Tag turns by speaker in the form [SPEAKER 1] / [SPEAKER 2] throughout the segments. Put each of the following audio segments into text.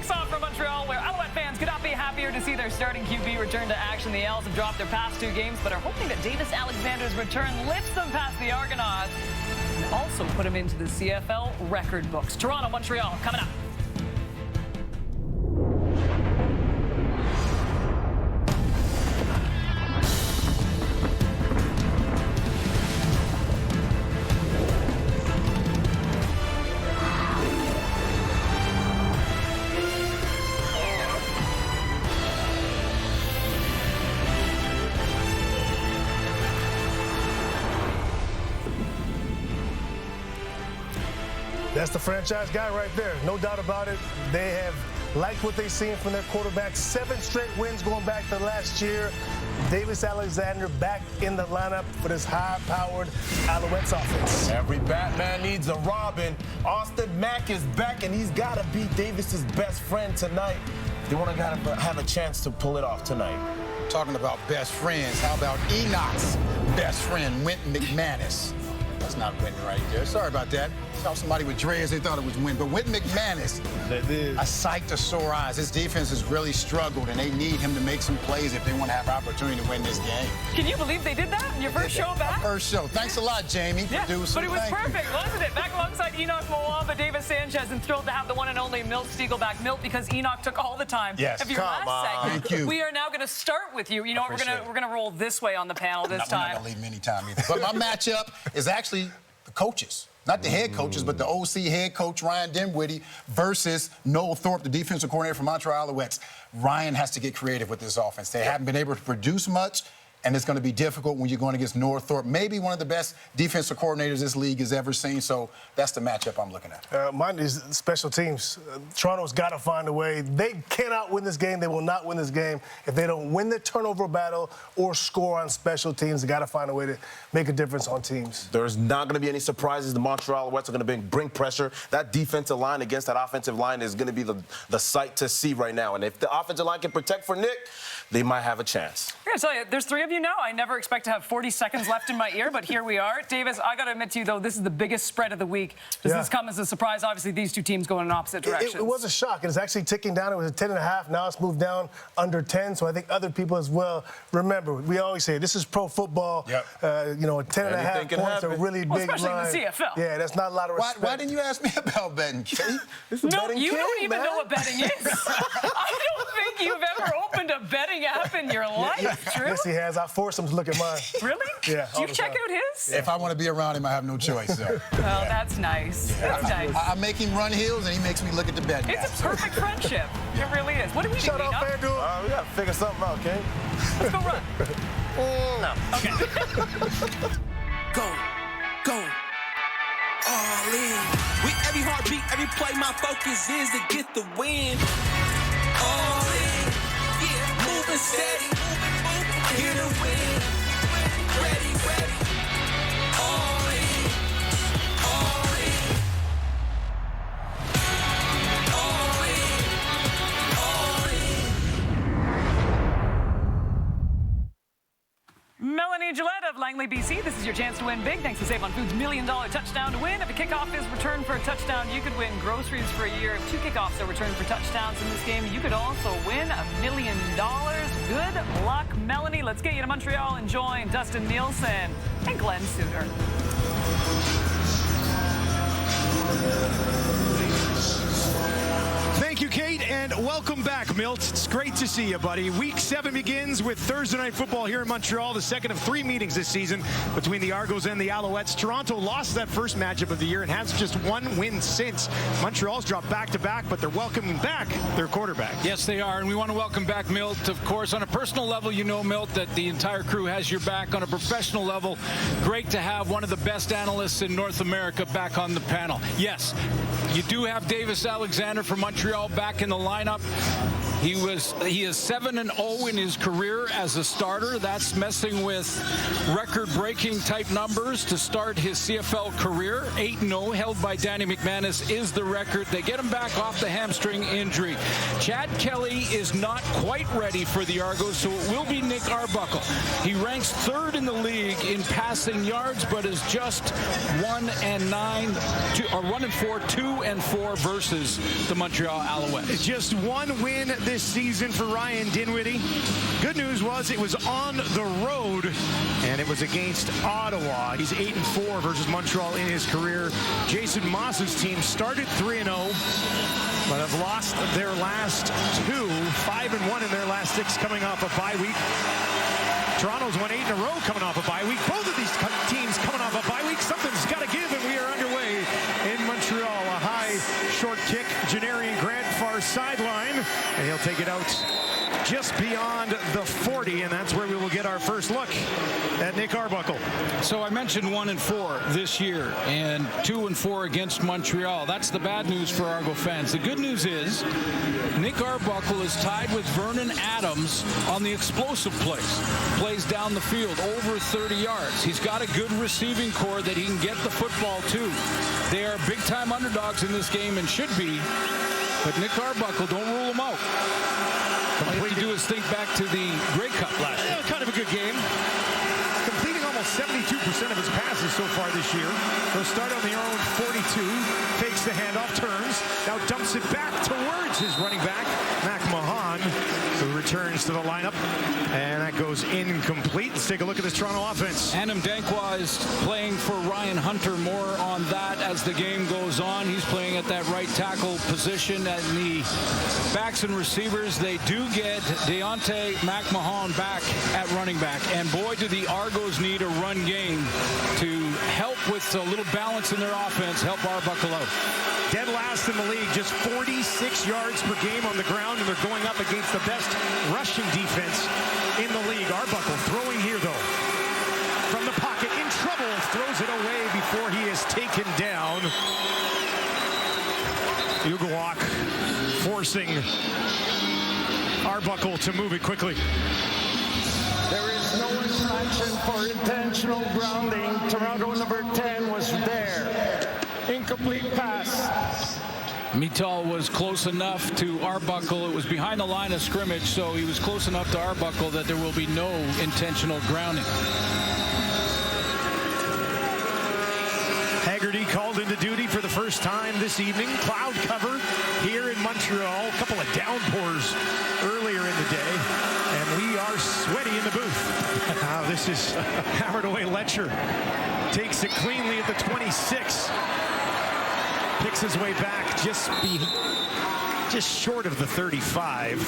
[SPEAKER 1] kicks off from Montreal, where Alouette fans could not be happier to see their starting QB return to action. The Owls have dropped their past 2 games, but are hoping that Davis Alexander's return lifts them past the Argonauts and also put them into the CFL record books. Toronto, Montreal, coming up.
[SPEAKER 2] That's the franchise guy right there. No doubt about it. They have liked what they've seen from their quarterback. 7 straight wins going back to last year. Davis Alexander back in the lineup for this high-powered Alouettes offense.
[SPEAKER 3] Every Batman needs a Robin. Austin Mack is back, and he's got to beat Davis's best friend tonight. They want to have a chance to pull it off tonight.
[SPEAKER 4] Talking about best friends, how about Enoch's best friend, Wynton McManus? That's not Wynton right there. Sorry about that. Saw somebody with dreads, they thought it was Wynton. But Wynton McManus, a sight to sore eyes. His defense has really struggled, and they need him to make some plays if they want to have opportunity to win this game.
[SPEAKER 1] Can you believe they did that in your first show back?
[SPEAKER 4] First show. Thanks a lot, Jamie.
[SPEAKER 1] Yeah,
[SPEAKER 4] producer.
[SPEAKER 1] but it was perfect, wasn't it? Back alongside Enoch Mwamba, Davis Sanchez, and thrilled to have the one and only Milt Stiegel back. Milt, because Enoch took all the time.
[SPEAKER 4] Yes,
[SPEAKER 1] of your last segment.
[SPEAKER 4] Thank you.
[SPEAKER 1] We are now going to start with you. You know what? We're gonna roll this way on the panel this time.
[SPEAKER 4] I'm not going to leave him any time either. But my matchup is actually the coaches. Not the head coaches, but the OC head coach, Ryan Dinwiddie, versus Noel Thorpe, the defensive coordinator for Montreal Alouettes. Ryan has to get creative with this offense. They haven't been able to produce much, and it's going to be difficult when you're going against Noel Thorpe, maybe one of the best defensive coordinators this league has ever seen. So that's the matchup I'm looking at.
[SPEAKER 2] Mine is special teams. Toronto's got to find a way. They cannot win this game. They will not win this game if they don't win the turnover battle or score on special teams. They got to find a way to make a difference on teams.
[SPEAKER 3] There's not going to be any surprises. The Montreal Alouettes are going to bring pressure. That defensive line against that offensive line is going to be the sight to see right now. And if the offensive line can protect for Nick, they might have a chance.
[SPEAKER 1] I'm going to tell you, there's 3 of you now. I never expect to have 40 seconds left in my ear, but here we are. Davis, I got to admit to you, though, this is the biggest spread of the week. Does this come as a surprise? Obviously, these 2 teams go in opposite directions.
[SPEAKER 2] It was a shock. It's actually ticking down. It was a 10.5. Now it's moved down under 10. So I think other people as well. Remember, we always say this is pro football.
[SPEAKER 4] Yep.
[SPEAKER 2] You know, 10.5 points are really big
[SPEAKER 1] especially
[SPEAKER 2] line.
[SPEAKER 1] in the CFL.
[SPEAKER 2] Yeah, that's not a lot of respect.
[SPEAKER 4] Why didn't you ask me about betting, Kate?
[SPEAKER 1] No, you don't even know what betting is. I don't think you've ever opened a betting app in your life, Drew.
[SPEAKER 2] Yes, he has. I forced him to look at mine.
[SPEAKER 1] Really?
[SPEAKER 2] Yeah.
[SPEAKER 1] You check out his?
[SPEAKER 4] If I want to be around him, I have no choice. So.
[SPEAKER 1] Well, that's nice. That's nice.
[SPEAKER 4] I make him run hills, and he makes me look at the betting.
[SPEAKER 1] It's a perfect friendship. It really is. What do we do,
[SPEAKER 2] Shut up, FanDuel.
[SPEAKER 3] We got to figure something out, okay?
[SPEAKER 1] Let's go run.
[SPEAKER 3] No.
[SPEAKER 1] Okay.
[SPEAKER 5] Go. All in. With every heartbeat, every play, my focus is to get the win. All in. Yeah, moving steady. Here to win. Ready. All in. All in. All in. All in.
[SPEAKER 1] Melanie Gillette of Langley, BC. This is your chance to win big. Thanks to Save on Foods' $1 million touchdown to win. If a kickoff is returned for a touchdown, you could win groceries for a year. If 2 kickoffs are returned for touchdowns in this game, you could also win $1 million. Good luck, Melanie. Let's get you to Montreal and join Dustin Nielsen and Glenn Suter.
[SPEAKER 6] Thank you, Kate, and welcome back, Milt. It's great to see you, buddy. Week 7 begins with Thursday Night Football here in Montreal, the second of 3 meetings this season between the Argos and the Alouettes. Toronto lost that first matchup of the year and has just 1 win since. Montreal's dropped back-to-back, but they're welcoming back their quarterback.
[SPEAKER 7] Yes, they are, and we want to welcome back Milt. Of course, on a personal level, you know, Milt, that the entire crew has your back. On a professional level, great to have one of the best analysts in North America back on the panel. Yes, you do have Davis Alexander from Montreal back in the lineup. He is 7-0 in his career as a starter. That's messing with record-breaking type numbers to start his CFL career. 8-0 held by Danny McManus is the record. They get him back off the hamstring injury. Chad Kelly is not quite ready for the Argos, so it will be Nick Arbuckle. He ranks 3rd in the league in passing yards, but is just 1-4, 2-4 versus the Montreal Alouettes.
[SPEAKER 6] Just one win this season for Ryan Dinwiddie. Good news was it was on the road, and it was against Ottawa. He's 8-4 versus Montreal in his career. Jason Moss's team started 3-0, but have lost their last 2, 5-1 in their last 6 coming off a bye week. Toronto's won 8 in a row coming off a bye week. Both of these teams coming off a bye week. Something's got to give, and we are underway in Montreal. A high short kick. Janarian Grant far sideline, and he'll take it out just beyond the 40, and that's where we will get our first look at Nick Arbuckle.
[SPEAKER 7] So I mentioned 1-4 this year and 2-4 against Montreal. That's the bad news for Argo fans. The good news is Nick Arbuckle is tied with Vernon Adams on the explosive plays down the field over 30 yards. He's got a good receiving core that he can get the football to. They are big-time underdogs in this game and should be, but Nick Arbuckle, don't rule him out. All you have to do is think back to the Grey Cup last year.
[SPEAKER 6] Kind of a good game. Completing almost 72% of his passes so far this year. They'll start on their own 42. Fakes the handoff, turns. Now dumps it back towards his running back, Mac Mahan, who returns to the lineup. And that goes incomplete. Let's take a look at this Toronto offense.
[SPEAKER 7] Adam Dankwa is playing for Ryan Hunter. More on that as the game goes on. He's playing at that right tackle position. And the backs and receivers, they do get Deontay McMahon back at running back. And boy, do the Argos need a run game to help with a little balance in their offense, help Arbuckle out.
[SPEAKER 6] Dead last in the league, just 46 yards per game on the ground, and they're going up against the best rushing defense in the league. Arbuckle throwing here, though. From the pocket, in trouble, throws it away before he is taken down. Uguak forcing Arbuckle to move it quickly.
[SPEAKER 8] There is no infraction for intentional grounding. Toronto number 10 was there. Incomplete pass.
[SPEAKER 7] Mital was close enough to Arbuckle. It was behind the line of scrimmage, so he was close enough to Arbuckle that there will be no intentional grounding.
[SPEAKER 6] Haggerty called into duty for the first time this evening. Cloud cover here in Montreal. A couple of downpours earlier in the day. And we are sweaty in the booth. Now this is hammered away. Letcher takes it cleanly at the 26. Picks his way back just short of the 35.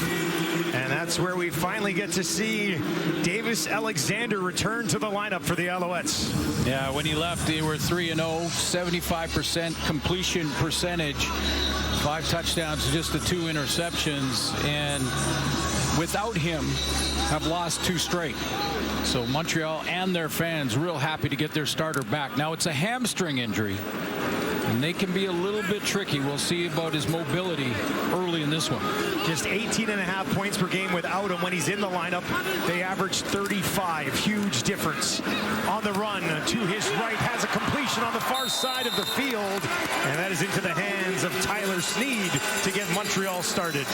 [SPEAKER 6] And that's where we finally get to see Davis Alexander return to the lineup for the Alouettes.
[SPEAKER 7] Yeah, when he left, they were 3-0, 75% completion percentage, 5 touchdowns, just the 2 interceptions, and without him, have lost 2 straight. So Montreal and their fans real happy to get their starter back. Now it's a hamstring injury, and they can be a little bit tricky. We'll see about his mobility early in this one.
[SPEAKER 6] Just 18.5 points per game without him. When he's in the lineup, they average 35. Huge difference. On the run to his right, has a completion on the far side of the field, and that is into the hands of Tyler Sneed to get Montreal started.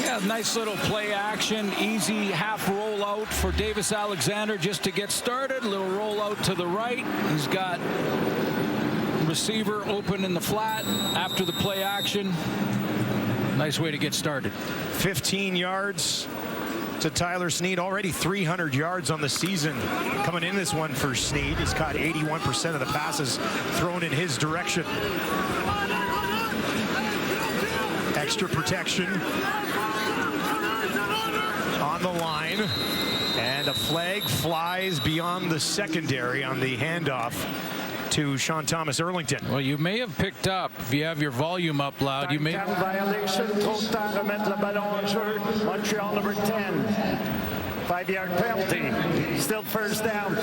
[SPEAKER 7] Yeah, nice little play action, easy half rollout for Davis Alexander just to get started. A little rollout to the right. He's got receiver open in the flat after the play action. Nice way to get started.
[SPEAKER 6] 15 yards to Tyler Sneed. Already 300 yards on the season coming in this one for Sneed. He's caught 81% of the passes thrown in his direction. Extra protection on the line, and a flag flies beyond the secondary on the handoff to Sean Thomas Erlington.
[SPEAKER 7] Well, you may have picked up, if you have your volume up loud, you may...
[SPEAKER 8] Violation, Montreal number 10. 5-yard penalty. Still first down.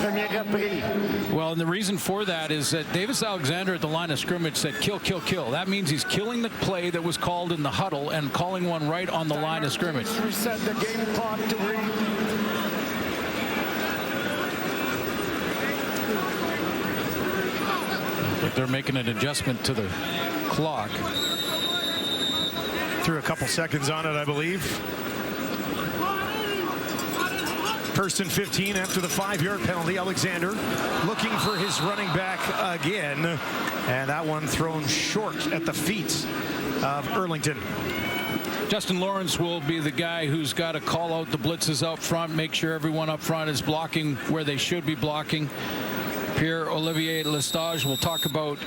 [SPEAKER 7] Well, and the reason for that is that Davis Alexander at the line of scrimmage said kill, kill, kill. That means he's killing the play that was called in the huddle and calling one right on the line of scrimmage.
[SPEAKER 8] Reset the game clock to read.
[SPEAKER 7] But they're making an adjustment to the clock.
[SPEAKER 6] Threw a couple seconds on it, I believe. First and 15 after the 5-yard penalty. Alexander looking for his running back again. And that one thrown short at the feet of Erlington.
[SPEAKER 7] Justin Lawrence will be the guy who's got to call out the blitzes up front, make sure everyone up front is blocking where they should be blocking. Pierre-Olivier Lestage will talk about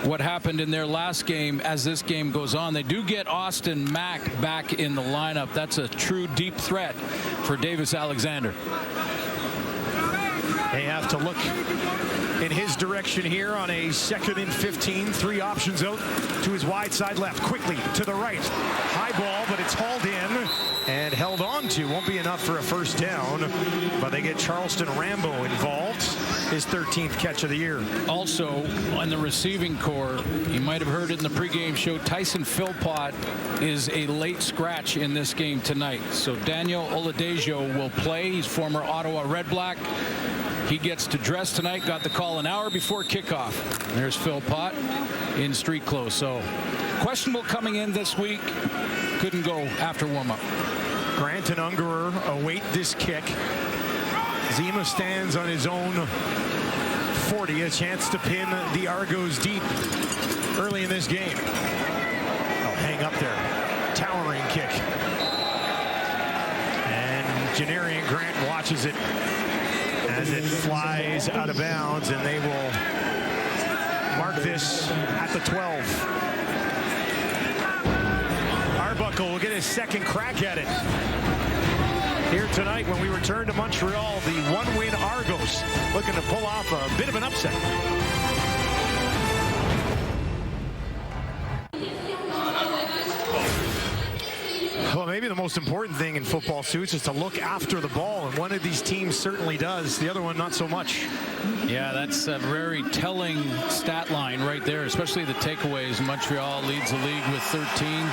[SPEAKER 7] what happened in their last game as this game goes on. They do get Austin Mack back in the lineup. That's a true deep threat for Davis Alexander.
[SPEAKER 6] They have to look in his direction here on a 2nd and 15. 3 options out to his wide side left. Quickly to the right. High ball, but it's hauled in and held on to. Won't be enough for a first down, but they get Charleston Rambo involved. His 13th catch of the year.
[SPEAKER 7] Also on the receiving corps, you might have heard it in the pregame show, Tyson Philpott is a late scratch in this game tonight. So Daniel Oladejo will play. He's former Ottawa Red Black. He gets to dress tonight, got the call an hour before kickoff. There's Philpott in street clothes. So questionable coming in this week. Couldn't go after warm-up.
[SPEAKER 6] Grant and Ungerer await this kick. Zima stands on his own 40, a chance to pin the Argos deep early in this game. Oh, hang up there. Towering kick. And Janarian Grant watches it as it flies out of bounds, and they will mark this at the 12. Arbuckle will get his second crack at it here tonight when we return to Montreal. The 1-win Argos looking to pull off a bit of an upset. Well, maybe the most important thing in football, Suits, is to look after the ball, and one of these teams certainly does. The other one, not so much.
[SPEAKER 7] Yeah, that's a very telling stat line right there, especially the takeaways. Montreal leads the league with 13.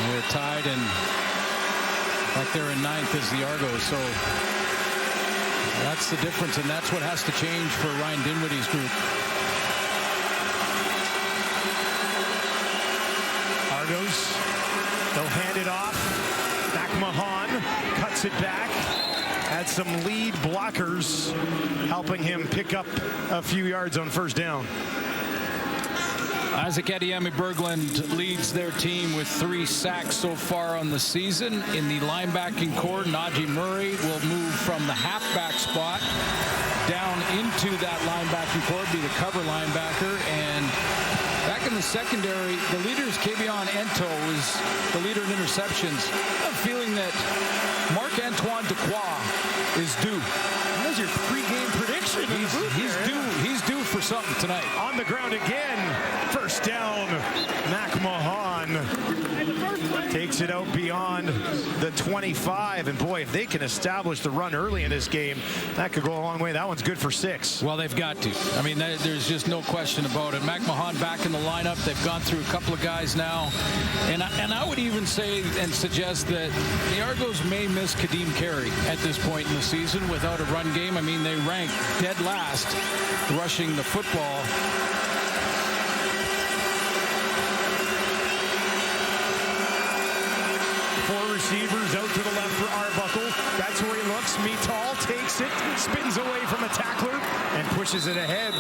[SPEAKER 7] They're tied and back there in 9th is the Argos. So that's the difference, and that's what has to change for Ryan Dinwiddie's group.
[SPEAKER 6] Argos, they'll hand it off. McMahon cuts it back. Had some lead blockers helping him pick up a few yards on first down.
[SPEAKER 7] Isaac Adiemi-Berglund leads their team with 3 sacks so far on the season. In the linebacking core, Najee Murray will move from the halfback spot down into that linebacking core, be the cover linebacker. And back in the secondary, the leader is Kevion Ento, is the leader in interceptions. I have a feeling that Marc-Antoine Dequoy is due.
[SPEAKER 6] There's your pregame prediction.
[SPEAKER 7] He's due for something tonight.
[SPEAKER 6] On the ground again. First down. McMahon takes it out beyond the 25. And boy, if they can establish the run early in this game, that could go a long way. That one's good for 6.
[SPEAKER 7] Well, they've got to. I mean, there's just no question about it. McMahon back in the lineup. They've gone through a couple of guys now. And I would even say and suggest that the Argos may miss Kadeem Carey at this point in the season without a run game. I mean, they rank dead last rushing the football.
[SPEAKER 6] Receivers out to the left for Arbuckle. That's where he looks. Metal takes it, spins away from a tackler, and pushes it ahead.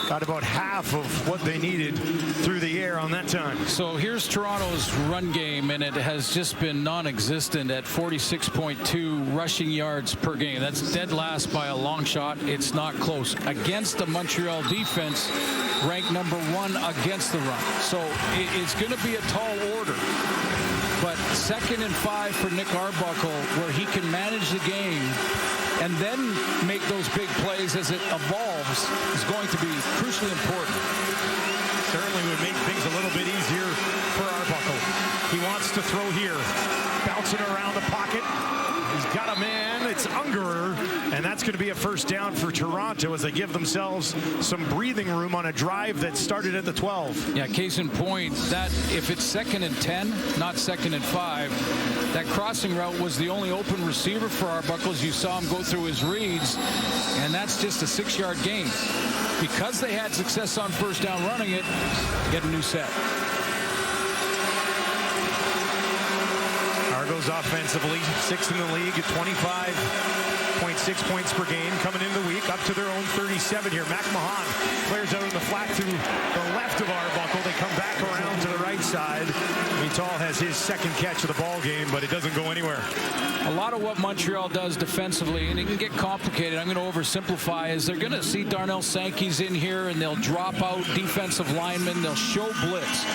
[SPEAKER 6] Got about half of what they needed through the air on that time.
[SPEAKER 7] So here's Toronto's run game, and it has just been non-existent at 46.2 rushing yards per game. That's dead last by a long shot. It's not close. Against the Montreal defense, ranked number 1 against the run. So it's going to be a tall order. But 2nd and 5 for Nick Arbuckle, where he can manage the game and then make those big plays as it evolves, is going to be crucially important.
[SPEAKER 6] Certainly would make things a little bit easier for Arbuckle. He wants to throw here. bouncing around the pocket. He's got a man. It's Ungerer, and that's going to be a first down for Toronto as they give themselves some breathing room on a drive that started at the 12.
[SPEAKER 7] Yeah, case in point, that if it's 2nd and 10, not 2nd and 5, that crossing route was the only open receiver for Arbuckle. You saw him go through his reads, and that's just a 6-yard gain. Because they had success on first down running it, get a new set.
[SPEAKER 6] Argos offensively, 6th in the league at 25.6 points per game coming into the week, up to their own 37 here. McMahon clears out in the flat to the left of Arbuckle. They come back around to the right side. Mital has his second catch of the ball game, but it doesn't go anywhere.
[SPEAKER 7] A lot of what Montreal does defensively, and it can get complicated, I'm going to oversimplify, is they're going to see Darnell Sankey's in here, and they'll drop out defensive linemen. They'll show blitz.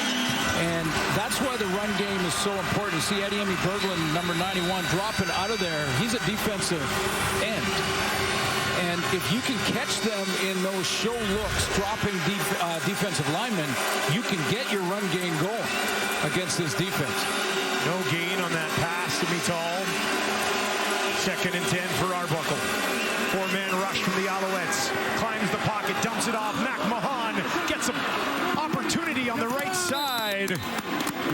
[SPEAKER 7] And that's why the run game is so important. You see Eddie Berglund, number 91, dropping out of there. He's a defensive end. And if you can catch them in those show looks, dropping defensive linemen, you can get your run game going against this defense.
[SPEAKER 6] No gain on that pass to Mital. 2nd and 10 for Arbuckle. 4-man rush from the Alouettes. Climbs the pocket, dumps it off. McMahon gets an opportunity on the right side.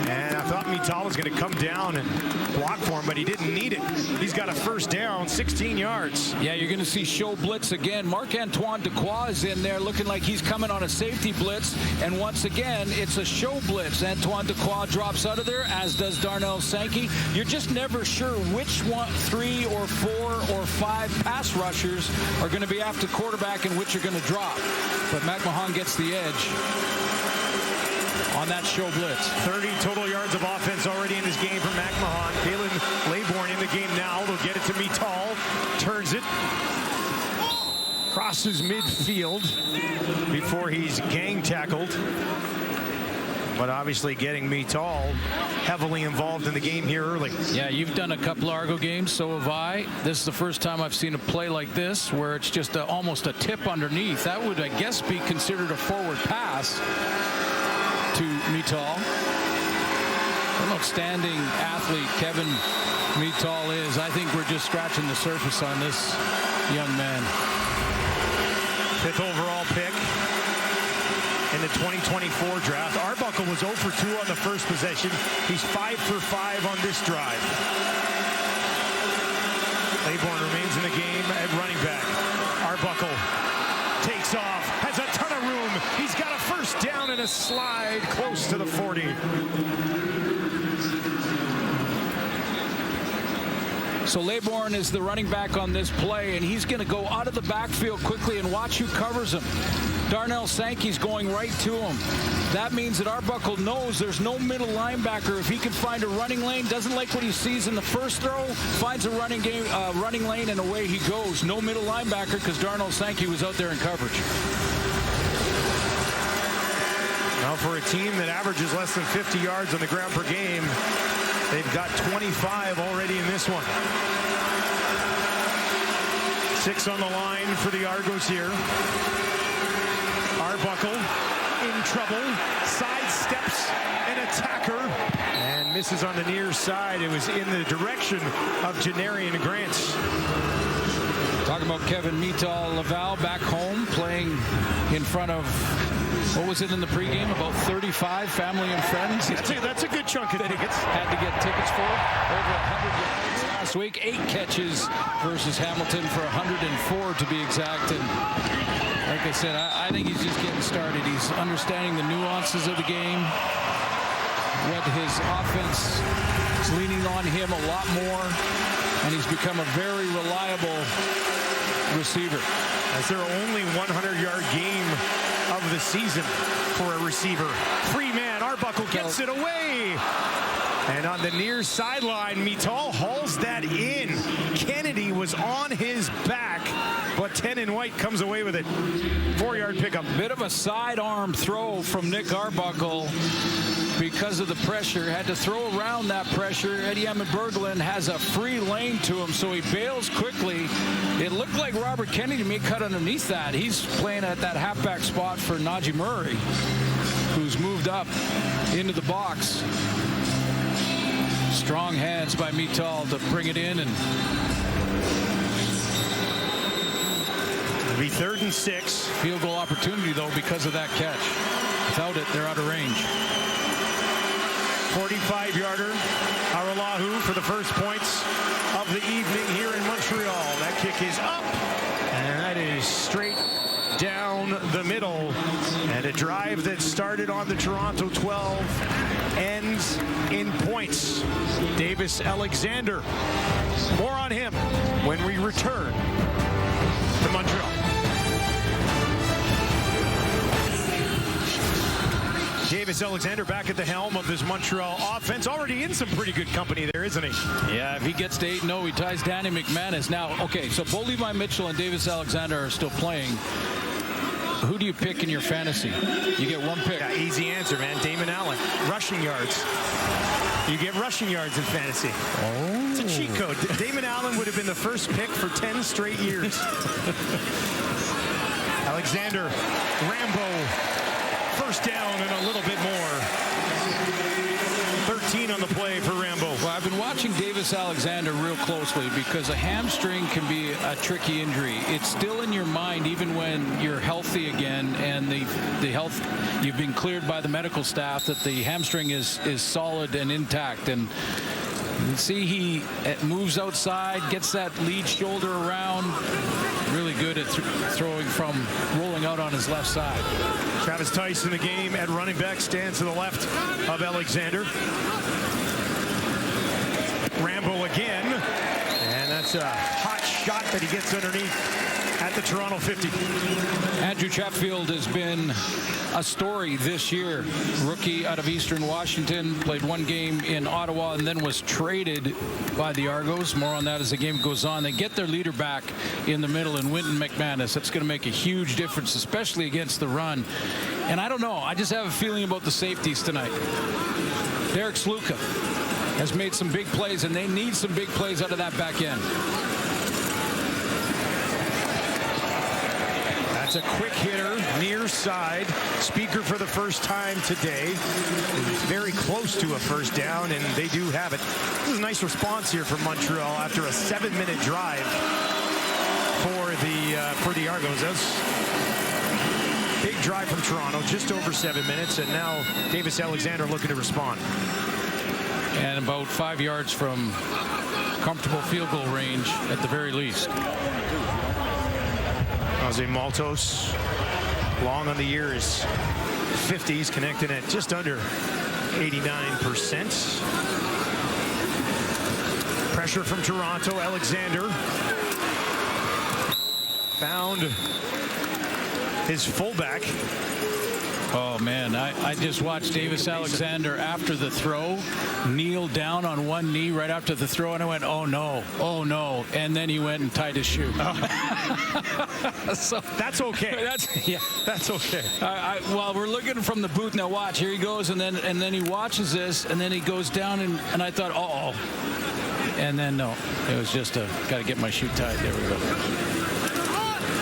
[SPEAKER 6] And I thought Mital was going to come down and block for him, but he didn't need it. He's got a first down, 16 yards.
[SPEAKER 7] Yeah, you're going to see show blitz again. Marc-Antoine Dequoy is in there looking like he's coming on a safety blitz. And once again, it's a show blitz. Antoine Dequoy drops out of there, as does Darnell Sankey. You're just never sure which 3 or 4 or 5 pass rushers are going to be after quarterback and which are going to drop. But McMahon gets the edge on that show blitz.
[SPEAKER 6] 30 total yards of offense already in this game for McMahon. Kalen Laybourne in the game now. They'll get it to Mital. Turns it. Crosses midfield before he's gang tackled. But obviously getting Mital heavily involved in the game here early.
[SPEAKER 7] Yeah, you've done a couple Argo games, so have I. This is the first time I've seen a play like this where it's just almost a tip underneath. That would, I guess, be considered a forward pass to Mital. An outstanding athlete Kevin Mital is. I think we're just scratching the surface on this young man.
[SPEAKER 6] 5th overall pick in the 2024 draft. Arbuckle was 0 for 2 on the first possession. He's 5 for 5 on this drive. Laybourne remains in the game at running back. Arbuckle takes off, has a ton of room. He's got a first down and a slide close to the 40.
[SPEAKER 7] So Laybourne is the running back on this play, and he's going to go out of the backfield quickly, and watch who covers him. Darnell Sankey's going right to him. That means that Arbuckle knows there's no middle linebacker. If he can find a running lane, doesn't like what he sees in the first throw, finds a running lane, and away he goes. No middle linebacker because Darnell Sankey was out there in coverage.
[SPEAKER 6] Now for a team that averages less than 50 yards on the ground per game, they've got 25 already in this one. 6 on the line for the Argos here. Arbuckle in trouble, sidesteps an attacker, and misses on the near side. It was in the direction of Janarian Grant.
[SPEAKER 7] Talking about Kevin Mital Laval back home, playing in front of, what was it in the pregame? About 35 family and friends.
[SPEAKER 6] That's a good chunk of tickets.
[SPEAKER 7] Had to get tickets for over 100 yards last week. 8 catches versus Hamilton for 104 to be exact. And like I said, I think he's just getting started. He's understanding the nuances of the game. What his offense is leaning on him a lot more, and he's become a very reliable receiver.
[SPEAKER 6] That's their only 100-yard game of the season for a receiver. 3-man, Arbuckle gets it away. And on the near sideline, Mital hauls that in. Kennedy was on his back, but 10 in white comes away with it. 4-yard pickup.
[SPEAKER 7] Bit of a sidearm throw from Nick Arbuckle because of the pressure. Had to throw around that pressure. Eddie Berglund has a free lane to him, so he bails quickly. It looked like Robert Kennedy may cut underneath that. He's playing at that halfback spot for Najee Murray, who's moved up into the box. Strong hands by Mittal to bring it in. And
[SPEAKER 6] it'll be 3rd and 6.
[SPEAKER 7] Field goal opportunity, though, because of that catch. Without it, they're out of range.
[SPEAKER 6] 45-yarder. Argonauts for the first points of the evening here in Montreal. That kick is up, and that is straight down the middle. And a drive that started on the Toronto 12 ends in points. Davis Alexander. More on him when we return to Montreal. Davis Alexander back at the helm of this Montreal offense. Already in some pretty good company there, isn't he?
[SPEAKER 7] Yeah, if he gets to 8-0, he ties Danny McManus. Now, okay, so Bo Levi Mitchell and Davis Alexander are still playing. Who do you pick in your fantasy? You get one pick.
[SPEAKER 6] Yeah, easy answer, man. Damon Allen. Rushing yards. You get rushing yards in fantasy. Oh. It's a cheat code. Damon Allen would have been the first pick for 10 straight years. Alexander, Rambo. First down and a little bit more. 13 on the play for Rambo.
[SPEAKER 7] Well, I've been watching Davis Alexander real closely because a hamstring can be a tricky injury. It's still in your mind even when you're healthy again, and the health, you've been cleared by the medical staff that the hamstring is solid and intact. And you see he moves outside, gets that lead shoulder around. Really good at throwing from rolling out on his left side.
[SPEAKER 6] Travis Tice in the game at running back, stands to the left of Alexander. Rambo again, and that's a hot shot that he gets underneath at the Toronto 50.
[SPEAKER 7] Andrew Chatfield has been a story this year. Rookie out of Eastern Washington, played one game in Ottawa and then was traded by the Argos. More on that as the game goes on. They get their leader back in the middle in Winton McManus. That's going to make a huge difference, especially against the run. And I don't know, I just have a feeling about the safeties tonight. Derek Sluka has made some big plays, and they need some big plays out of that back end.
[SPEAKER 6] That's a quick hitter, near side. Speaker for the first time today. Very close to a first down, and they do have it. This is a nice response here from Montreal after a 7-minute drive for the Argos. That's big drive from Toronto, just over 7 minutes, and now Davis Alexander looking to respond.
[SPEAKER 7] And about 5 yards from comfortable field goal range at the very least.
[SPEAKER 6] Jose Maltos, long on the year, is 50s, connecting at just under 89%. Pressure from Toronto. Alexander found his fullback.
[SPEAKER 7] Oh, man, I just watched Davis Alexander after the throw kneel down on one knee right after the throw, and I went, oh, no, oh, no. And then he went and tied his shoe.
[SPEAKER 6] Oh. So that's okay. That's okay.
[SPEAKER 7] Well, we're looking from the booth now. Watch, here he goes, and then he watches this, and then he goes down, and I thought, uh-oh. And then, no, it was just got to get my shoe tied. There we go.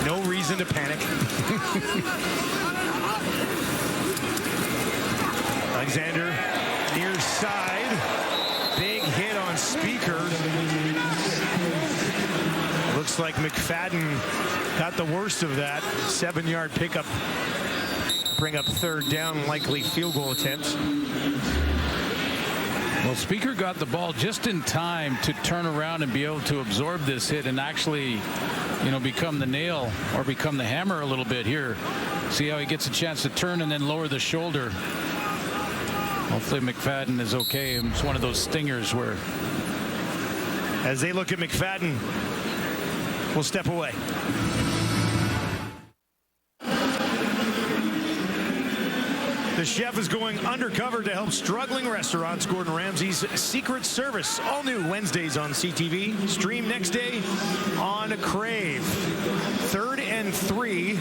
[SPEAKER 6] No reason to panic. Alexander near side. Big hit on Speaker. Looks like McFadden got the worst of that. 7-yard pickup. Bring up third down, likely field goal attempt.
[SPEAKER 7] Well, Speaker got the ball just in time to turn around and be able to absorb this hit and actually, become the nail or become the hammer a little bit here. See how he gets a chance to turn and then lower the shoulder. Hopefully McFadden is okay. It's one of those stingers where...
[SPEAKER 6] As they look at McFadden, we'll step away. The chef is going undercover to help struggling restaurants. Gordon Ramsay's Secret Service. All new Wednesdays on CTV. Stream next day on Crave. 3rd and 3.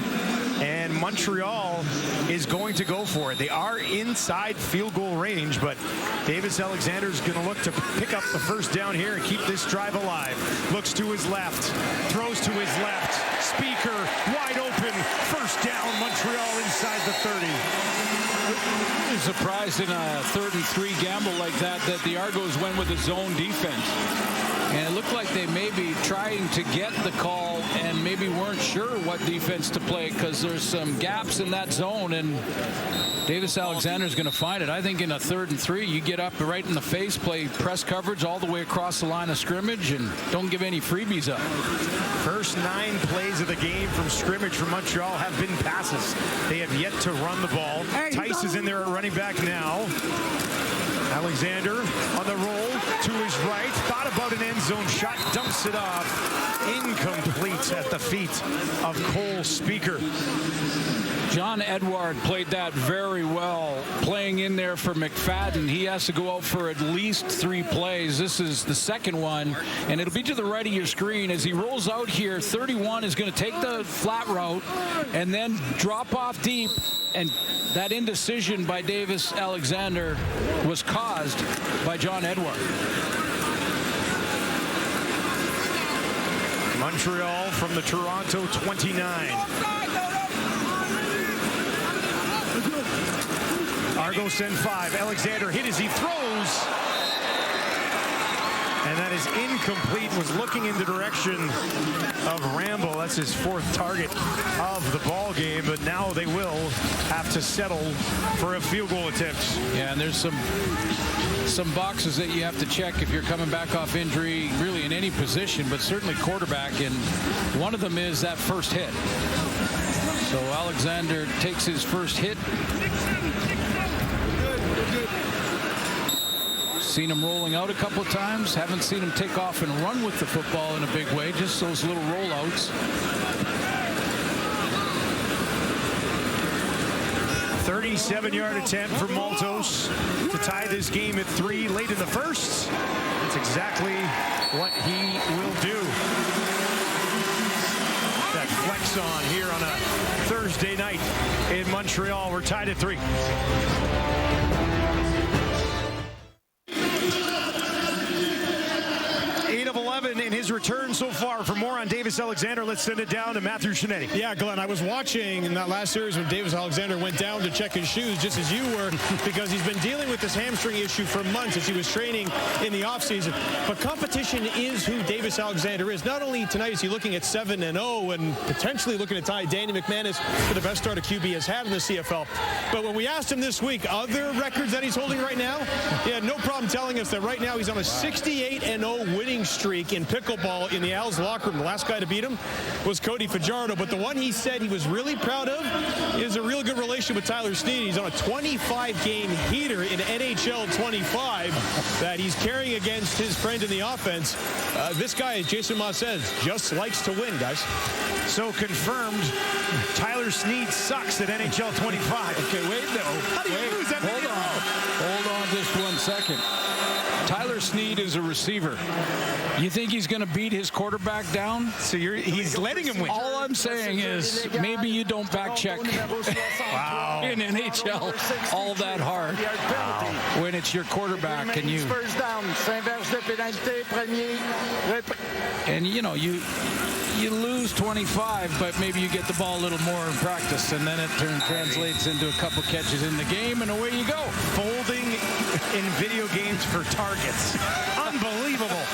[SPEAKER 6] And Montreal is going to go for it. They are inside field goal range, but Davis Alexander is going to look to pick up the first down here and keep this drive alive. Looks to his left, throws to his left. Speaker wide open. First down, Montreal inside the 30.
[SPEAKER 7] I'm surprised in a 3rd and 3 gamble like that the Argos went with a zone defense. And it looked like they may be trying to get the call and maybe weren't sure what defense to play because there's some gaps in that zone, and Davis Alexander is going to find it. I think in a 3rd and 3, you get up right in the face, play press coverage all the way across the line of scrimmage, and don't give any freebies up.
[SPEAKER 6] First 9 plays of the game from scrimmage from Montreal have been passes. They have yet to run the ball. Tice is in there at running back now. Alexander on the roll to his right. Thought about an end zone shot. Dumps it off. Incomplete at the feet of Cole Speaker.
[SPEAKER 7] John Edward played that very well, playing in there for McFadden. He has to go out for at least 3 plays. This is the second one, and it'll be to the right of your screen. As he rolls out here, 31 is going to take the flat route and then drop off deep, and that indecision by Davis Alexander was caused by John Edward.
[SPEAKER 6] Montreal from the Toronto 29. Argos send 5. Alexander hit as he throws. And that is incomplete. Was looking in the direction of Rambo. That's his 4th target of the ball game. But now they will have to settle for a field goal attempt.
[SPEAKER 7] Yeah, and there's some boxes that you have to check if you're coming back off injury, really in any position, but certainly quarterback. And one of them is that first hit. So Alexander takes his first hit. Seen him rolling out a couple of times. Haven't seen him take off and run with the football in a big way. Just those little rollouts.
[SPEAKER 6] 37-yard attempt for Maltos to tie this game at 3 late in the first. That's exactly what he will do. That flex on here on a Thursday night in Montreal. We're tied at 3. 8 of 11 in his return so far. For more on Davis Alexander, let's send it down to Matthew Shinetti.
[SPEAKER 9] Yeah, Glenn, I was watching in that last series when Davis Alexander went down to check his shoes, just as you were, because he's been dealing with this hamstring issue for months as he was training in the offseason. But competition is who Davis Alexander is. Not only tonight is he looking at 7-0 and potentially looking to tie Danny McManus for the best start a QB has had in the CFL. But when we asked him this week, other records that he's holding right now, he had no problem telling us that right now he's on a 68-0 winning streak in pickleball in the Al's locker room. The last guy to beat him was Cody Fajardo, but the one he said he was really proud of is a real good relationship with Tyler Snead. He's on a 25-game heater in NHL 25 that he's carrying against his friend in the offense. This guy, as Jason Moss says, just likes to win, guys.
[SPEAKER 6] So confirmed, Tyler Snead sucks at NHL 25.
[SPEAKER 7] Okay, wait, no.
[SPEAKER 6] How do you lose that?
[SPEAKER 7] Hold on just 1 second. Tyler Snead is a receiver. You think he's going to beat his quarterback down?
[SPEAKER 6] So he's letting him win.
[SPEAKER 7] All I'm saying is maybe you don't back check
[SPEAKER 6] Wow.
[SPEAKER 7] in NHL all that hard when it's your quarterback and you.
[SPEAKER 8] First down, s'inverse de pénalité, premier.
[SPEAKER 7] And you know, you lose 25, but maybe you get the ball a little more in practice, and then it translates into a couple catches in the game, and away you go.
[SPEAKER 6] Folding in video games for targets. Unbelievable.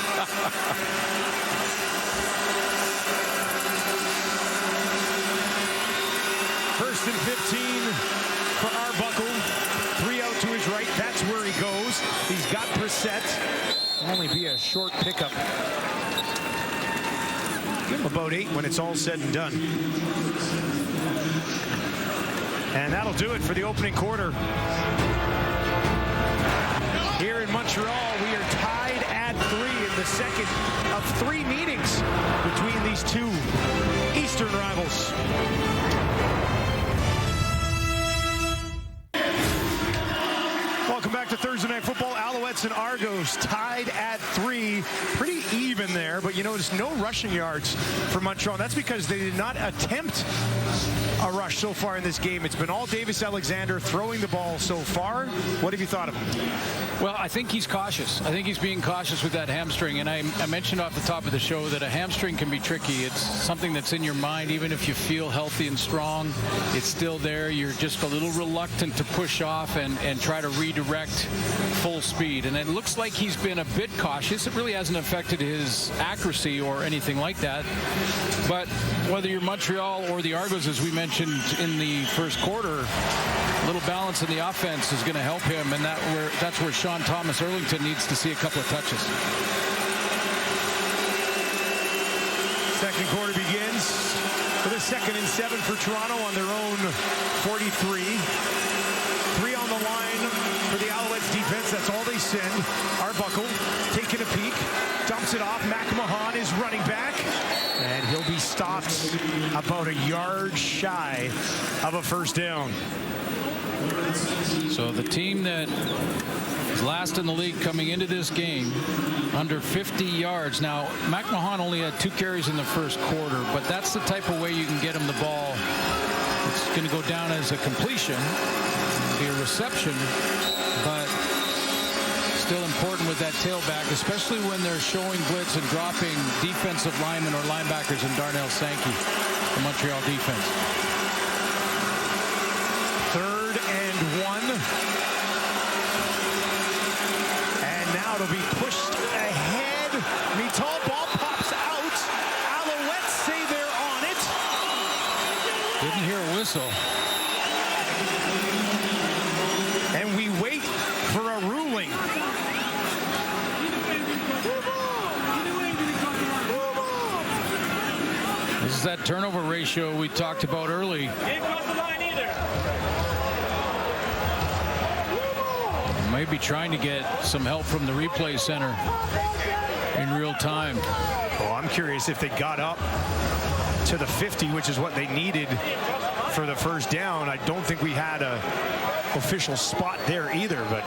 [SPEAKER 6] First and 15 for Arbuckle. 3 out to his right. That's where he goes. He's got Brissett. Only be a short pickup. Give him about 8 when it's all said and done. And that'll do it for the opening quarter. Here in Montreal, we are tied at 3 in the second of 3 meetings between these two Eastern rivals. Welcome back to Thursday Night Football. Alouettes and Argos tied at 3. Pretty even there, but but you notice no rushing yards for Montreal. That's because they did not attempt a rush so far in this game. It's been all Davis Alexander throwing the ball so far. What have you thought of him?
[SPEAKER 7] Well, I think he's cautious. I think he's being cautious with that hamstring. And I mentioned off the top of the show that a hamstring can be tricky. It's something that's in your mind. Even if you feel healthy and strong, it's still there. You're just a little reluctant to push off and try to redirect full speed. And it looks like he's been a bit cautious. It really hasn't affected his accuracy or anything like that. But whether you're Montreal or the Argos, as we mentioned in the first quarter, a little balance in the offense is going to help him, and that's where Sean Thomas Erlington needs to see a couple of touches.
[SPEAKER 6] Second quarter begins with a 2nd and 7 for Toronto on their own 43. 3 on the line for the Alouettes defense. That's all they send. Arbuckle taking a peek, dumps it off. McMahon is running back, and he'll be stopped about a yard shy of a first down.
[SPEAKER 7] So the team that is last in the league coming into this game, under 50 yards. Now, McMahon only had 2 carries in the first quarter, but that's the type of way you can get him the ball. It's going to go down as a completion, be a reception, but still important with that tailback, especially when they're showing blitz and dropping defensive linemen or linebackers in Darnell Sankey, the Montreal defense.
[SPEAKER 6] 3rd and 1. And now it'll be pushed ahead. Mital, ball pops out. Alouettes say they're on it.
[SPEAKER 7] Didn't hear a whistle.
[SPEAKER 6] And we wait for a ruling.
[SPEAKER 7] This is that turnover ratio we talked about early. Maybe trying to get some help from the replay center in real time.
[SPEAKER 6] Well, I'm curious if they got up to the 50, which is what they needed for the first down. I don't think we had a official spot there either, but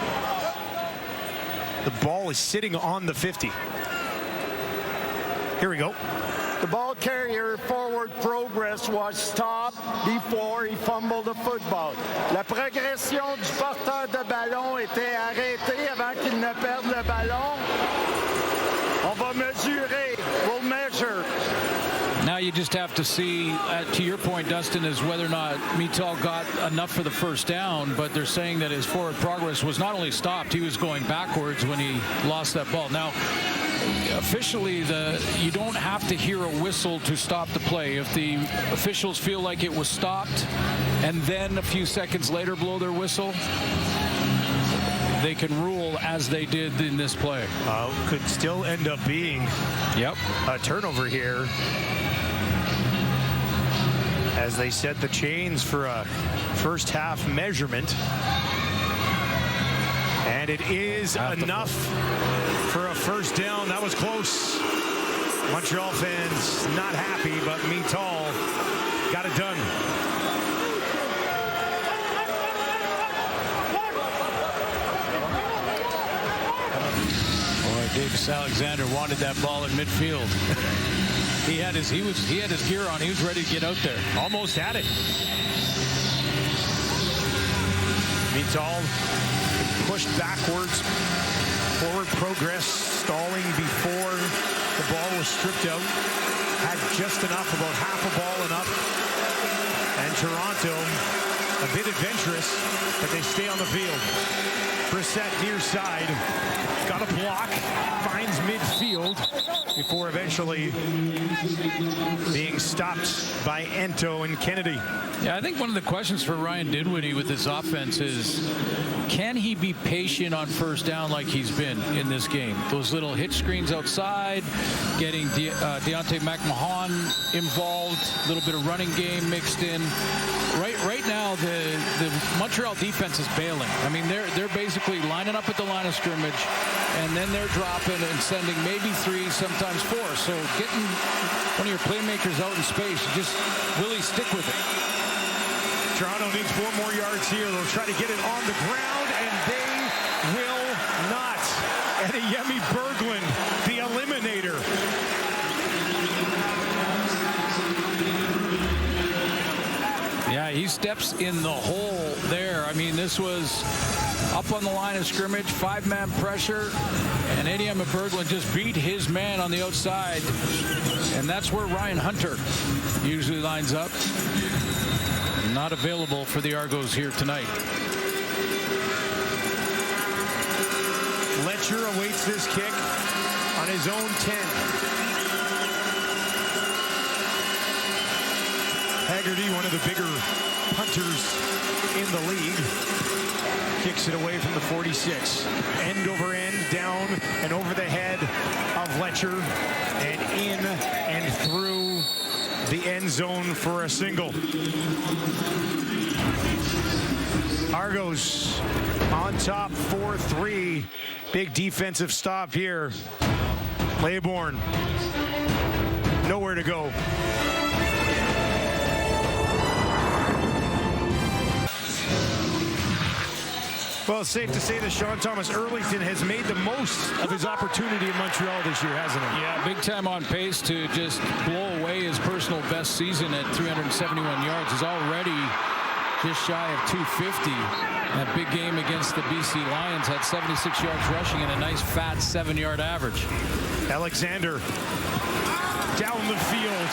[SPEAKER 6] the ball is sitting on the 50. Here we go.
[SPEAKER 8] The ball carrier forward progress was stopped before he fumbled the football. La progression du porteur de ballon était arrêtée avant qu'il ne perde le ballon. On va mesurer. We'll measure.
[SPEAKER 7] Now you just have to see, to your point, Dustin, is whether or not Mital got enough for the first down, but they're saying that his forward progress was not only stopped, he was going backwards when he lost that ball. Now, officially, you don't have to hear a whistle to stop the play. If the officials feel like it was stopped and then a few seconds later blow their whistle, they can rule as they did in this play.
[SPEAKER 6] Could still end up being a turnover here, as they set the chains for a first half measurement. And it is enough for a first down. That was close. Montreal fans not happy, but Mital got it done.
[SPEAKER 7] Boy, Davis Alexander wanted that ball in midfield. He had his gear on. He was ready to get out there.
[SPEAKER 6] Almost had it. Mital pushed backwards. Forward progress stalling before the ball was stripped out. Had just enough, about half a ball and up. And Toronto, a bit adventurous, but they stay on the field. Brissett near side, got a block, finds midfield before eventually being stopped by Ento and Kennedy.
[SPEAKER 7] Yeah, I think one of the questions for Ryan Dinwiddie with this offense is, can he be patient on first down like he's been in this game? Those little hitch screens outside, getting Deontay McMahon involved, a little bit of running game mixed in. Right now, the Montreal defense is bailing. I mean, they're basically lining up at the line of scrimmage, and then they're dropping and sending maybe 3, sometimes 4. So getting one of your playmakers out in space, you just really stick with it.
[SPEAKER 6] Toronto needs 4 more yards here. They'll try to get it on the ground, and they will not. Adeyemi Berglund, the eliminator,
[SPEAKER 7] he steps in the hole there. I mean, this was up on the line of scrimmage, 5-man pressure, and Eddie McBurglin just beat his man on the outside, and that's where Ryan Hunter usually lines up. Not available for the Argos here tonight.
[SPEAKER 6] Letcher awaits this kick on his own 10. Haggerty, one of the bigger punters in the league, kicks it away from the 46. End over end, down and over the head of Letcher, and in and through the end zone for a single. Argos on top 4-3. Big defensive stop here. Laybourne, nowhere to go. Well, it's safe to say that Sean Thomas Erlington has made the most of his opportunity in Montreal this year, hasn't he?
[SPEAKER 7] Yeah, big time on pace to just blow away his personal best season at 371 yards. He's already just shy of 250. That big game against the BC Lions had 76 yards rushing and a nice fat 7-yard average.
[SPEAKER 6] Alexander down the field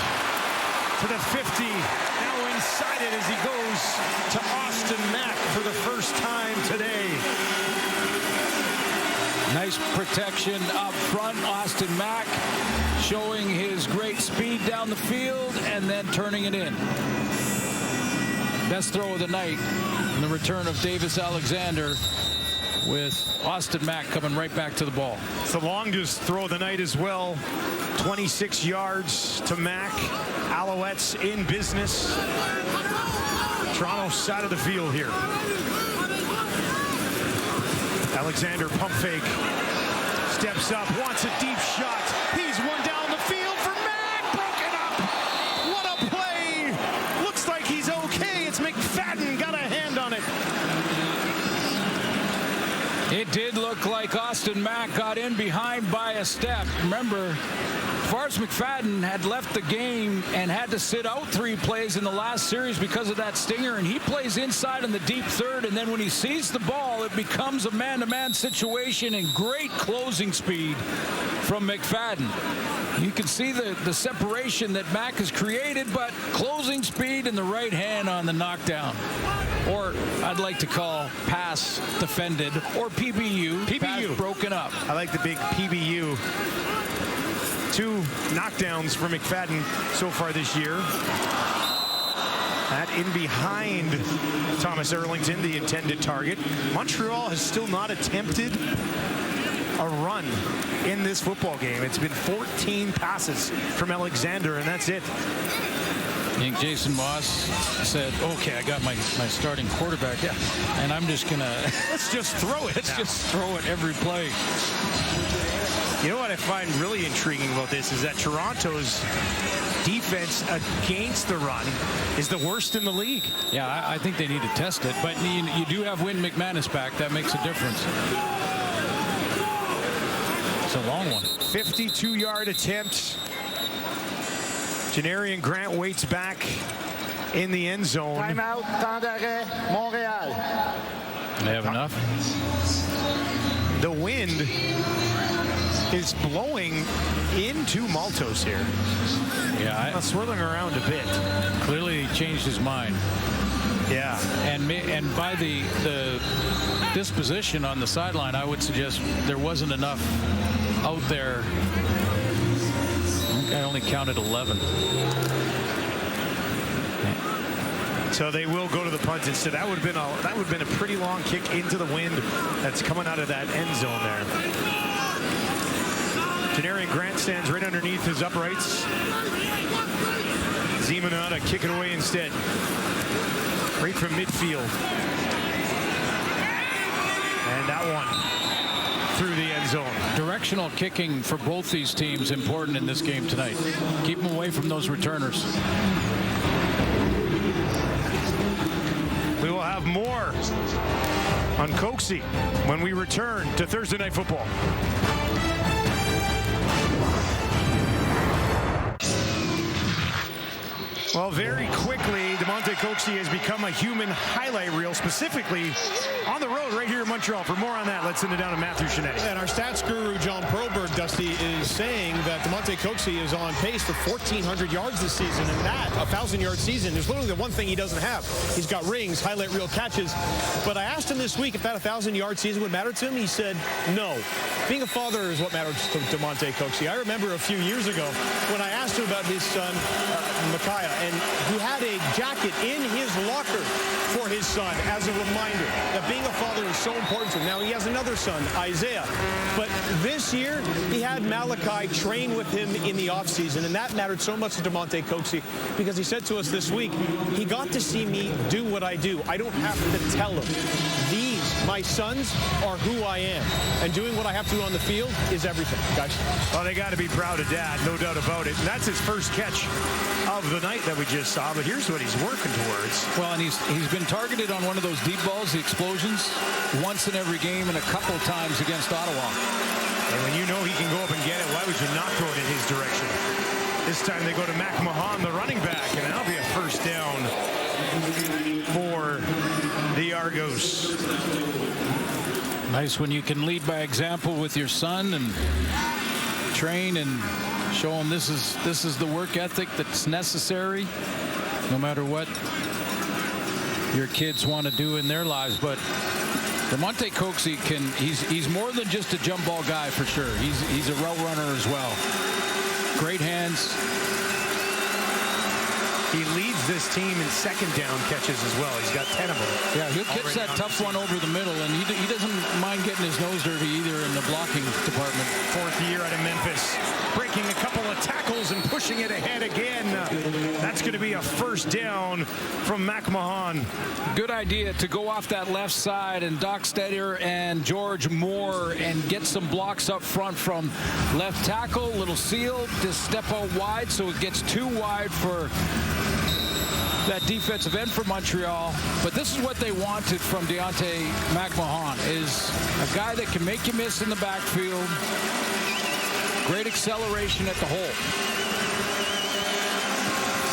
[SPEAKER 6] to the 50. Now inside it as he goes to Austin Mack for the first time today.
[SPEAKER 7] Nice protection up front. Austin Mack showing his great speed down the field and then turning it in. Best throw of the night, and the return of Davis Alexander, with Austin Mack coming right back to the ball.
[SPEAKER 6] It's the longest throw of the night as well. 26 yards to Mack. Alouettes in business. Toronto side of the field here. Alexander pump fake. Steps up, wants a deep shot. He's one down the field for Mack. Broken up. What a play. Looks like he's okay. It's McFadden got a hand on it.
[SPEAKER 7] It did look like Austin Mack got in behind by a step. Remember, Forrest McFadden had left the game and had to sit out 3 plays in the last series because of that stinger, and he plays inside in the deep third, and then when he sees the ball, it becomes a man-to-man situation, and great closing speed from McFadden. You can see the separation that Mack has created, but closing speed and the right hand on the knockdown. Or I'd like to call pass defended, or PBU. Pass broken up.
[SPEAKER 6] I like the big PBU. 2 knockdowns for McFadden so far this year. That in behind Thomas Erlington, the intended target. Montreal has still not attempted a run in this football game. It's been 14 passes from Alexander, and that's it.
[SPEAKER 7] I think Jason Moss said, okay, I got my starting quarterback, and I'm just gonna
[SPEAKER 6] let's just throw it.
[SPEAKER 7] Let's just throw it every play.
[SPEAKER 6] You know what I find really intriguing about this is that Toronto's defense against the run is the worst in the league.
[SPEAKER 7] Yeah, I think they need to test it, but you do have Wynn McManus back. That makes a difference. It's a long one.
[SPEAKER 6] 52-yard attempt. Janarian Grant waits back in the end zone.
[SPEAKER 8] Timeout, temps d'arrêt, Montréal.
[SPEAKER 7] They have enough.
[SPEAKER 6] The wind is blowing into Maltos here.
[SPEAKER 7] Yeah,
[SPEAKER 6] swirling around a bit.
[SPEAKER 7] Clearly he changed his mind.
[SPEAKER 6] Yeah,
[SPEAKER 7] and by the disposition on the sideline, I would suggest there wasn't enough out there. I only counted 11.
[SPEAKER 6] So they will go to the punt instead. That would have been a pretty long kick into the wind that's coming out of that end zone there. Janarian Grant stands right underneath his uprights. Zimonata kick it away instead. Right from midfield. And that one through the end zone.
[SPEAKER 7] Directional kicking for both these teams important in this game tonight. Keep them away from those returners.
[SPEAKER 6] We will have more on Coxie when we return to Thursday Night Football. Well, very quickly, Damonte Coxie has become a human highlight reel, specifically on the road right here in Montreal. For more on that, let's send it down to Matthew Shinetti.
[SPEAKER 9] And our stats guru, John Proberg, Dusty, is saying that Damonte Coxie is on pace for 1,400 yards this season. And that, a 1,000-yard season, is literally the one thing he doesn't have. He's got rings, highlight reel catches. But I asked him this week if that 1,000-yard season would matter to him. He said no. Being a father is what matters to Damonte Coxie. I remember a few years ago when I asked him about his son, Micaiah, and he had a jacket in his locker for his son as a reminder that being a father is so important to him. Now, he has another son, Isaiah. But this year, he had Malachi train with him in the offseason, and that mattered so much to Damonte Coxie because he said to us this week, he got to see me do what I do. I don't have to tell him. These, my sons, are who I am. And doing what I have to do on the field is everything, guys.
[SPEAKER 6] Well, they got to be proud of Dad, no doubt about it. And that's his first catch of the night that we just saw, but here's what he's working towards.
[SPEAKER 7] Well, and he's been targeted on one of those deep balls, the explosions, once in every game and a couple times against Ottawa.
[SPEAKER 6] And when you know he can go up and get it, why would you not throw it in his direction? This time they go to McMahon, the running back, and that'll be a first down for the Argos.
[SPEAKER 7] Nice when you can lead by example with your son and train and show him this is the work ethic that's necessary no matter what your kids want to do in their lives. But Damonte Coxie he's more than just a jump ball guy for sure. He's a route runner as well. Great hands.
[SPEAKER 6] He leads this team in second down catches as well. He's got 10 of them.
[SPEAKER 7] Yeah, he'll catch that tough one over the middle, and he doesn't mind getting his nose dirty either in the blocking department.
[SPEAKER 6] Fourth year out of Memphis, breaking a couple of tackles and pushing it ahead again. That's going to be a first down from McMahon.
[SPEAKER 7] Good idea to go off that left side and Doc Stetter and George Moore and get some blocks up front from left tackle. Little seal, just step out wide so it gets too wide for that defensive end for Montreal. But this is what they wanted from Deontay McMahon, is a guy that can make you miss in the backfield. Great acceleration at the hole.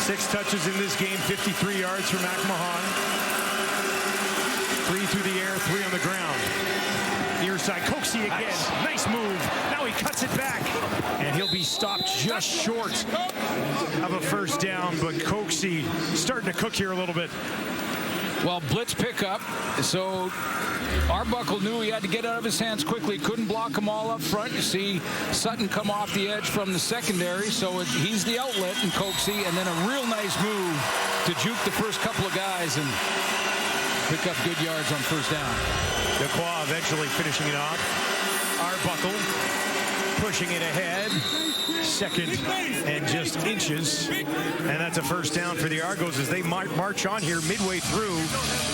[SPEAKER 6] 6 touches in this game, 53 yards for McMahon. 3 through the air, 3 on the ground. Near side, Coxie again. Nice move. Now he cuts it back. And he'll be stopped just short of a first down. But Coxie starting to cook here a little bit.
[SPEAKER 7] Well, blitz pickup. So Arbuckle knew he had to get out of his hands quickly. Couldn't block them all up front. You see Sutton come off the edge from the secondary. So he's the outlet in Coxie. And then a real nice move to juke the first couple of guys and pick up good yards on first down.
[SPEAKER 6] Dequoy eventually finishing it off. Arbuckle pushing it ahead. Second and just inches. And that's a first down for the Argos as they march on here midway through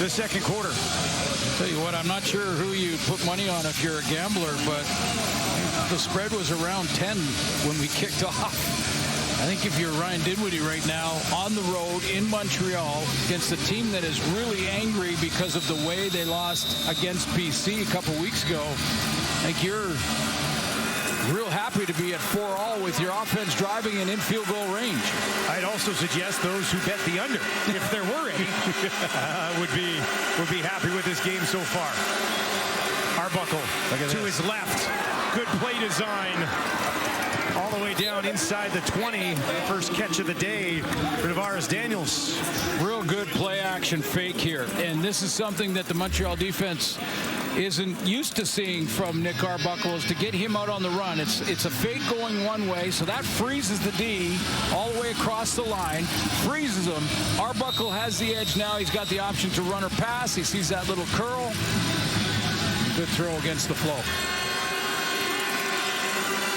[SPEAKER 6] the second quarter.
[SPEAKER 7] Tell you what, I'm not sure who you put money on if you're a gambler, but the spread was around 10 when we kicked off. I think if you're Ryan Dinwiddie right now on the road in Montreal against a team that is really angry because of the way they lost against BC a couple weeks ago, I think you're real happy to be at 4-all with your offense driving and in field goal range.
[SPEAKER 6] I'd also suggest those who bet the under, if there were any, would be happy with this game so far. Arbuckle to his left. Good play design. All the way down inside the 20. First catch of the day for Tavares Daniels.
[SPEAKER 7] Real good play action fake here. And this is something that the Montreal defense isn't used to seeing from Nick Arbuckle, is to get him out on the run. It's a fake going one way, so that freezes the D all the way across the line, freezes him. Arbuckle has the edge now. He's got the option to run or pass. He sees that little curl. Good throw against the flow.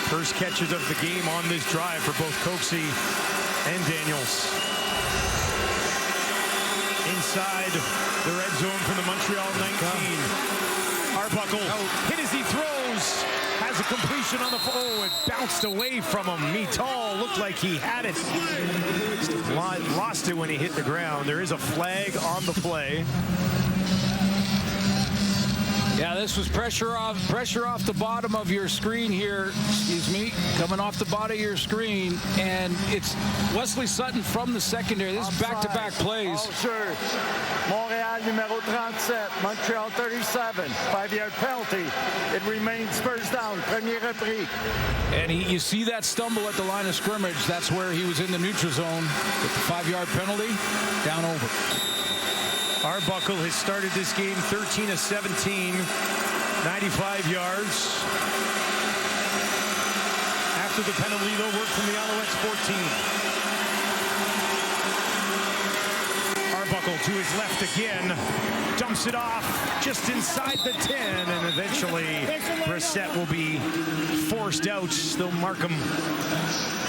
[SPEAKER 6] First catches of the game on this drive for both Coxie and Daniels. Inside the red zone from the Montreal 19. Arbuckle hit as he throws. Has a completion on the floor. It bounced away from him. Mital looked like he had it. Lost it when he hit the ground. There is a flag on the play.
[SPEAKER 7] Yeah, this was pressure off the bottom of your screen here, excuse me, coming off the bottom of your screen, and it's Wesley Sutton from the secondary. This is back-to-back plays.
[SPEAKER 8] Oh, sure. Montreal numéro 37, Montreal 37, 5-yard penalty. It remains first down, premier repris.
[SPEAKER 7] And you see that stumble at the line of scrimmage. That's where he was in the neutral zone with the 5-yard penalty, down over.
[SPEAKER 6] Arbuckle has started this game 13 of 17, 95 yards. After the penalty, though, work from the Alouettes 14. Arbuckle to his left again, dumps it off just inside the 10, and eventually Brissett will be forced out. They'll mark him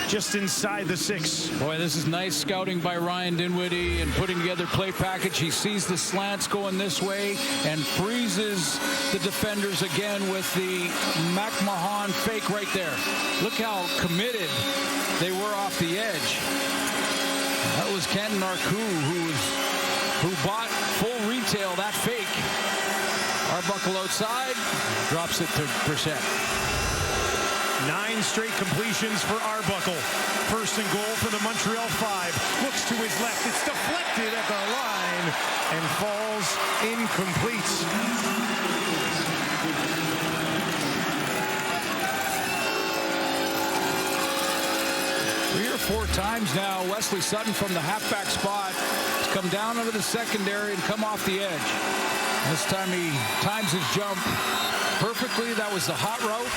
[SPEAKER 6] just inside the 6.
[SPEAKER 7] Boy, this is nice scouting by Ryan Dinwiddie and putting together play package. He sees the slants going this way and freezes the defenders again with the McMahon fake right there. Look how committed they were off the edge. That was Kenton Arku who bought full retail that fake. Arbuckle outside, drops it to Brissett.
[SPEAKER 6] 9 straight completions for Arbuckle. First and goal for the Montreal 5. Looks to his left. It's deflected at the line and falls incomplete.
[SPEAKER 7] 3 or 4 times now, Wesley Sutton from the halfback spot has come down under the secondary and come off the edge. This time he times his jump perfectly. That was the hot route,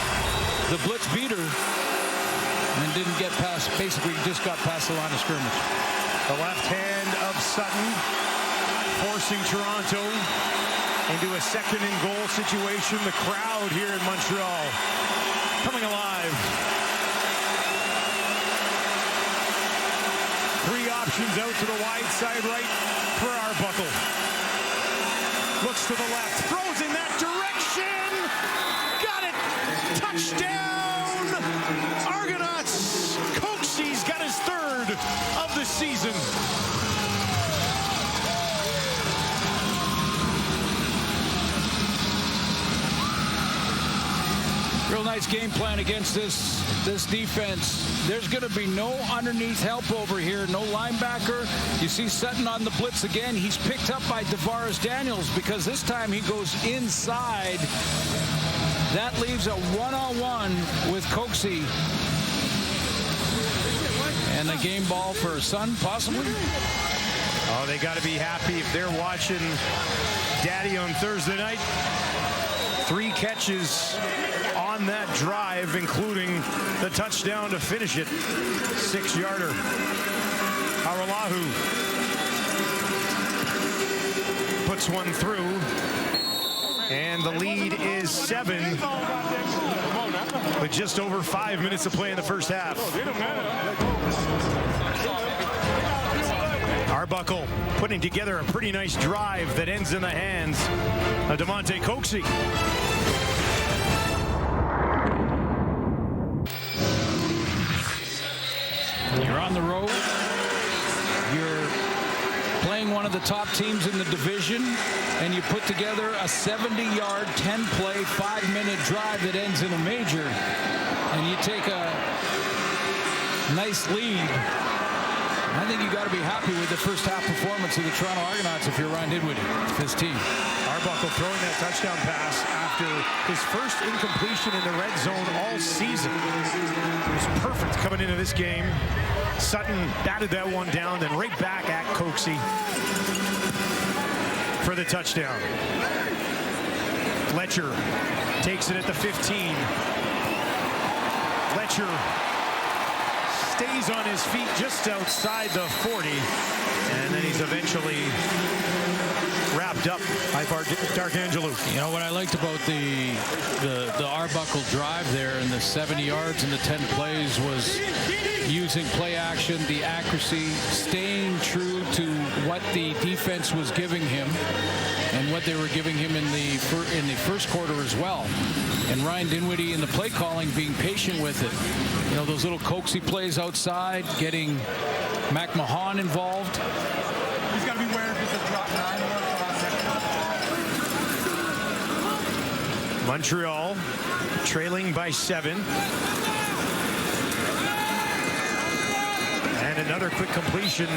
[SPEAKER 7] the blitz beater, and didn't get past, basically just got past the line of scrimmage.
[SPEAKER 6] The left hand of Sutton forcing Toronto into a second and goal situation. The crowd here in Montreal coming alive. 3 options out to the wide side right for Arbuckle. Looks to the left, throws in that direction. Got it. Touchdown. Argonauts. Coxey's got his 3rd of the season.
[SPEAKER 7] Real nice game plan against this defense. There's going to be no underneath help over here, no linebacker. You see Sutton on the blitz again. He's picked up by Tavares Daniels because this time he goes inside. That leaves a one-on-one with Coxey. And a game ball for Sun, possibly.
[SPEAKER 6] Oh, they got to be happy if they're watching Daddy on Thursday night. 3 catches on that drive, including the touchdown to finish it. 6-yarder. Araulahu puts one through, and the lead is 7 with just over 5 minutes to play in the first half. Arbuckle putting together a pretty nice drive that ends in the hands of DeMonte Coxey.
[SPEAKER 7] You're on the road. You're playing one of the top teams in the division, and you put together a 70-yard, 10-play, 5-minute drive that ends in a major, and you take a nice lead. I think you got to be happy with the first half performance of the Toronto Argonauts if you're Ryan Dinwiddie, his team.
[SPEAKER 6] Arbuckle throwing that touchdown pass after his first incompletion in the red zone all season. It was perfect coming into this game. Sutton batted that one down, then right back at Coxey for the touchdown. Fletcher takes it at the 15. Fletcher stays on his feet just outside the 40, and then he's eventually wrapped up by Darkangelo.
[SPEAKER 7] You know what I liked about the Arbuckle drive there and the 70 yards and the 10 plays was using play action, the accuracy, staying true to what the defense was giving him and what they were giving him in the first quarter as well. And Ryan Dinwiddie in the play calling being patient with it. You know, those little Coxey plays outside, getting McMahon involved.
[SPEAKER 10] He's got to be aware if it's a drop 9 or
[SPEAKER 6] Montreal trailing by 7. another quick completion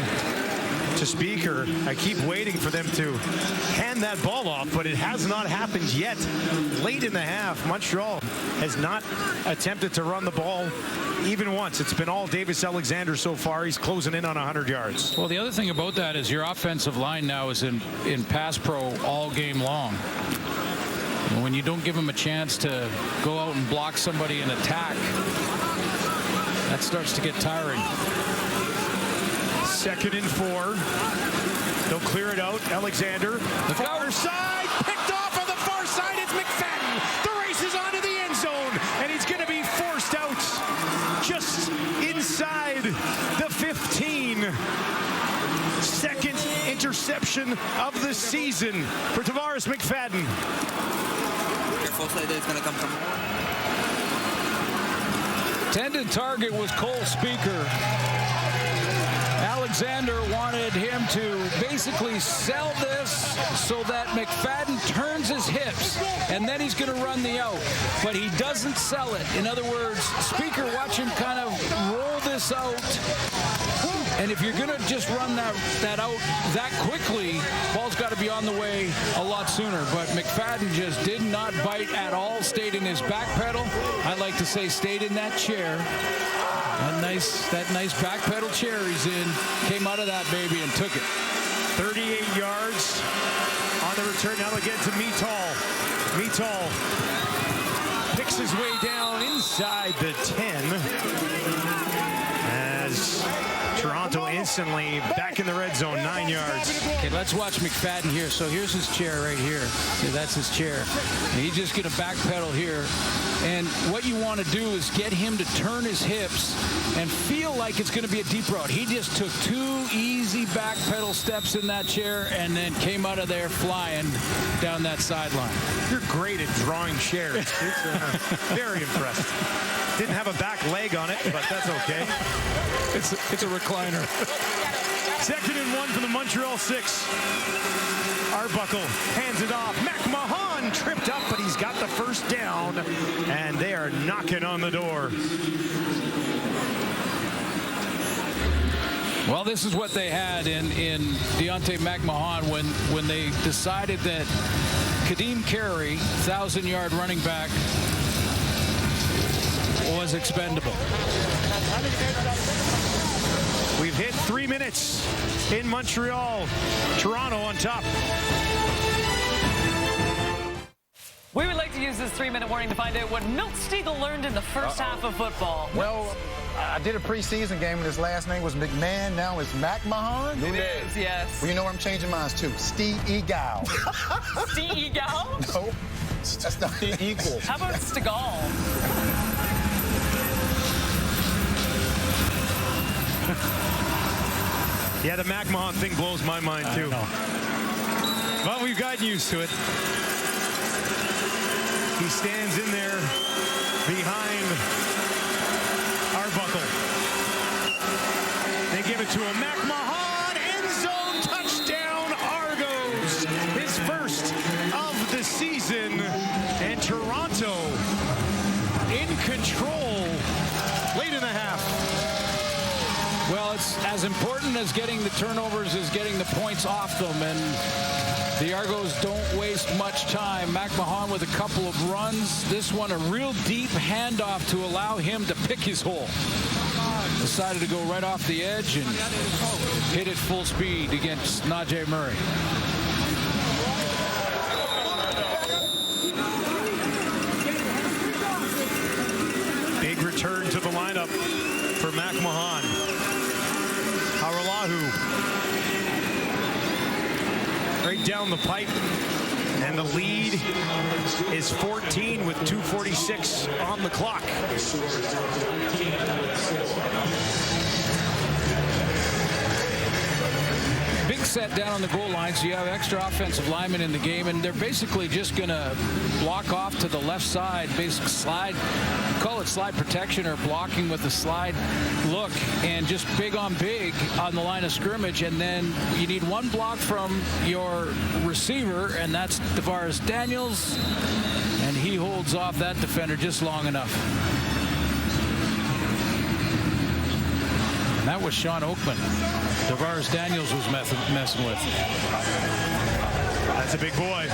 [SPEAKER 6] to Speaker. I keep waiting for them to hand that ball off, but it has not happened yet. Late in the half, Montreal has not attempted to run the ball even once. It's been all Davis Alexander so far. He's closing in on 100 yards.
[SPEAKER 7] Well, the other thing about that is your offensive line now is in pass pro all game long. And when you don't give them a chance to go out and block somebody and attack, that starts to get tiring.
[SPEAKER 6] 2nd and 4. They'll clear it out. Alexander, far side, picked off on the far side. It's McFadden. The race is onto the end zone, and he's going to be forced out just inside the 15. Second interception of the season for Tavares McFadden.
[SPEAKER 5] Careful, play that's going to come from.
[SPEAKER 7] Intended target was Cole Speaker. Alexander wanted him to basically sell this so that McFadden turns his hips, and then he's going to run the out. But he doesn't sell it. In other words, Speaker, watch him kind of roll this out. And if you're going to just run that out that quickly, ball's got to be on the way a lot sooner. But McFadden just did not bite at all, stayed in his back pedal. I like to say stayed in that chair. That nice back pedal chair he's in, came out of that baby and took it.
[SPEAKER 6] 38 yards on the return. Now again to Metal. Metal picks his way down inside the 10 as Toronto instantly back in the red zone, 9 yards.
[SPEAKER 7] Okay, let's watch McFadden here. So here's his chair right here. See, that's his chair. And he's just going to backpedal here. And what you want to do is get him to turn his hips and feel like it's going to be a deep route. He just took 2 easy backpedal steps in that chair and then came out of there flying down that sideline.
[SPEAKER 6] You're great at drawing chairs. Very impressed. Didn't have a back leg on it, but that's okay.
[SPEAKER 7] It's a recliner.
[SPEAKER 6] 2nd and 1 for the Montreal 6. Arbuckle hands it off. McMahon tripped up, but he's got the first down, and they are knocking on the door.
[SPEAKER 7] Well, this is what they had in Deontay McMahon when they decided that Kadeem Carey, 1,000-yard running back, was expendable.
[SPEAKER 6] We've hit 3 minutes in Montreal. Toronto on top.
[SPEAKER 1] We would like to use this 3-minute warning to find out what Milt Stegall learned in the first half of football.
[SPEAKER 10] Well, I did a preseason game, and his last name was McMahon. Now it's McMahon.
[SPEAKER 1] It is, yes.
[SPEAKER 10] Well, you know what I'm changing mine to? Stegall.
[SPEAKER 1] Stegall?
[SPEAKER 10] No, that's not equal.
[SPEAKER 1] How about Stegall?
[SPEAKER 6] Yeah, the McMahon thing blows my mind, too. But we've gotten used to it. He stands in there behind Arbuckle. They give it to him. McMahon, end zone touchdown, Argos. His first of the season. And Toronto in control late in the half.
[SPEAKER 7] Well, it's as important as getting the turnovers as getting the points off them, and the Argos don't waste much time. McMahon with a couple of runs. This one a real deep handoff to allow him to pick his hole. Decided to go right off the edge and hit it full speed against Najee Murray.
[SPEAKER 6] Big return to the lineup for McMahon. Haralahu right down the pipe, and the lead is 14 with 2:46 on the clock.
[SPEAKER 7] Big set down on the goal line, so you have extra offensive linemen in the game, and they're basically just going to block off to the left side, basic slide, call it slide protection or blocking with a slide look, and just big on the line of scrimmage, and then you need one block from your receiver, and that's Tavares Daniels, and he holds off that defender just long enough. And that was Sean Oakman. DeVaris Daniels was messing with.
[SPEAKER 6] That's a big boy.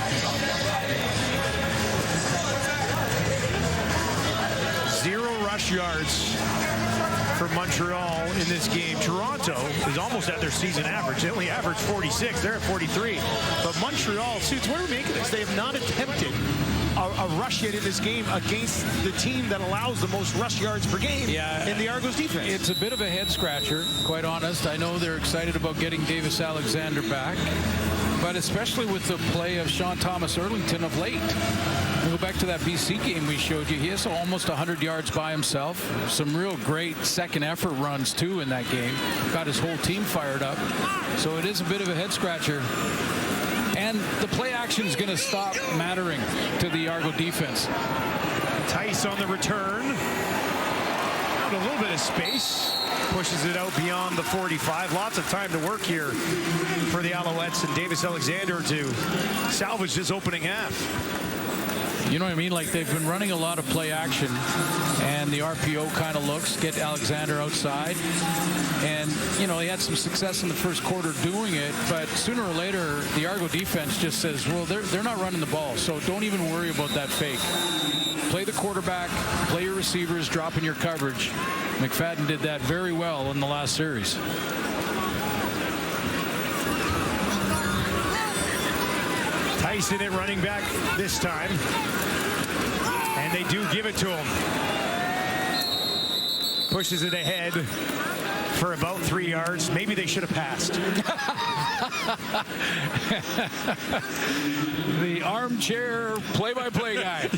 [SPEAKER 6] 0 rush yards for Montreal in this game. Toronto is almost at their season average. They only average 46. They're at 43. But Montreal, Suits, what do we make of this? They have not attempted a rush yet in this game against the team that allows the most rush yards per game in the Argos defense.
[SPEAKER 7] It's a bit of a head scratcher, quite honest. I know they're excited about getting Davis Alexander back, but especially with the play of Sean Thomas Erlington of late. Go back to that BC game we showed you. He has almost 100 yards by himself. Some real great second effort runs, too, in that game. Got his whole team fired up. So it is a bit of a head scratcher. And the play action is going to stop mattering to the Argo defense.
[SPEAKER 6] Tice on the return. Got a little bit of space. Pushes it out beyond the 45. Lots of time to work here for the Alouettes and Davis Alexander to salvage this opening half.
[SPEAKER 7] You know what I mean? Like, they've been running a lot of play action, and the RPO kind of looks, get Alexander outside. And, you know, he had some success in the first quarter doing it, but sooner or later, the Argo defense just says, well, they're not running the ball, so don't even worry about that fake. Play the quarterback, play your receivers, drop in your coverage. McFadden did that very well in the last series.
[SPEAKER 6] Tyson at running back this time. And they do give it to him. Pushes it ahead for about 3 yards. Maybe they should have passed.
[SPEAKER 7] The armchair play-by-play guy.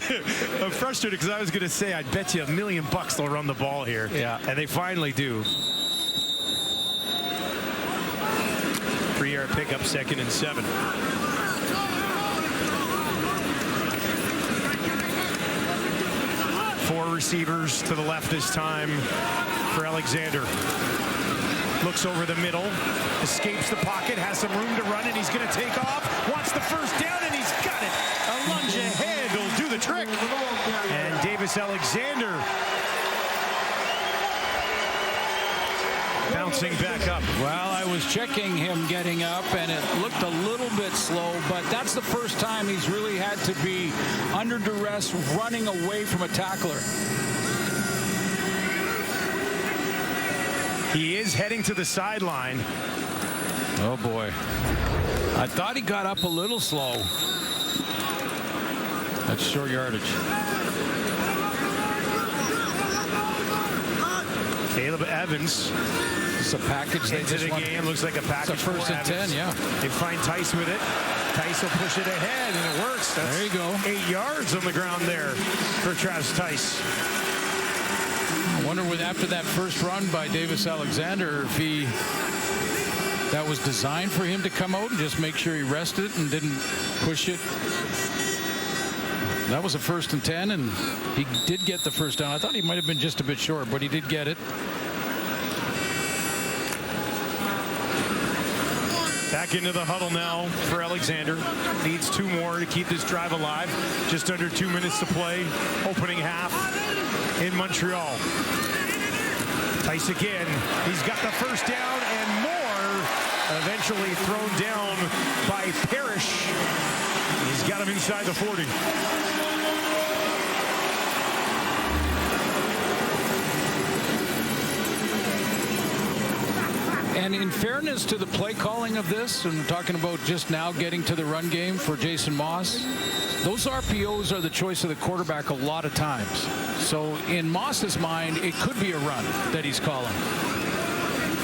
[SPEAKER 6] I'm frustrated because I was going to say, I'd bet you $1 million they'll run the ball here.
[SPEAKER 7] Yeah.
[SPEAKER 6] And they finally do. 3-yard pickup, 2nd and 7. Four receivers to the left this time for Alexander. Looks over the middle, escapes the pocket, has some room to run, and he's going to take off. Wants the first down, and he's got it. A lunge ahead will do the trick. And Davis Alexander bouncing back up.
[SPEAKER 7] Well, I was checking him getting up, and it looked a little bit slow, but that's the first time he's really had to be under duress running away from a tackler.
[SPEAKER 6] He is heading to the sideline.
[SPEAKER 7] Oh, boy. I thought he got up a little slow. That's short yardage.
[SPEAKER 6] Caleb Evans.
[SPEAKER 7] It's a package they
[SPEAKER 6] into
[SPEAKER 7] just
[SPEAKER 6] the game. Looks like a package.
[SPEAKER 7] It's a 1st and 10, yeah.
[SPEAKER 6] They find Tice with it. Tice will push it ahead, and it works. That's
[SPEAKER 7] there you go.
[SPEAKER 6] 8 yards on the ground there for Travis Tice.
[SPEAKER 7] I wonder with after that first run by Davis Alexander, if that was designed for him to come out and just make sure he rested and didn't push it. That was a 1st and 10, and he did get the first down. I thought he might have been just a bit short, but he did get it.
[SPEAKER 6] Back into the huddle now for Alexander. Needs 2 more to keep this drive alive. Just under 2 minutes to play. Opening half in Montreal. Tice again. He's got the first down and more. Eventually thrown down by Parrish. He's got him inside the 40.
[SPEAKER 7] And in fairness to the play calling of this, and we're talking about just now getting to the run game for Jason Moss, those RPOs are the choice of the quarterback a lot of times. So in Moss's mind, it could be a run that he's calling.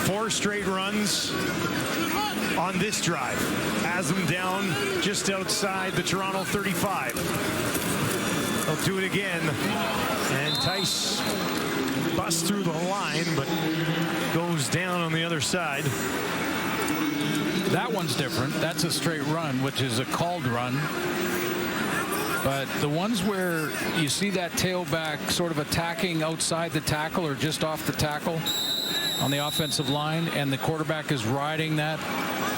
[SPEAKER 6] 4 straight runs on this drive. Has them down just outside the Toronto 35. They'll do it again. And Tice busts through the line, but goes down on the other side.
[SPEAKER 7] That one's different. That's a straight run, which is a called run. But the ones where you see that tailback sort of attacking outside the tackle or just off the tackle on the offensive line, and the quarterback is riding that,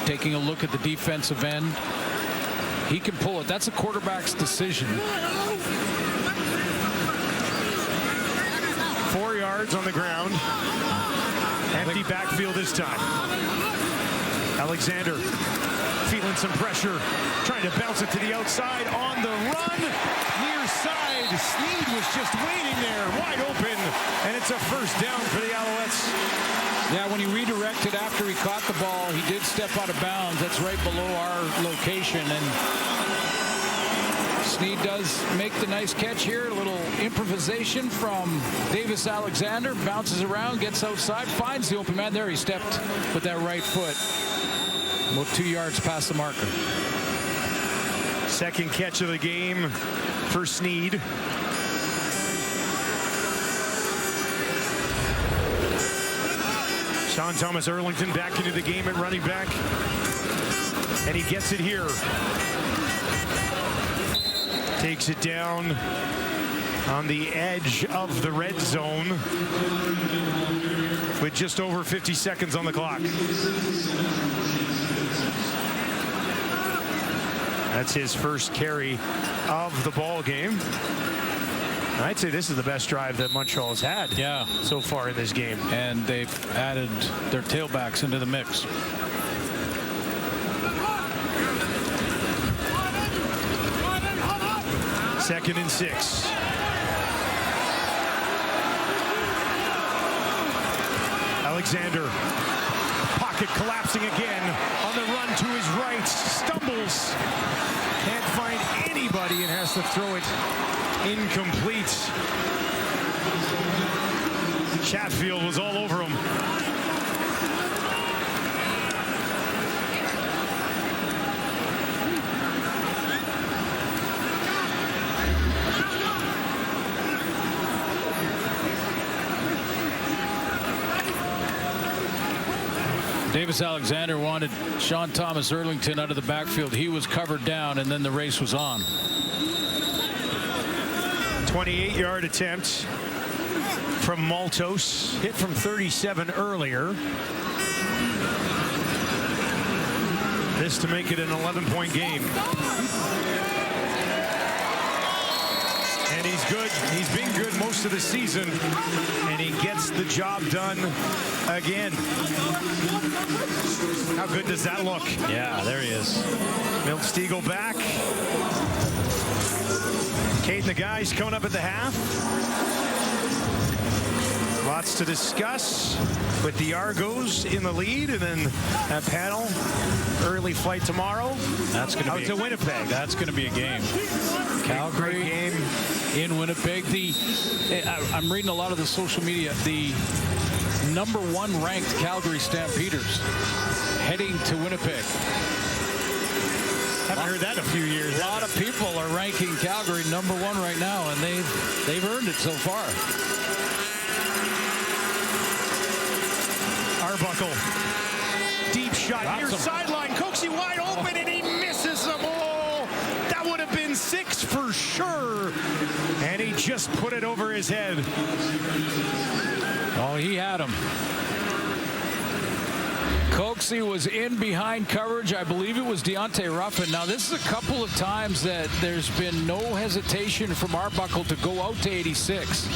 [SPEAKER 7] taking a look at the defensive end, he can pull it. That's a quarterback's decision.
[SPEAKER 6] 4 yards on the ground. Empty backfield this time. Alexander feeling some pressure, trying to bounce it to the outside on the run. Near side, Sneed was just waiting there, wide open, and it's a first down for the Alouettes.
[SPEAKER 7] Yeah, when he redirected after he caught the ball, he did step out of bounds. That's right below our location, and Sneed does make the nice catch here. A little improvisation from Davis Alexander. Bounces around, gets outside, finds the open man. There he stepped with that right foot. About 2 yards past the marker.
[SPEAKER 6] Second catch of the game for Sneed. Sean Thomas Erlington back into the game at running back. And he gets it here. Takes it down on the edge of the red zone with just over 50 seconds on the clock. That's his first carry of the ball game. I'd say this is the best drive that Montreal has had so far in this game.
[SPEAKER 7] And they've added their tailbacks into the mix.
[SPEAKER 6] Second and 6. Alexander, pocket collapsing again on the run to his right, stumbles, can't find anybody and has to throw it incomplete. Chatfield was all over him.
[SPEAKER 7] Davis Alexander wanted Sean Thomas Erlington out of the backfield. He was covered down, and then the race was on.
[SPEAKER 6] 28-yard attempt from Maltos. Hit from 37 earlier. This to make it an 11-point game. And he's good. He's been good most of the season. And he gets the job done again. How good does that look?
[SPEAKER 7] Yeah, there he is.
[SPEAKER 6] Milt Stiegel back. Kate and the guys coming up at the half. Lots to discuss with the Argos in the lead, and then that panel early flight tomorrow.
[SPEAKER 7] That's going to be
[SPEAKER 6] out to Winnipeg.
[SPEAKER 7] That's going to be a game. Calgary
[SPEAKER 6] game
[SPEAKER 7] in Winnipeg. I'm reading a lot of the social media. The #1 ranked Calgary Stampeders heading to Winnipeg.
[SPEAKER 6] Haven't heard that in a few years.
[SPEAKER 7] A lot of people are ranking Calgary #1 right now, and they've earned it so far.
[SPEAKER 6] Arbuckle, deep shot near sideline. Coxie wide open, and he misses the ball. That would have been 6 for sure, and he just put it over his head.
[SPEAKER 7] Oh, he had him. Coxie was in behind coverage. I believe it was Deontay Ruffin. Now, this is a couple of times that there's been no hesitation from Arbuckle to go out to 86.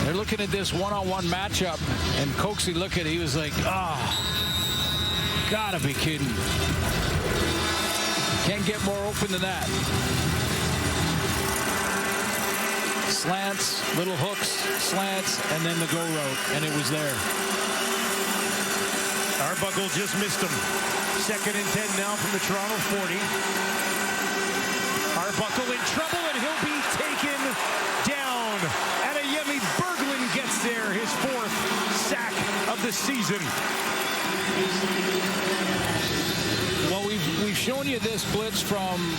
[SPEAKER 7] They're looking at this one-on-one matchup, and Coxie he was like, gotta be kidding. Can't get more open than that. Slants, little hooks, slants, and then the go route, and it was there.
[SPEAKER 6] Arbuckle just missed him. 2nd and 10 now from the Toronto 40. Arbuckle in trouble, and he'll be taken down. Adeyemi Berglund gets there, his 4th sack of the season.
[SPEAKER 7] Well, we've shown you this blitz from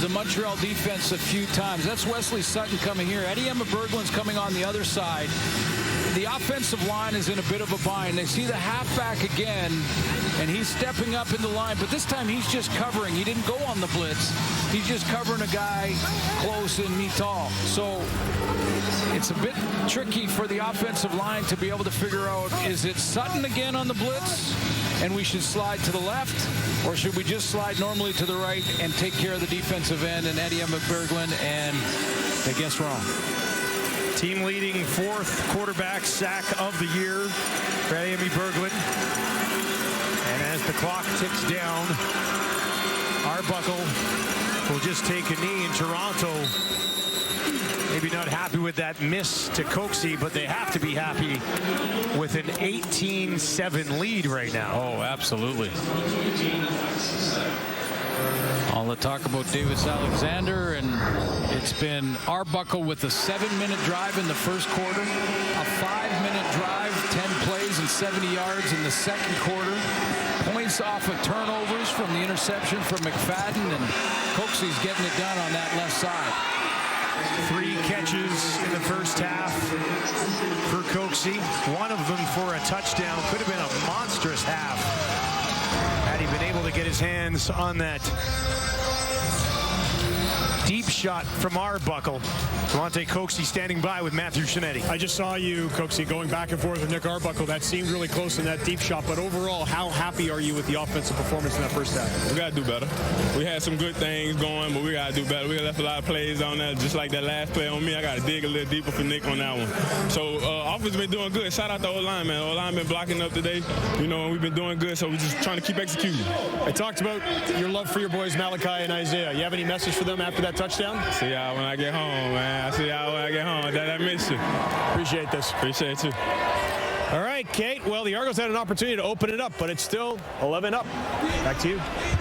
[SPEAKER 7] the Montreal defense a few times. That's Wesley Sutton coming here. Adeyemi Berglund's coming on the other side. The offensive line is in a bit of a bind. They see the halfback again, and he's stepping up in the line, but this time he's just covering. He didn't go on the blitz. He's just covering a guy close and me tall. So it's a bit tricky for the offensive line to be able to figure out, is it Sutton again on the blitz, and we should slide to the left, or should we just slide normally to the right and take care of the defensive end and Adeyemi Berglund, and they guess wrong.
[SPEAKER 6] Team leading 4th quarterback sack of the year for Amy Berglund. And as the clock ticks down, Arbuckle will just take a knee in Toronto. Maybe not happy with that miss to Coxie, but they have to be happy with an 18-7 lead right now.
[SPEAKER 7] Oh, absolutely. All the talk about Davis Alexander, and it's been Arbuckle with a 7-minute drive in the first quarter, a 5-minute drive, 10 plays and 70 yards in the second quarter. Points off of turnovers from the interception from McFadden, and Coxie's getting it done on that left side.
[SPEAKER 6] 3 catches in the first half for Coxie, one of them for a touchdown. Could have been a monstrous half had he been able to get his hands on that deep shot from Arbuckle. Devontae Coxie standing by with Matthew Shinetti.
[SPEAKER 9] I just saw you, Coxie, going back and forth with Nick Arbuckle. That seemed really close in that deep shot, but overall, how happy are you with the offensive performance in that first half?
[SPEAKER 11] We got to do better. We had some good things going, but we got to do better. We left a lot of plays on that, just like that last play on me. I got to dig a little deeper for Nick on that one. So offense been doing good. Shout out to O-line, man. O-line been blocking up today, you know, and we've been doing good, so we're just trying to keep executing.
[SPEAKER 9] I talked about your love for your boys, Malachi and Isaiah. You have any message for them after that touchdown?
[SPEAKER 11] See y'all when I get home, man. I see y'all when I get home. Dad, I miss you.
[SPEAKER 9] Appreciate this.
[SPEAKER 11] Appreciate it, too.
[SPEAKER 9] All right, Kate. Well, the Argos had an opportunity to open it up, but it's still 11 up. Back to you.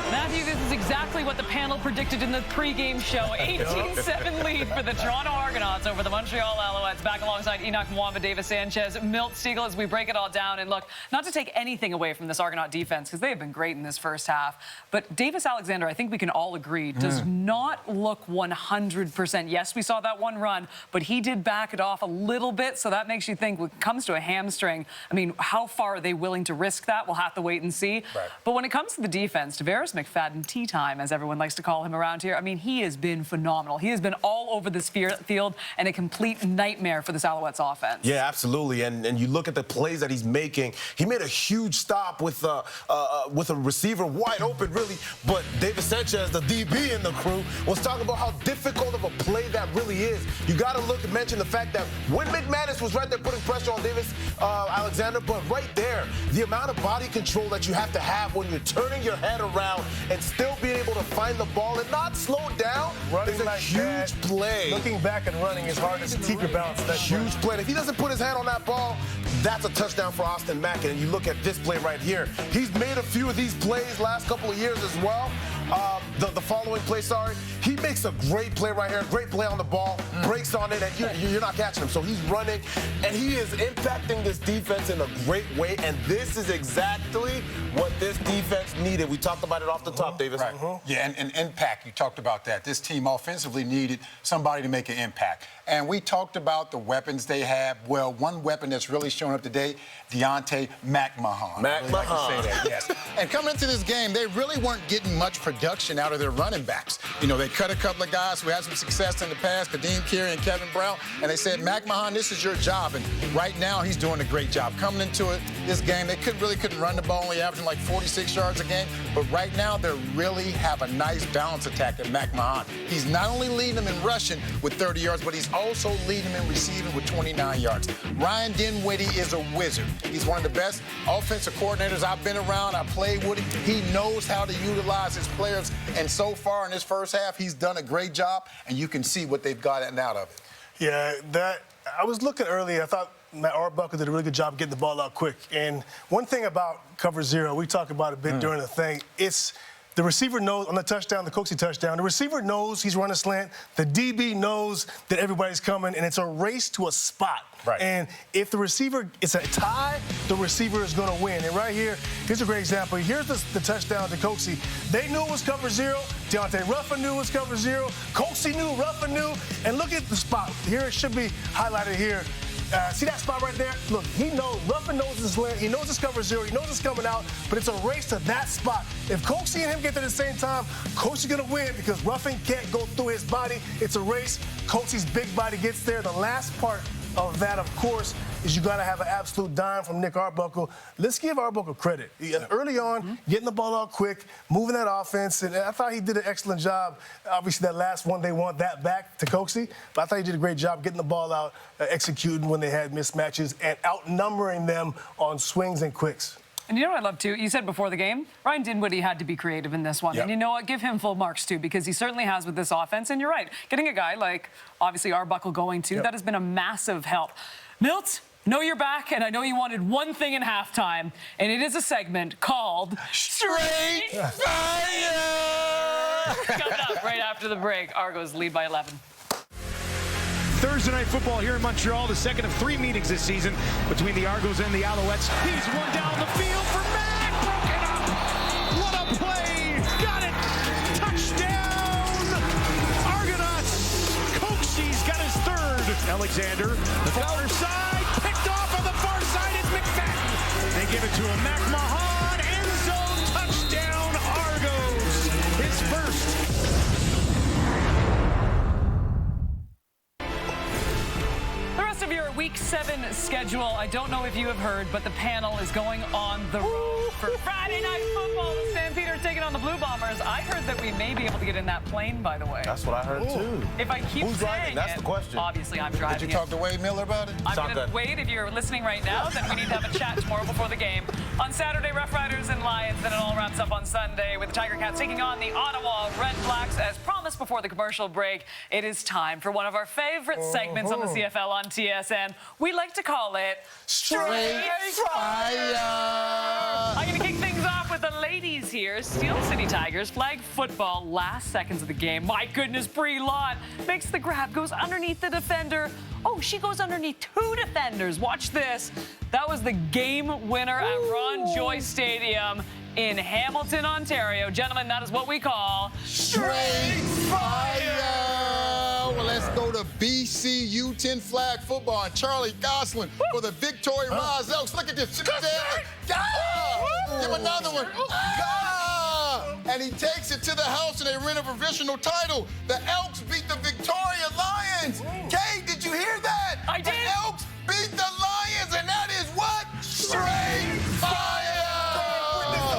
[SPEAKER 1] Matthew, this is exactly what the panel predicted in the pregame show. 18-7 lead for the Toronto Argonauts over the Montreal Alouettes. Back alongside Enoch Mwamba, Davis Sanchez, Milt Stegall as we break it all down. And look, not to take anything away from this Argonaut defense, because they have been great in this first half, but Davis Alexander, I think we can all agree, does not look 100%. Yes, we saw that one run, but he did back it off a little bit, so that makes you think when it comes to a hamstring, I mean, how far are they willing to risk that? We'll have to wait and see. Right. But when it comes to the defense, Tavares McFadden, tea time, as everyone likes to call him around here, I mean, he has been phenomenal. He has been all over this field and a complete nightmare for this Alouettes offense.
[SPEAKER 3] Yeah, absolutely. And you look at the plays that he's making. He made a huge stop with a receiver wide open, really. But Davis Sanchez, the DB in the crew, was talking about how difficult of a play that really is. You got to mention the fact that when McManus was right there putting pressure on Davis Alexander, but right there, the amount of body control that you have to have when you're turning your head around and still being able to find the ball and not slow down is a huge play.
[SPEAKER 2] Looking back and running is hard to keep your balance. That's
[SPEAKER 3] huge play. And if he doesn't put his hand on that ball, that's a touchdown for Austin Macken. And you look at this play right here. He's made a few of these plays last couple of years as well. The following play, he makes a great play right here, great play on the ball, breaks on it, and you're not catching him. So he's running, and he is impacting this defense in a great way, and this is exactly what this defense needed. We talked about it off the top, Davis.
[SPEAKER 4] Right. Yeah, and impact, you talked about that. This team offensively needed somebody to make an impact. And we talked about the weapons they have. Well, one weapon that's really showing up today, Deontay McMahon.
[SPEAKER 3] Like to say
[SPEAKER 4] that, yes. And coming into this game, they really weren't getting much production out of their running backs. You know, they cut a couple of guys who had some success in the past, Kadeem Carey and Kevin Brown, and they said, McMahon, this is your job. And right now, he's doing a great job. Coming into this game, they really couldn't run the ball, only averaging like 46 yards a game. But right now, they really have a nice balance attack at McMahon. He's not only leading them in rushing with 30 yards, but he's also leading them in receiving with 29 yards. Ryan Dinwiddie is a wizard. He's one of the best offensive coordinators I've been around. I played with him. He knows how to utilize his players. And so far in this first half, he's done a great job, and you can see what they've gotten out of it.
[SPEAKER 2] Yeah, I was looking earlier. I thought Matt Arbuckle did a really good job getting the ball out quick. And one thing about cover zero, we talked about it a bit during the thing, it's the receiver knows on the touchdown, the Coxie touchdown, the receiver knows he's running slant. The DB knows that everybody's coming, and it's a race to a spot.
[SPEAKER 4] Right.
[SPEAKER 2] And if the receiver, it's a tie, the receiver is going to win. And right here, here's a great example. Here's the touchdown to Coxie. They knew it was cover zero. Deontay Ruffin knew it was cover zero. Coxie knew, Ruffin knew. And look at the spot. Here it should be highlighted here. See that spot right there? Look, he knows, Ruffin knows his lane, he knows it's cover zero, he knows it's coming out, but it's a race to that spot. If Coxie and him get to the same time, Coxie's gonna win because Ruffin can't go through his body. It's a race. Coxie's big body gets there. The last part of that, of course, is you got to have an absolute dime from Nick Arbuckle. Let's give Arbuckle credit. Early on, getting the ball out quick, moving that offense, and I thought he did an excellent job. Obviously, that last one, they want that back to Coxie, but I thought he did a great job getting the ball out, executing when they had mismatches, and outnumbering them on swings and quicks.
[SPEAKER 1] And you know what I love, too? You said before the game, Ryan Dinwiddie had to be creative in this one.
[SPEAKER 2] Yep.
[SPEAKER 1] And you know what? Give him full marks, too, because he certainly has with this offense. And you're right. Getting a guy like, obviously, Arbuckle going, too, that has been a massive help. Milt, I know you're back, and I know you wanted one thing in halftime, and it is a segment called Straight Fire! Coming up right after the break. Argos lead by 11.
[SPEAKER 6] Thursday night football here in Montreal, the second of 3 meetings this season between the Argos and the Alouettes. He's one down the field for Mack, broken up. What a play! Got it! Touchdown! Argonauts! Coxie's got his third. Alexander, the far side, picked off on the far side. It's McFadden. They give it to him. Mac Mahon, end zone touchdown. Argos, his first.
[SPEAKER 1] Of your Week 7 schedule, I don't know if you have heard, but the panel is going on the road for Friday Night Football. The Stampeders taking on the Blue Bombers. I heard that we may be able to get in that plane, by the way.
[SPEAKER 3] That's what I heard, too.
[SPEAKER 1] If I keep
[SPEAKER 3] Who's driving? That's the question.
[SPEAKER 1] Obviously, I'm driving.
[SPEAKER 4] Did you talk to Wade Miller about it?
[SPEAKER 1] I'm going to wait. If you're listening right now, then we need to have a chat tomorrow before the game. On Saturday, Rough Riders and Lions. Then it all wraps up on Sunday with the Tiger Cats taking on the Ottawa Red Blacks. As promised before the commercial break, it is time for one of our favorite segments on the CFL on TSN. We like to call it Straight Fire. I'm going to kick things off with the ladies here. Steel City Tigers flag football last seconds of the game. My goodness, Brie Lott makes the grab, goes underneath the defender. Oh, she goes underneath 2 defenders. Watch this. That was the game winner at Ron Joyce Stadium in Hamilton, Ontario. Gentlemen, that is what we call
[SPEAKER 4] Straight Fire! Well, let's go to BC U10 flag football and Charlie Gosselin for the victory. Rise Elks. Look at this. Give another one. And he takes it to the house and they win a provisional title. The Elks beat the Victoria Lions. Kay, did you hear that?
[SPEAKER 1] I did.
[SPEAKER 4] The Elks beat the Lions, and that is what? Straight Fire!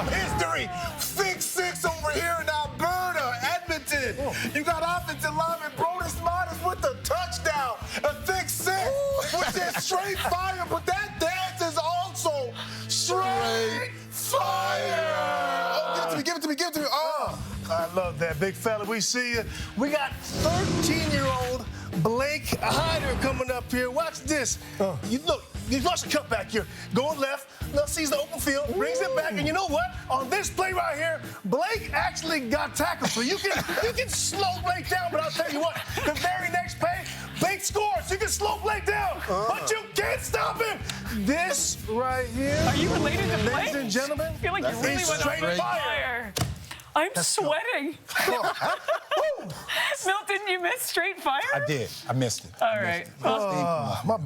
[SPEAKER 2] History. 6-6 over here in Alberta, Edmonton. You got offensive lineman Brodus Modis with the touchdown. A thick 6, which is straight fire, but that dance is also straight fire. Oh, give it to me. Oh, I love that, big fella. We see you. We got 13-year-old Blake Hyder coming up here. Watch this. You watch the cut back here. Going left, now sees the open field, brings it back, and you know what? On this play right here, Blake actually got tackled. So you can slow Blake down, but I'll tell you what, the very next play, Blake scores. You can slow Blake down, but you can't stop him. This right here.
[SPEAKER 1] Are you related to Blake?
[SPEAKER 2] Ladies and gentlemen,
[SPEAKER 1] I feel like you really went on fire. I'm sweating. Milton, you missed Straight Fire?
[SPEAKER 4] I did. I missed it.
[SPEAKER 1] All right.
[SPEAKER 2] My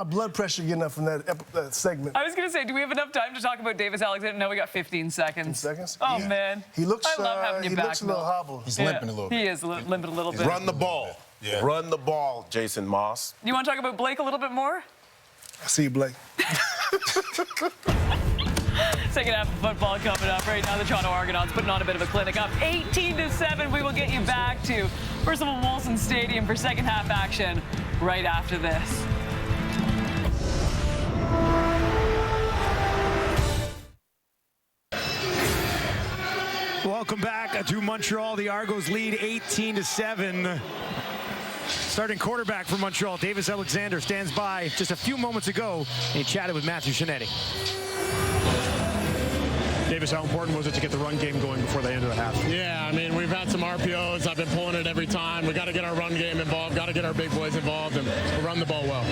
[SPEAKER 2] blood pressure getting up from that segment.
[SPEAKER 1] I was going to say, do we have enough time to talk about Davis Alexander? No, we got 15 seconds.
[SPEAKER 2] 15 seconds?
[SPEAKER 1] Oh, man.
[SPEAKER 2] He looks,
[SPEAKER 1] I love having you back,
[SPEAKER 2] he looks a little hobbled.
[SPEAKER 4] He's limping a little bit.
[SPEAKER 1] He is limping a little bit.
[SPEAKER 3] Run the ball. Yeah. Run the ball, Jason Moss.
[SPEAKER 1] You want to talk about Blake a little bit more?
[SPEAKER 2] I see you, Blake.
[SPEAKER 1] Second half of football coming up right now. The Toronto Argonauts putting on a bit of a clinic. Up 18-7. We will get you back to Percival Molson Stadium for second half action right after this.
[SPEAKER 6] Welcome back to Montreal. The Argos lead 18-7. Starting quarterback for Montreal, Davis Alexander, stands by just a few moments ago, and he chatted with Matthew Shinetti. Davis, how important was it to get the run game going before the end of the half?
[SPEAKER 12] Yeah, I mean, we've had some RPOs. I've been pulling it every time. We got to get our run game involved, got to get our big boys involved, and run the ball well.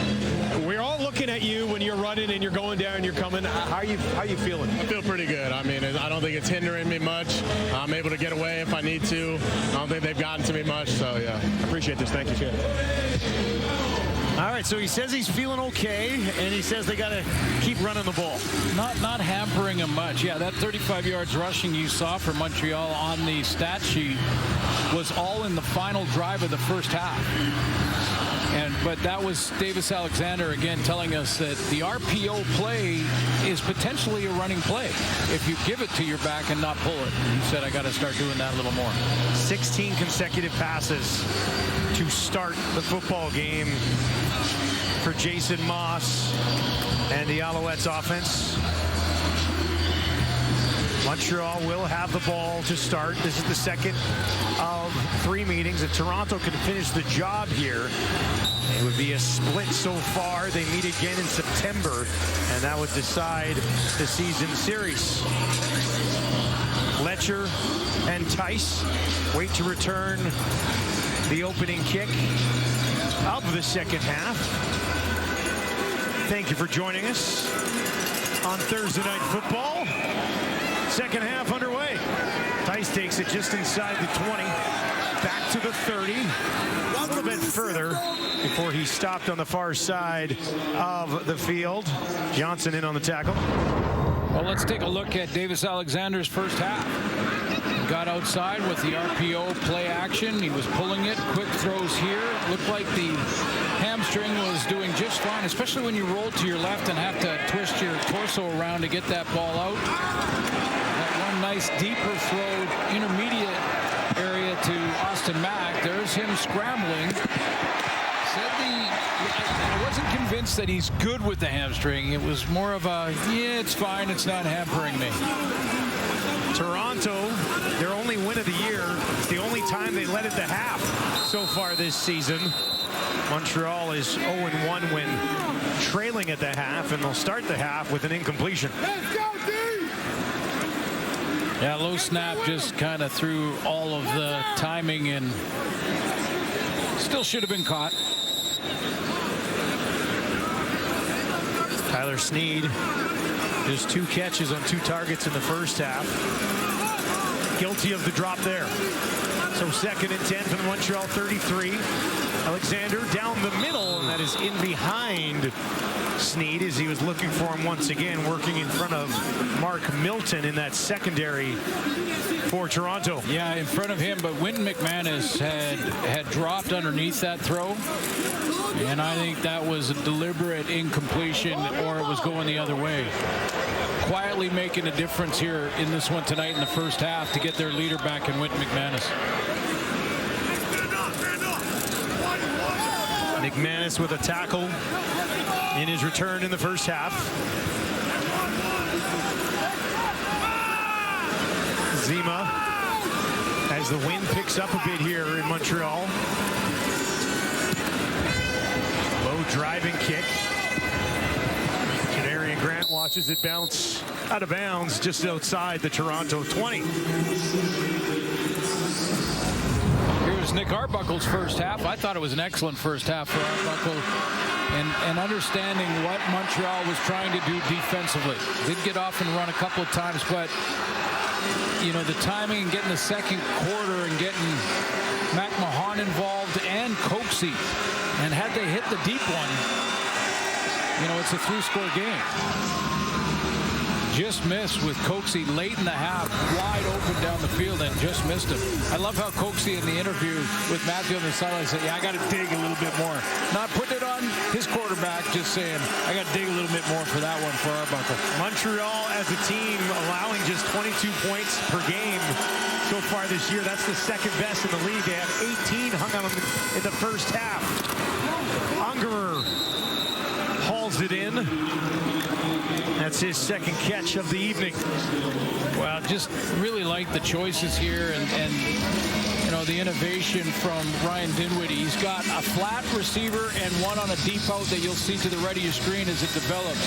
[SPEAKER 9] We're all looking at you when you're running and you're going down and you're coming. How are you feeling?
[SPEAKER 12] I feel pretty good. I mean, I don't think it's hindering me much. I'm able to get away if I need to. I don't think they've gotten to me much, so yeah.
[SPEAKER 9] I appreciate this. Thank you. All right, so he says he's feeling okay, and he says they got to keep running the ball.
[SPEAKER 7] Not hampering him much. Yeah, that 35 yards rushing you saw for Montreal on the stat sheet was all in the final drive of the first half. But that was Davis Alexander again telling us that the RPO play is potentially a running play if you give it to your back and not pull it. He said, I got to start doing that a little more.
[SPEAKER 6] 16 consecutive passes to start the football game for Jason Moss and the Alouettes offense. Montreal will have the ball to start. This is the second of 3 meetings. If Toronto can finish the job here, it would be a split so far. They meet again in September, and that would decide the season series. Letcher and Tice wait to return the opening kick of the second half. Thank you for joining us on Thursday Night Football. Second half underway. Tice takes it just inside the 20. Back to the 30. A little bit further before he stopped on the far side of the field. Johnson in on the tackle.
[SPEAKER 7] Well, let's take a look at Davis Alexander's first half. Got outside with the RPO play action. He was pulling it. Quick throws here. Looked like the hamstring was doing just fine, especially when you roll to your left and have to twist your torso around to get that ball out. That one nice deeper throw, intermediate area to Austin Mack. There's him scrambling. I wasn't convinced that he's good with the hamstring. It was more of a, yeah, it's fine. It's not hampering me.
[SPEAKER 6] Toronto, their only win of the year. It's the only time they led at the half so far this season. Montreal is 0-1 when trailing at the half, and they'll start the half with an incompletion.
[SPEAKER 8] Let's go, D!
[SPEAKER 7] Yeah, low snap just kind of threw all of the timing and still should have been caught.
[SPEAKER 6] Tyler Snead, just 2 catches on 2 targets in the first half. Guilty of the drop there. So 2nd and 10 from the Montreal 33. Alexander down the middle, and that is in behind Snead as he was looking for him once again, working in front of Mark Milton in that secondary for Toronto.
[SPEAKER 7] Yeah, in front of him, but Wynton McManus had dropped underneath that throw, and I think that was a deliberate incompletion, or it was going the other way. Quietly making a difference here in this one tonight in the first half to get their leader back in Wynton McManus.
[SPEAKER 6] McManus with a tackle in his return in the first half. Zima, as the wind picks up a bit here in Montreal. Low driving kick. Janarian Grant watches it bounce out of bounds just outside the Toronto 20.
[SPEAKER 7] Here's Nick Arbuckle's first half. I thought it was an excellent first half for Arbuckle, and understanding what Montreal was trying to do defensively. Did get off and run a couple of times, but you know, the timing and getting the second quarter and getting McMahon involved and Coxie, and had they hit the deep one, you know, it's a 3-score game. Just missed with Coxie late in the half, wide open down the field, and just missed him. I love how Coxie in the interview with Matthew on the sideline said, yeah, I got to dig a little bit more. Not putting it on his quarterback, just saying, I got to dig a little bit more for that one for Arbuckle.
[SPEAKER 6] Montreal as a team allowing just 22 points per game so far this year. That's the 2nd best in the league. They have 18 hung on them in the first half. Ungerer hauls it in. That's his 2nd catch of the evening.
[SPEAKER 7] Well, just really like the choices here, and you know, the innovation from Ryan Dinwiddie. He's got a flat receiver and one on a deep out that you'll see to the right of your screen as it develops.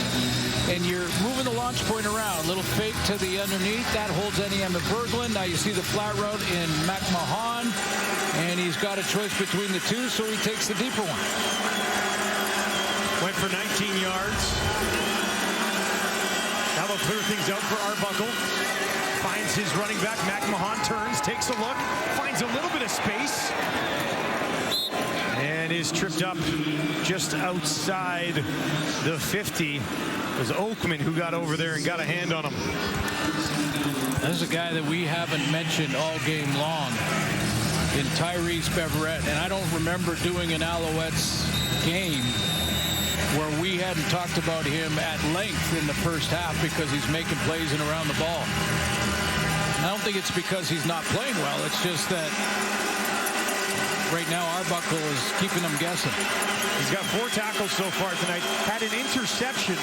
[SPEAKER 7] And you're moving the launch point around. Little fake to the underneath. That holds Enyama Berglund. Now you see the flat route in McMahon, and he's got a choice between the two, so he takes the deeper one.
[SPEAKER 6] Went for 19 yards. Now they'll clear things out for Arbuckle. Finds his running back. McMahon turns, takes a look, finds a little bit of space, and is tripped up just outside the 50. It was Oakman who got over there and got a hand on him.
[SPEAKER 7] This is a guy that we haven't mentioned all game long in Tyrese Beverette, and I don't remember doing an Alouettes game where we hadn't talked about him at length in the first half because he's making plays and around the ball. I don't think it's because he's not playing well. It's just that right now Arbuckle is keeping them guessing.
[SPEAKER 6] He's got 4 tackles so far tonight. Had an interception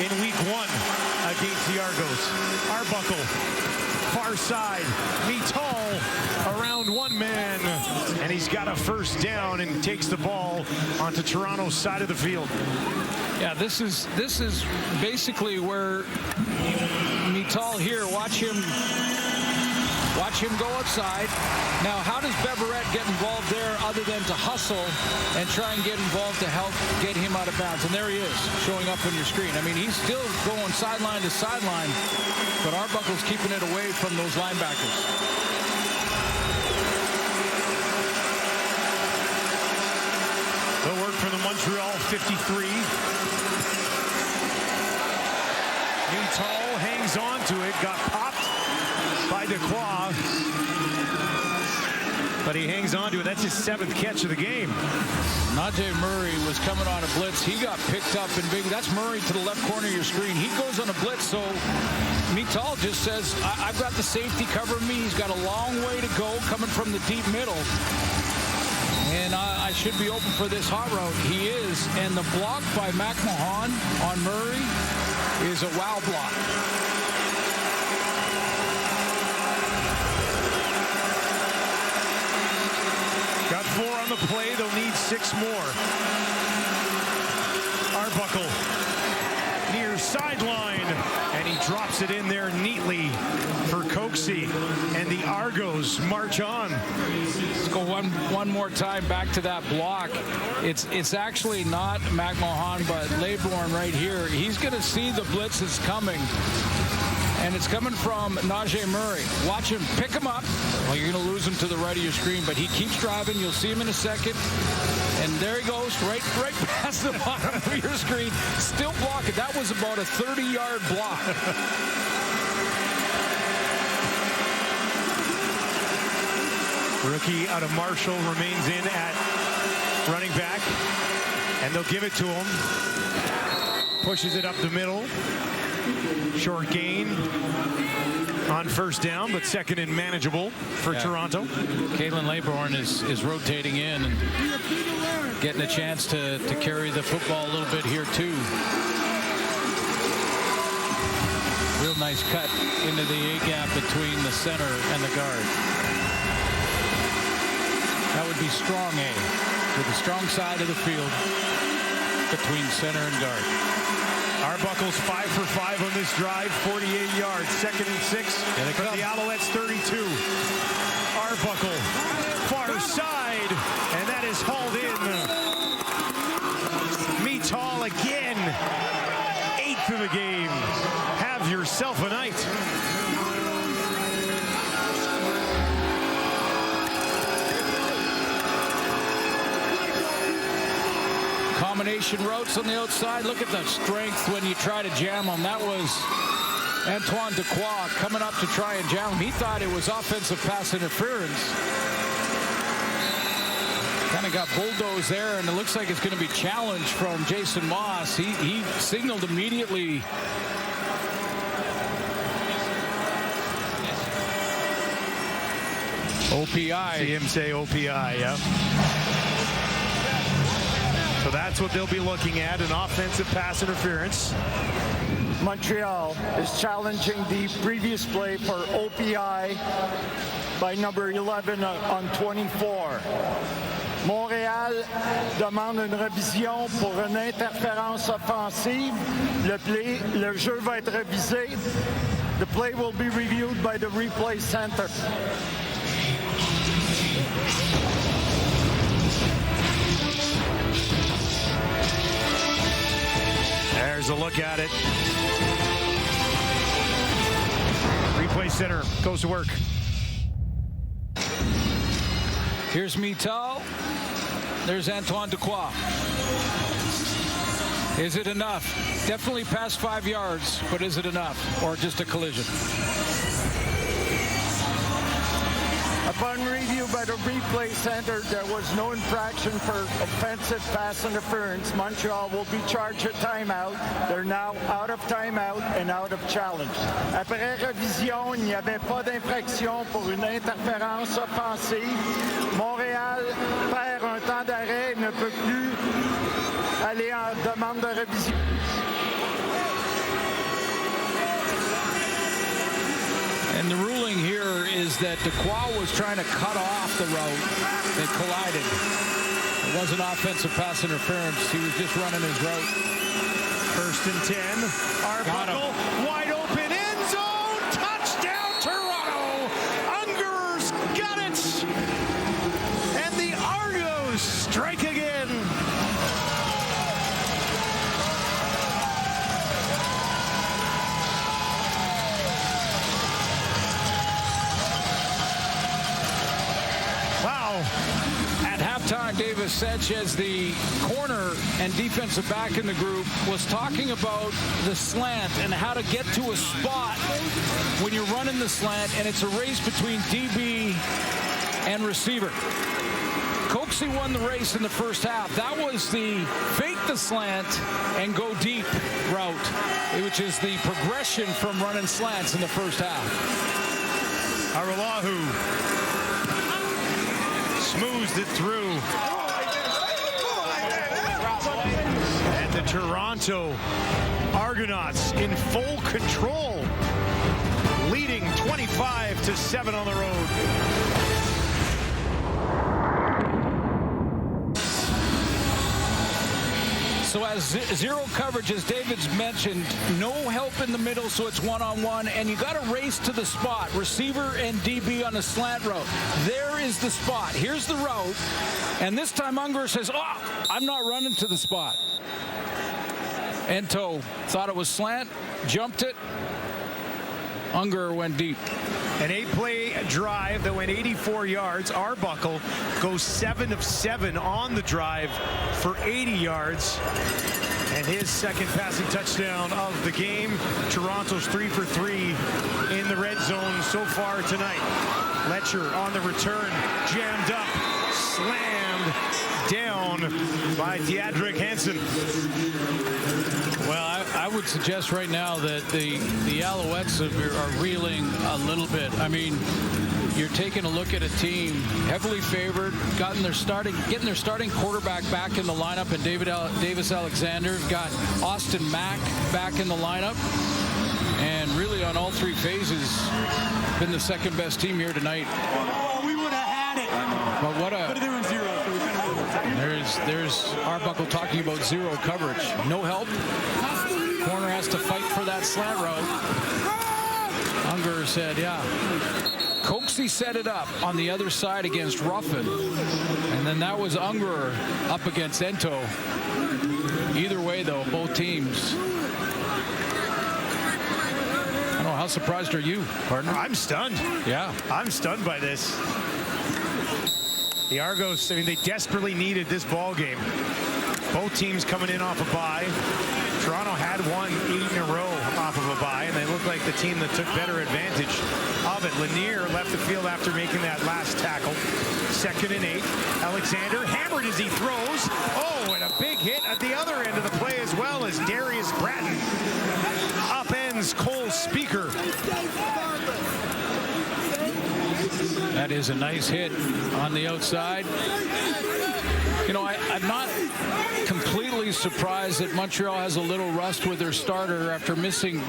[SPEAKER 6] in week 1 against the Argos. Arbuckle, far side. Mital around one man. And he's got a first down and takes the ball onto Toronto's side of the field.
[SPEAKER 7] Yeah, this is basically where Mital here, watch him go outside. Now, how does Beverette get involved there other than to hustle and try and get involved to help get him out of bounds? And there he is, showing up on your screen. I mean, he's still going sideline to sideline, but Arbuckle's keeping it away from those linebackers.
[SPEAKER 6] The work from the Montreal 53. Mital hangs on to it, got popped by Dequoy, but he hangs on to it. That's his 7th catch of the game.
[SPEAKER 7] Najee Murray was coming on a blitz. He got picked up and big. That's Murray to the left corner of your screen. He goes on a blitz, so Mital just says, I've got the safety covering me. He's got a long way to go coming from the deep middle. And I should be open for this hot route. He is. And the block by McMahon on Murray is a wow block.
[SPEAKER 6] Got 4 on the play. They'll need 6 more. Arbuckle near sideline. And he drops it in there neatly for Coxie. And the Argos march on.
[SPEAKER 7] Let's go one more time back to that block. It's actually not McMahon, but Laybourne right here. He's going to see the blitz is coming. And it's coming from Najee Murray. Watch him pick him up. Well, you're going to lose him to the right of your screen, but he keeps driving. You'll see him in a second. And there he goes, right past the bottom of your screen. Still blocking. That was about a 30-yard block.
[SPEAKER 6] Rookie out of Marshall remains in at running back. And they'll give it to him. Pushes it up the middle. Short gain on first down, but second and manageable for Toronto.
[SPEAKER 7] Kalen Laybourne is rotating in and getting a chance to carry the football a little bit here too. Real nice cut into the A-gap between the center and the guard. That would be strong A, to the strong side of the field between center and guard.
[SPEAKER 6] Arbuckle's 5 for 5 on this drive, 48 yards, 2nd and 6 for the Alouettes 32. Arbuckle, far side, and that is hauled in. Mital again, 8th of the game. Have yourself a night.
[SPEAKER 7] Combination routes on the outside. Look at the strength when you try to jam them. That was Antoine Dequoy coming up to try and jam him. He thought it was offensive pass interference. Kind of got bulldozed there, and it looks like it's going to be challenged from Jason Moss. He signaled immediately. OPI.
[SPEAKER 6] See him say OPI, yeah. So that's what they'll be looking at, an offensive pass interference.
[SPEAKER 8] Montreal is challenging the previous play for OPI by number 11 on 24. Montréal demande une révision pour une interférence offensive. Le jeu va être révisé. The play will be reviewed by the replay center.
[SPEAKER 6] There's a look at it. Replay center goes to work.
[SPEAKER 7] Here's Mital. There's Antoine Dequoy. Is it enough? Definitely past 5 yards, but is it enough? Or just a collision? A
[SPEAKER 8] Upon review by the replay center, there was no infraction for offensive pass interference. Montreal will be charged a timeout. They're now out of timeout and out of challenge. Après révision, il n'y avait pas d'infraction pour une interférence offensive. Montréal perd un temps d'arrêt et ne peut plus aller en demande de révision.
[SPEAKER 7] And the ruling here is that Dequoy was trying to cut off the route. They collided. It wasn't offensive pass interference. He was just running his route.
[SPEAKER 6] 1st and 10. Arbuckle, wide open, end zone, touchdown, Toronto. Unger's got it. And the Argos strike again.
[SPEAKER 7] At halftime, Davis Sanchez, the corner and defensive back in the group, was talking about the slant and how to get to a spot when you're running the slant, and it's a race between DB and receiver. Coxie won the race in the first half. That was the fake the slant and go deep route, which is the progression from running slants in the first half.
[SPEAKER 6] Araulahu smoothed it through. And the Toronto Argonauts in full control, leading 25-7 on the road.
[SPEAKER 7] So as zero coverage, as David's mentioned, no help in the middle, so it's one-on-one, and you got to race to the spot. Receiver and DB on a slant route. There is the spot. Here's the route, and this time Unger says, "Oh, I'm not running to the spot." Ento thought it was slant, jumped it. Unger went deep.
[SPEAKER 6] An 8-play drive that went 84 yards. Arbuckle goes 7 of 7 on the drive for 80 yards. And his second passing touchdown of the game. Toronto's 3 for 3 in the red zone so far tonight. Letcher on the return, jammed up, slammed down by Deadrick Henson.
[SPEAKER 7] Well, I would suggest right now that the Alouettes are reeling a little bit. I mean, you're taking a look at a team heavily favored, getting their starting quarterback back in the lineup, and Davis Alexander got Austin Mack back in the lineup, and really on all three phases been the second best team here tonight.
[SPEAKER 13] Oh, we would have had it.
[SPEAKER 7] But what a...
[SPEAKER 13] But they were in zero, so we kind of...
[SPEAKER 7] There's Arbuckle talking about zero coverage. No help. Corner has to fight for that slant route. Unger said, yeah. Coxie set it up on the other side against Ruffin. And then that was Unger up against Ento. Either way, though, both teams. I don't know, how surprised are you, partner?
[SPEAKER 6] I'm stunned.
[SPEAKER 7] Yeah.
[SPEAKER 6] I'm stunned by this. The Argos, I mean, they desperately needed this ball game. Both teams coming in off a bye. Toronto had won 8 in a row off of a bye, and they looked like the team that took better advantage of it. Lanier left the field after making that last tackle. 2nd and 8. Alexander hammered as he throws. Oh, and a big hit at the other end of the play as well as Darius Bratton upends Cole Speaker.
[SPEAKER 7] That is a nice hit on the outside. You know, I'm not completely surprised that Montreal has a little rust with their starter after missing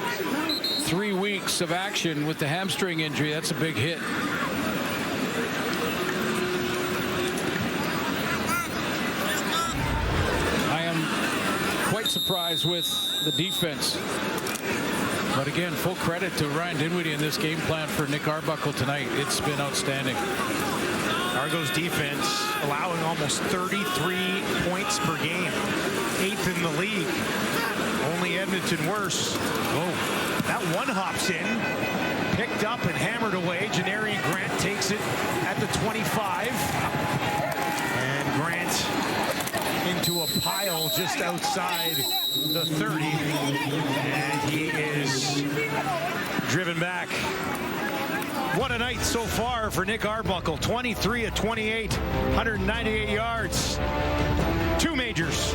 [SPEAKER 7] 3 weeks of action with the hamstring injury. That's a big hit. I am quite surprised with the defense. But again, full credit to Ryan Dinwiddie in this game plan for Nick Arbuckle tonight. It's been outstanding.
[SPEAKER 6] Argos defense allowing almost 33 points per game. 8th in the league. Only Edmonton worse. Whoa. That one hops in. Picked up and hammered away. Janarian Grant takes it at the 25. And Grant into a pile just outside the 30. And he is driven back. What a night so far for Nick Arbuckle. 23 of 28, 198 yards. 2 majors.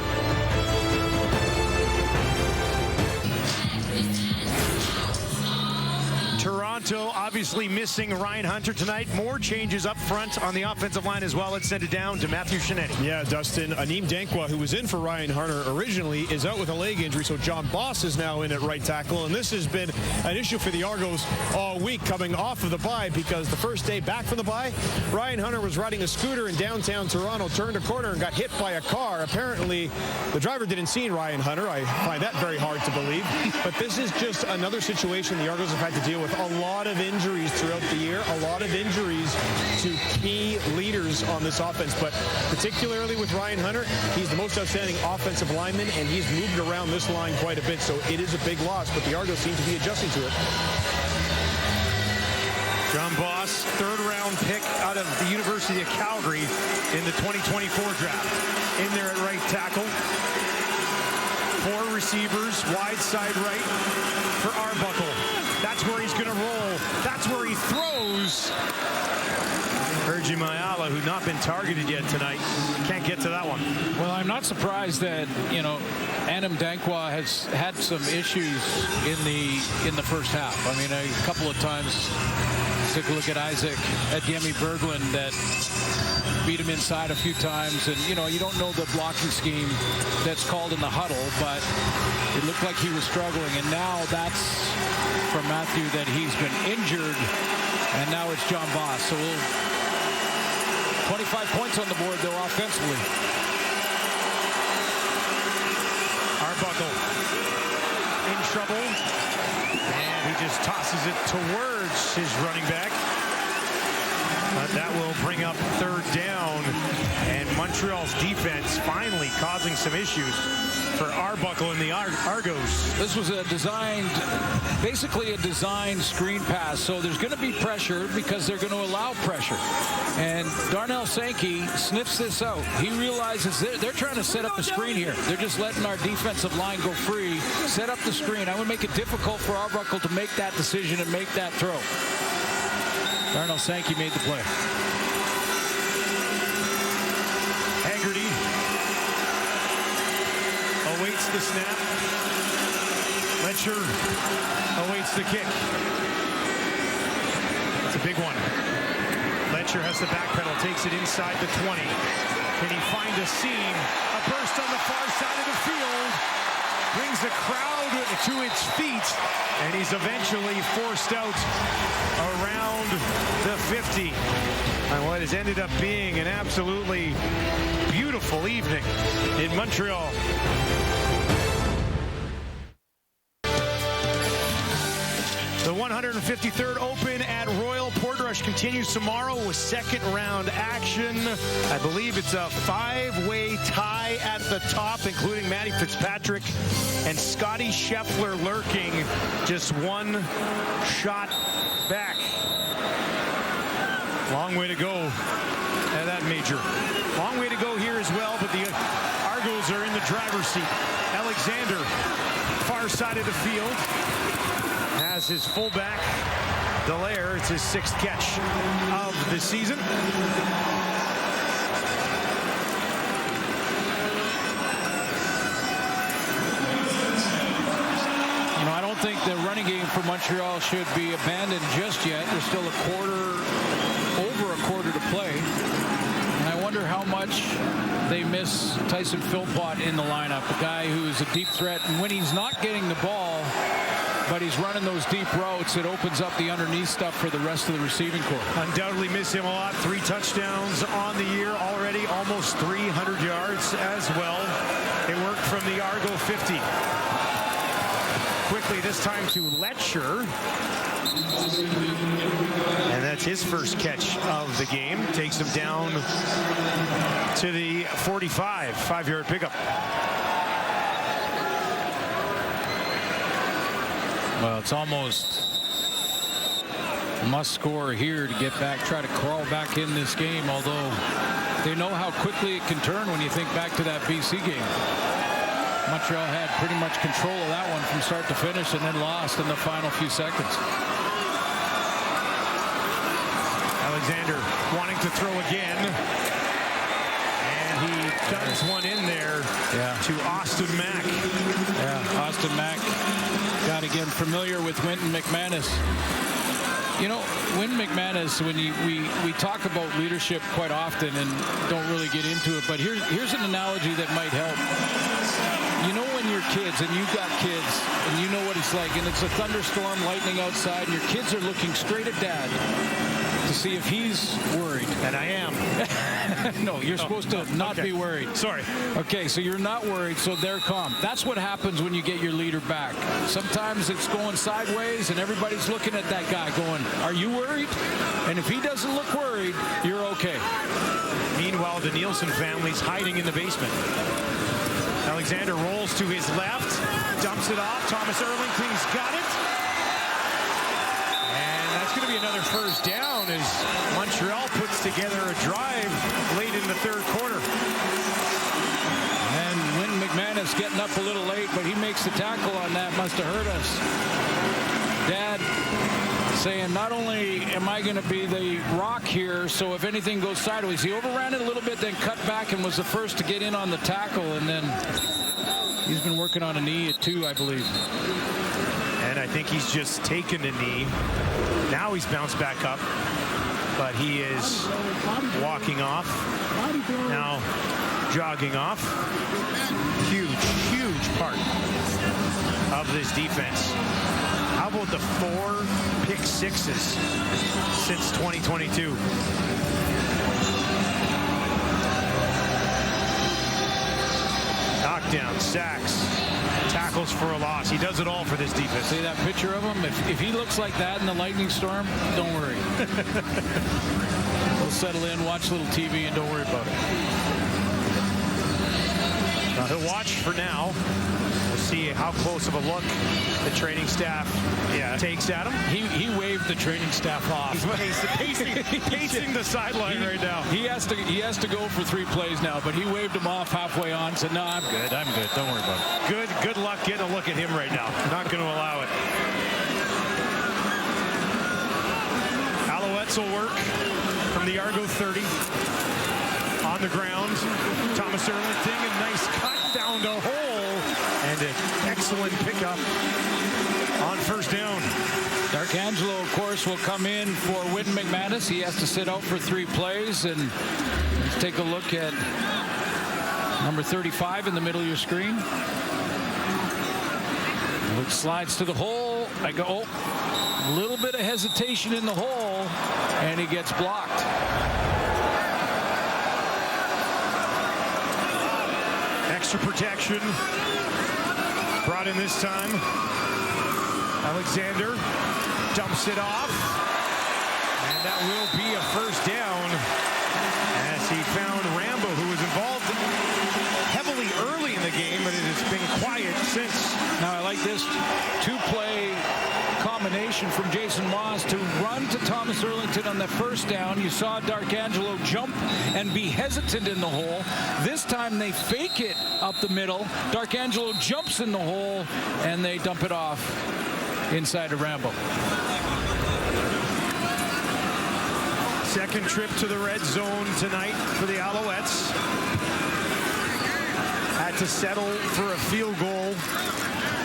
[SPEAKER 6] Toronto obviously missing Ryan Hunter tonight. More changes up front on the offensive line as well. Let's send it down to Matthew Shinetti.
[SPEAKER 9] Yeah, Dustin. Aneem Dankwa, who was in for Ryan Hunter originally, is out with a leg injury, so John Boss is now in at right tackle. And this has been an issue for the Argos all week coming off of the bye, because the first day back from the bye, Ryan Hunter was riding a scooter in downtown Toronto, turned a corner and got hit by a car. Apparently, the driver didn't see Ryan Hunter. I find that very hard to believe. But this is just another situation the Argos have had to deal with. A lot of injuries throughout the year, a lot of injuries to key leaders on this offense, but particularly with Ryan Hunter, he's the most outstanding offensive lineman, and he's moved around this line quite a bit, so it is a big loss, but the Argos seem to be adjusting to it.
[SPEAKER 6] John Boss, third-round pick out of the University of Calgary in the 2024 draft. In there at right tackle. 4 receivers, wide side right for Arbuckle. That's where he's going to roll. That's where he throws. Virgin Mayala, who's not been targeted yet tonight, can't get to that one.
[SPEAKER 7] Well, I'm not surprised that, Aneem Dankwa has had some issues in the first half. I mean, a couple of times, take a look at Isaac Ademi Berglund that beat him inside a few times, and you don't know the blocking scheme that's called in the huddle, but it looked like he was struggling, and now that's from Matthew that he's been injured, and now it's John Boss. So 25 points on the board though offensively.
[SPEAKER 6] Arbuckle in trouble, and he just tosses it towards his running back. But that will bring up third down, and Montreal's defense finally causing some issues for Arbuckle and the Argos.
[SPEAKER 7] This was basically a designed screen pass, so there's going to be pressure because they're going to allow pressure. And Darnell Sankey sniffs this out. He realizes they're trying to set up a screen here. They're just letting our defensive line go free, set up the screen. I would make it difficult for Arbuckle to make that decision and make that throw. Darnell Sankey made the play.
[SPEAKER 6] Haggerty awaits the snap. Letcher awaits the kick. It's a big one. Letcher has the back pedal, takes it inside the 20. Can he find a seam? A burst on the far side of the field. Brings the crowd to its feet, and he's eventually forced out around the 50. And what has ended up being an absolutely beautiful evening in Montreal. The 153rd Open at Royal Portrush continues tomorrow with second-round action. I believe it's a 5-way tie at the top, including Matty Fitzpatrick and Scotty Scheffler lurking just one shot back. Long way to go at that major. Long way to go here as well, but the Argos are in the driver's seat. Alexander, far side of the field, has his fullback, Dallaire. It's his 6th catch of the season.
[SPEAKER 7] I don't think the running game for Montreal should be abandoned just yet. There's still over a quarter to play. And I wonder how much they miss Tyson Philpott in the lineup, a guy who's a deep threat. And when he's not getting the ball, but he's running those deep routes, it opens up the underneath stuff for the rest of the receiving corps.
[SPEAKER 6] Undoubtedly miss him a lot. 3 touchdowns on the year already, almost 300 yards as well. It worked from the Argo 50. Quickly this time to Letcher. And that's his first catch of the game. Takes him down to the 45, 5-yard pickup.
[SPEAKER 7] Well, it's almost must score here to get back, try to crawl back in this game, although they know how quickly it can turn when you think back to that BC game. Montreal had pretty much control of that one from start to finish and then lost in the final few seconds.
[SPEAKER 6] Alexander wanting to throw again. And he duns one in there to Austin Mack.
[SPEAKER 7] Yeah, Austin Mack got to get familiar with Wynton McManus. You know, Wynton McManus, when we talk about leadership quite often and don't really get into it, but here's an analogy that might help. You know when you're kids and you've got kids and you know what it's like and it's a thunderstorm, lightning outside, and your kids are looking straight at dad to see if he's worried.
[SPEAKER 6] And I am.
[SPEAKER 7] No, you're supposed to not be worried.
[SPEAKER 6] Sorry.
[SPEAKER 7] Okay, so you're not worried, so they're calm. That's what happens when you get your leader back. Sometimes it's going sideways and everybody's looking at that guy going, are you worried? And if he doesn't look worried, you're okay.
[SPEAKER 6] Meanwhile, the Nielsen family's hiding in the basement. Alexander rolls to his left, dumps it off. Thomas Erlington's got it. And that's going to be another first down as Montreal puts together a drive late in the third quarter.
[SPEAKER 7] And Wynton McManus getting up a little late, but he makes the tackle on that. Must have hurt us. Dad saying, not only am I going to be the rock here, so if anything goes sideways, he overran it a little bit, then cut back and was the first to get in on the tackle, and then he's been working on a knee at 2, I believe.
[SPEAKER 6] And I think he's just taken a knee. Now he's bounced back up, but he is walking off, now jogging off. Huge part of this defense. How about the 4 pick sixes since 2022? Knockdown, sacks, tackles for a loss. He does it all for this defense.
[SPEAKER 7] See that picture of him? If he looks like that in the lightning storm, don't worry. We'll settle in, watch a little TV, and don't worry about it.
[SPEAKER 6] He'll watch for now. We'll see how close of a look the training staff takes at him.
[SPEAKER 7] He waved the training staff off.
[SPEAKER 6] He's pacing the sideline right now.
[SPEAKER 7] He has to go for 3 plays now, but he waved him off halfway on. Said, "No, I'm good. Don't worry about it."
[SPEAKER 6] Good luck getting a look at him right now. Not going to allow it. Alouettes will work from the Argo 30. On the ground, Thomas Erlington, a nice cut down the hole, and an excellent pickup on first down.
[SPEAKER 7] D'Arcangelo, of course, will come in for Wynton McManus. He has to sit out for 3 plays, and let's take a look at number 35 in the middle of your screen. It slides to the hole. A little bit of hesitation in the hole, and he gets blocked.
[SPEAKER 6] Extra protection brought in this time. Alexander dumps it off, and that will be a first down as he found Rambo, who was involved heavily early in the game, but it has been quiet since.
[SPEAKER 7] Now I like this 2-play combination from Jason Moss to run to Thomas Erlington on the first down. You saw D'Arcangelo jump and be hesitant in the hole. This time they fake it up the middle. D'Arcangelo jumps in the hole, and they dump it off inside of Rambo.
[SPEAKER 6] Second trip to the red zone tonight for the Alouettes. Had to settle for a field goal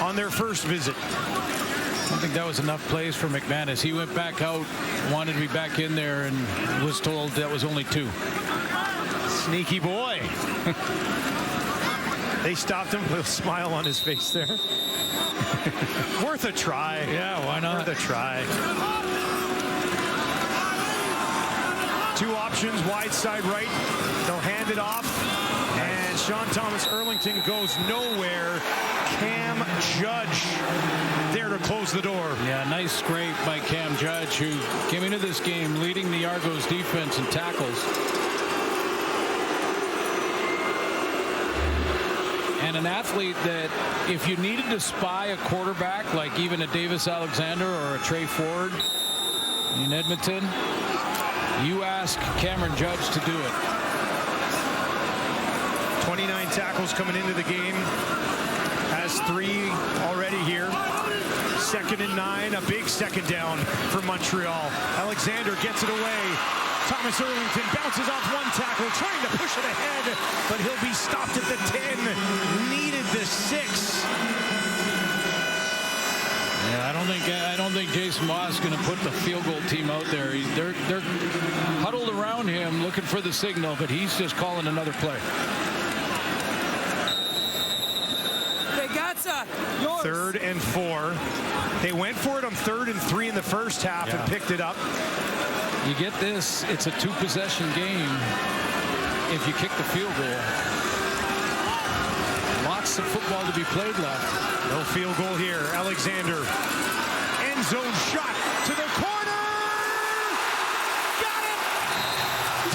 [SPEAKER 6] on their first visit.
[SPEAKER 7] I think that was enough plays for McManus. He went back out, wanted to be back in there, and was told that was only 2.
[SPEAKER 6] Sneaky boy. They stopped him with a smile on his face there. Worth a try.
[SPEAKER 7] Yeah, why not?
[SPEAKER 6] Worth a try. 2 options, wide side right. They'll hand it off. And Sean Thomas Erlington goes nowhere. Cam Judge there to close the door.
[SPEAKER 7] Yeah, nice scrape by Cam Judge, who came into this game leading the Argos defense in tackles. And an athlete that if you needed to spy a quarterback, like even a Davis Alexander or a Trey Ford in Edmonton, you ask Cameron Judge to do it.
[SPEAKER 6] 29 tackles coming into the game. Has 3 already here. 2nd and 9, a big second down for Montreal. Alexander gets it away. Thomas Erlington bounces off one tackle, trying to push it ahead, but he'll be stopped at the 10. Needed the 6.
[SPEAKER 7] Yeah, I don't think Jason Moss is going to put the field goal team out there. They're huddled around him looking for the signal, but he's just calling another play.
[SPEAKER 1] Yours.
[SPEAKER 6] 3rd and 4. They went for it on 3rd and 3 in the first half and picked it up.
[SPEAKER 7] You get this, it's a 2-possession game if you kick the field goal. Lots of football to be played left.
[SPEAKER 6] No field goal here. Alexander. End zone shot to the corner. Got it.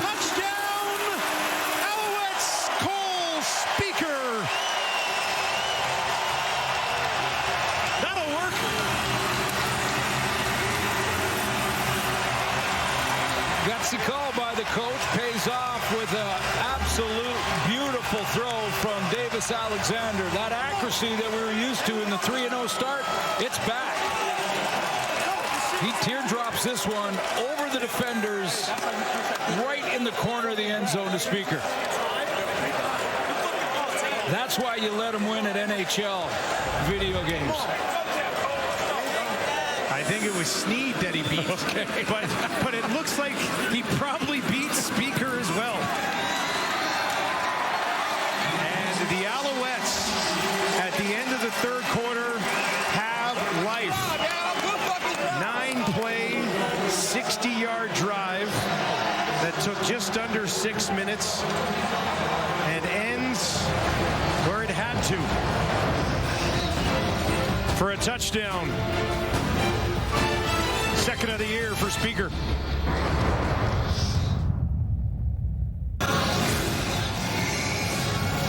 [SPEAKER 6] Touchdown. Alouettes. Cole Speaker. That'll work.
[SPEAKER 7] Gutsy call by the coach. Pays off with an absolute beautiful throw from Davis Alexander. That accuracy that we were used to in the 3-0 start, it's back. He teardrops this one over the defenders, right in the corner of the end zone to Speaker. That's why you let him win at NHL video games.
[SPEAKER 6] I think it was Snead that he beat.
[SPEAKER 7] Okay.
[SPEAKER 6] But it looks like he probably beat Speaker as well. And the Alouettes, at the end of the 3rd quarter, have life. 9-play, 60-yard drive that took just under 6 minutes and ends where it had to for a touchdown. 2nd of the year for Speaker.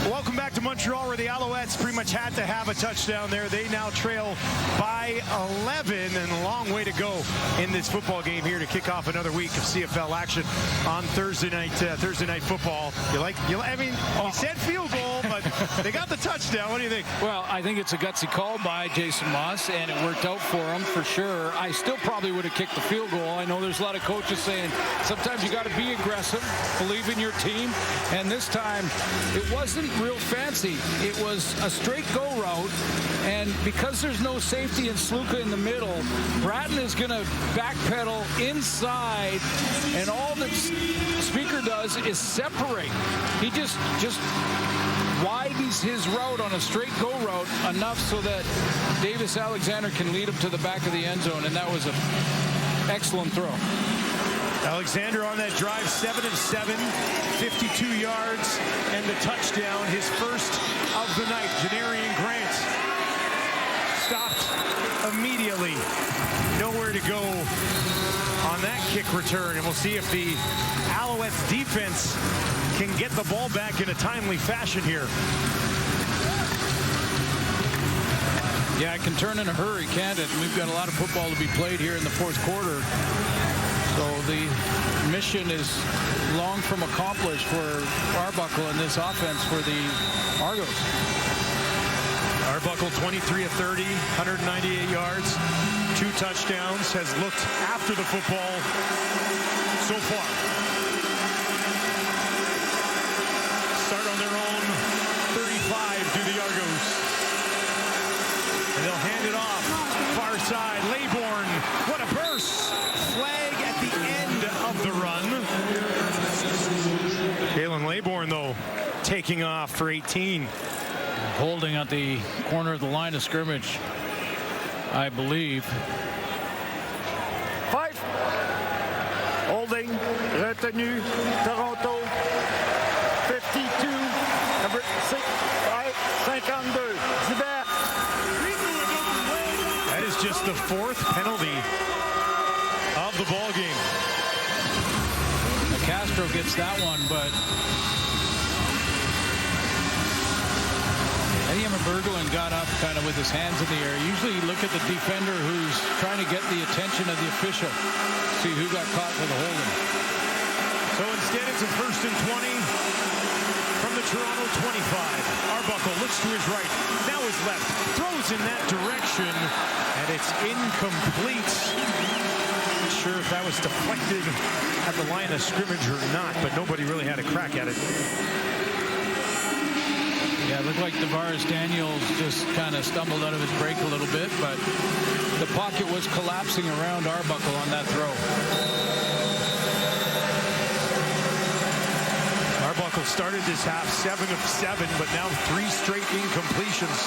[SPEAKER 6] Welcome back to Montreal, where the Alouettes pretty much had to have a touchdown there. They now trail by 11, and a long way to go in this football game here to kick off another week of CFL action on Thursday night football. He said field goal, but they got the touchdown. What do you think?
[SPEAKER 7] Well, I think it's a gutsy call by Jason Moss, and it worked out for him for sure. I still probably would have kicked the field goal. I know there's a lot of coaches saying sometimes you got to be aggressive, believe in your team, and this time it wasn't real fancy. It was a straight go route, and because there's no safety and Sluka in the middle, Bratton is going to backpedal inside, and all that Speaker does is separate. He just widens his route on a straight go route enough so that Davis Alexander can lead him to the back of the end zone, and that was an excellent throw.
[SPEAKER 6] Alexander on that drive, 7 of 7, 52 yards, and the touchdown, his first of the night. Janarian Grant stopped immediately. Nowhere to go on that kick return, and we'll see if the Alouettes defense can get the ball back in a timely fashion here.
[SPEAKER 7] Yeah, it can turn in a hurry, can't it? We've got a lot of football to be played here in the 4th quarter. So the mission is long from accomplished for Arbuckle in this offense for the Argos.
[SPEAKER 6] Arbuckle 23 of 30, 198 yards, 2 touchdowns, has looked after the football so far. Start on their own 35 do the Argos. And they'll hand it off. Far side, Laybourne. What a burst. Flag at the end of the run. Kalen Laybourne, though, taking off for 18.
[SPEAKER 7] Holding at the corner of the line of scrimmage, I believe.
[SPEAKER 8] 5. Holding. Retenu. Toronto. 52. Number 6. 52. Zibert.
[SPEAKER 6] That is just the 4th penalty of the ball game.
[SPEAKER 7] Castro gets that one, but Eddie Berglund got up kind of with his hands in the air. Usually you look at the defender who's trying to get the attention of the official, see who got caught for the holding.
[SPEAKER 6] So instead it's a 1st and 20 from the Toronto 25. Arbuckle looks to his right, now his left, throws in that direction, and it's incomplete. Not sure if that was deflected at the line of scrimmage or not, but nobody really had a crack at it.
[SPEAKER 7] Yeah, it looked like Tavares Daniels just kind of stumbled out of his break a little bit, but the pocket was collapsing around Arbuckle on that throw.
[SPEAKER 6] Arbuckle started this half 7 of 7, but now 3 straight incompletions.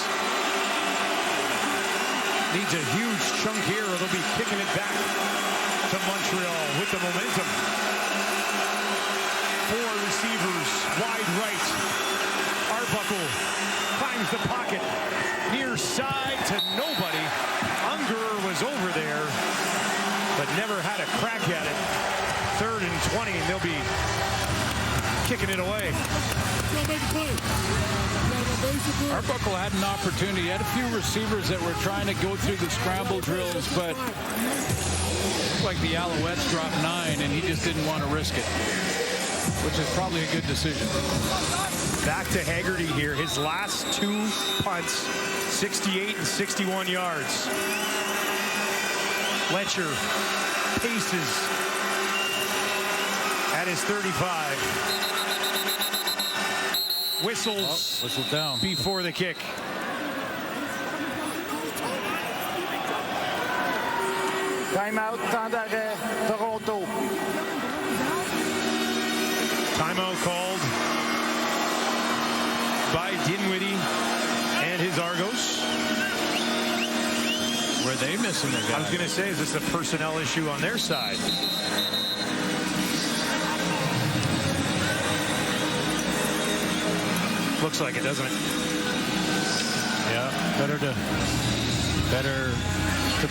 [SPEAKER 6] Needs a huge chunk here, or they'll be kicking it back to Montreal with the momentum. 4 receivers, wide right. Arbuckle finds the pocket, near side to nobody. Unger was over there, but never had a crack at it. 3rd and 20, and they'll be kicking it away.
[SPEAKER 7] Arbuckle had an opportunity. He had a few receivers that were trying to go through the scramble drills, but like the Alouettes dropped 9, and he just didn't want to risk it, which is probably a good decision.
[SPEAKER 6] Back to Haggerty here. His last 2 punts, 68 and 61 yards. Letcher paces at his 35. Whistles
[SPEAKER 7] whistle down
[SPEAKER 6] before the kick.
[SPEAKER 8] Timeout, temps d'arrêt, Toronto.
[SPEAKER 6] Timeout called by Dinwiddie and his Argos.
[SPEAKER 7] Were they missing the guy?
[SPEAKER 6] I was going to say, is this a personnel issue on their side? Looks like it, doesn't it?
[SPEAKER 7] Yeah, better to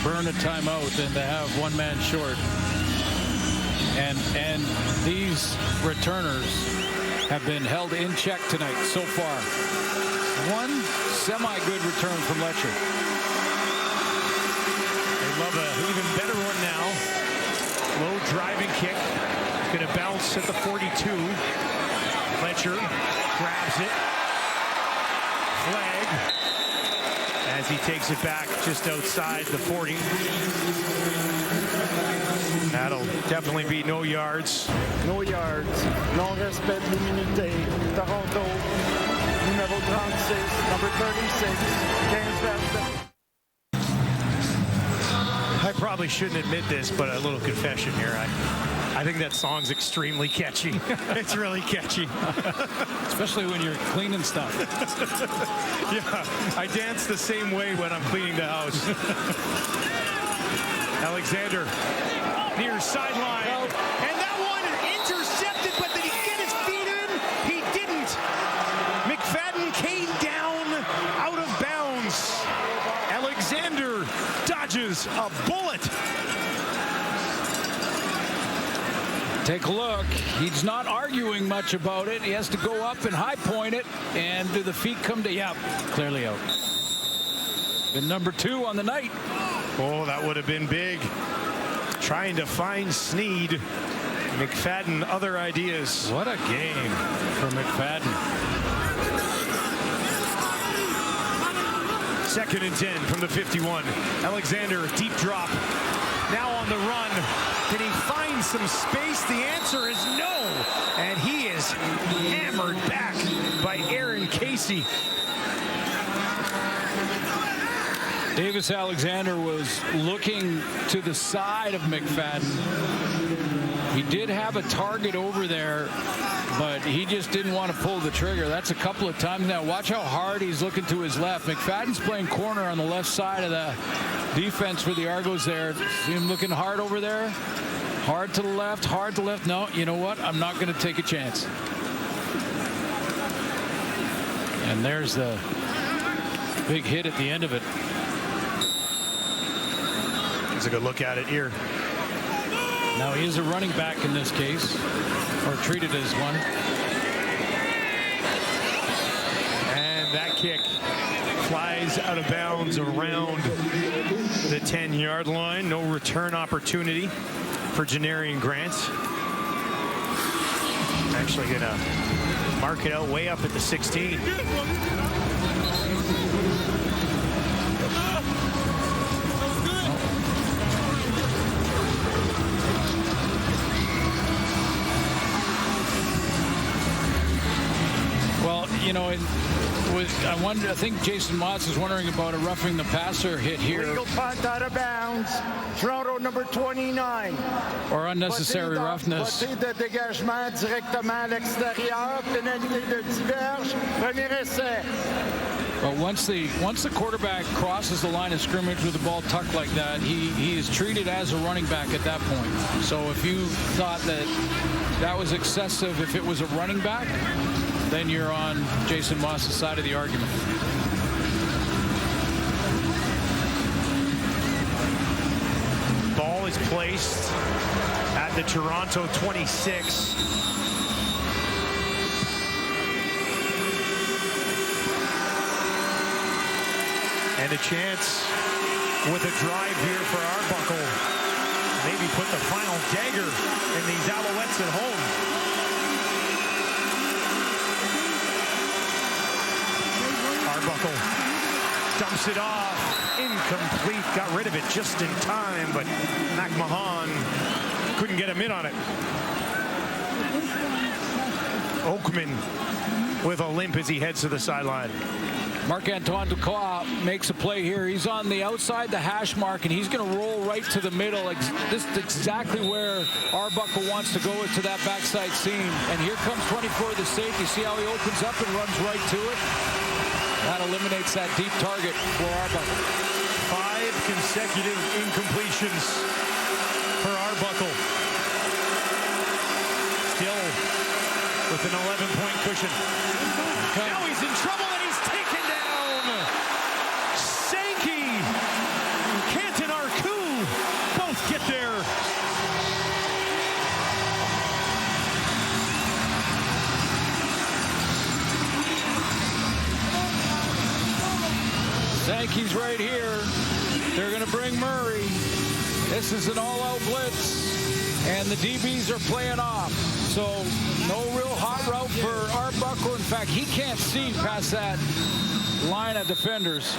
[SPEAKER 7] burn a timeout than to have one man short. And these returners have been held in check tonight so far. One semi-good return from Letcher.
[SPEAKER 6] They love an even better one now. Low driving kick. It's going to bounce at the 42. Letcher grabs it. Flag as he takes it back just outside the 40. That'll definitely be no yards.
[SPEAKER 8] No yards. Non-respect de l'immunité. Toronto, numéro 36, number 36, 15
[SPEAKER 6] I probably shouldn't admit this, but a little confession here. I think that song's extremely catchy. It's really catchy.
[SPEAKER 7] Especially when you're cleaning stuff.
[SPEAKER 6] Yeah, I dance the same way when I'm cleaning the house. Alexander, near sideline. And that one intercepted, but did he get his feet in? He didn't. McFadden came down out of bounds. Alexander dodges a bullet.
[SPEAKER 7] Take a look. He's not arguing much about it. He has to go up and high point it. And do the feet come to, yeah, clearly out. Been number 2 on the night.
[SPEAKER 6] Oh, that would have been big. Trying to find Sneed. McFadden, other ideas.
[SPEAKER 7] What a game for McFadden.
[SPEAKER 6] 2nd and 10 from the 51. Alexander, deep drop. Now on the run. Can he find some space? The answer is no. And he is hammered back by Aaron Casey.
[SPEAKER 7] Davis Alexander was looking to the side of McFadden. He did have a target over there, but he just didn't want to pull the trigger. That's a couple of times now. Watch how hard he's looking to his left. McFadden's playing corner on the left side of the defense for the Argos there. See him looking hard over there? Hard to the left, hard to the left. No, you know what? I'm not going to take a chance. And there's the big hit at the end of it.
[SPEAKER 6] Let's take a look at it here.
[SPEAKER 7] Now he is a running back in this case, or treated as one.
[SPEAKER 6] And that kick flies out of bounds around the 10-yard line. No return opportunity for Janarian Grant. Actually going to mark it out way up at the 16.
[SPEAKER 7] you know, I think Jason Moss is wondering about a roughing the passer hit here.
[SPEAKER 8] Legal punt out of bounds. Toronto number 29.
[SPEAKER 7] Or unnecessary roughness.
[SPEAKER 8] Côté de dégagement directement à l'extérieur. Pénalité de 10 verges. Premier essai.
[SPEAKER 7] But once the quarterback crosses the line of scrimmage with the ball tucked like that, he is treated as a running back at that point. So if you thought that was excessive if it was a running back, then you're on Jason Moss's side of the argument.
[SPEAKER 6] Ball is placed at the Toronto 26. And a chance with a drive here for Arbuckle. Maybe put the final dagger in these Alouettes at home. Arbuckle dumps it off. Incomplete. Got rid of it just in time, but McMahon couldn't get a mitt on it. Oakman with a limp as he heads to the sideline.
[SPEAKER 7] Marc-Antoine Duclaw makes a play here. He's on the outside the hash mark, and he's going to roll right to the middle. This is exactly where Arbuckle wants to go, to that backside seam. And here comes 24, the safety. See how he opens up and runs right to it? That eliminates that deep target for Arbuckle.
[SPEAKER 6] 5 consecutive incompletions for Arbuckle. Still with an 11-point cushion. Now he's in trouble, and he's taken down. Sankey and Canton Arku both get there.
[SPEAKER 7] Sankey's right here. They're going to bring Murray. This is an all-out blitz, and the DBs are playing off. So no real hot route for Arbuckle. In fact, he can't see past that line of defenders.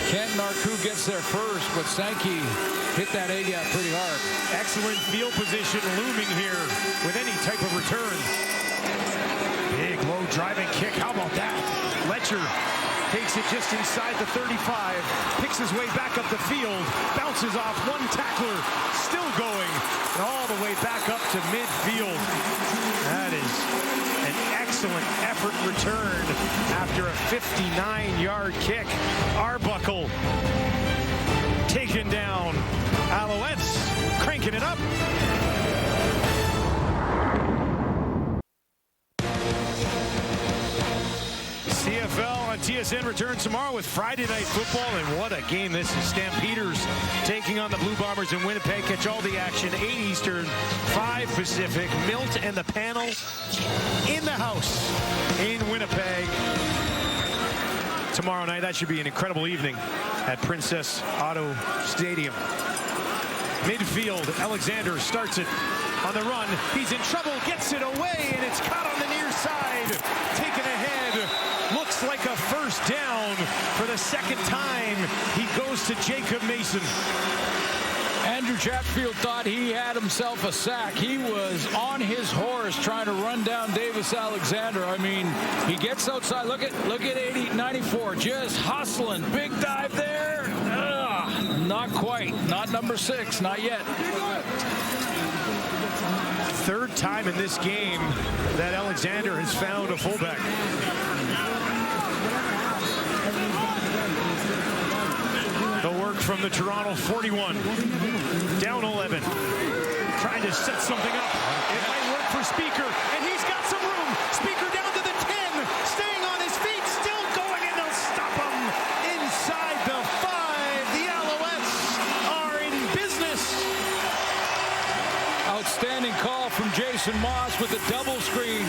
[SPEAKER 7] Canton Arku gets there first, but Sankey hit that A-gap pretty hard.
[SPEAKER 6] Excellent field position looming here with any type of return. Big low driving kick. How about that? Letcher takes it just inside the 35, picks his way back up the field, bounces off one tackler, still going, and all the way back up to midfield. That is an excellent effort return after a 59-yard kick. Arbuckle taken down. Alouettes cranking it up. CFL on TSN returns tomorrow with Friday Night Football, and what a game this is. Stampeders taking on the Blue Bombers in Winnipeg. Catch all the action, 8 Eastern, 5 Pacific. Milt and the panel in the house in Winnipeg tomorrow night. That should be an incredible evening at Princess Auto Stadium. Midfield, Alexander starts it on the run. He's in trouble, gets it away, and it's caught on the near side. Taken ahead. Looks like a first down for the second time. He goes to Jacob Mason.
[SPEAKER 7] Andrew Chatfield thought he had himself a sack. He was on his horse trying to run down Davis Alexander. I mean, he gets outside. Look at 94, just hustling. Big dive there. Not quite. Not number 6. Not yet.
[SPEAKER 6] Third time in this game that Alexander has found a fullback. The work from the Toronto 41. Down 11. Trying to set something up. It might work for Speaker, and he's got some room. Speaker down to the 10. Staying on his feet, still going, and they'll stop him inside the 5. The Alouettes are in business.
[SPEAKER 7] Outstanding call from Jason Moss with a double screen.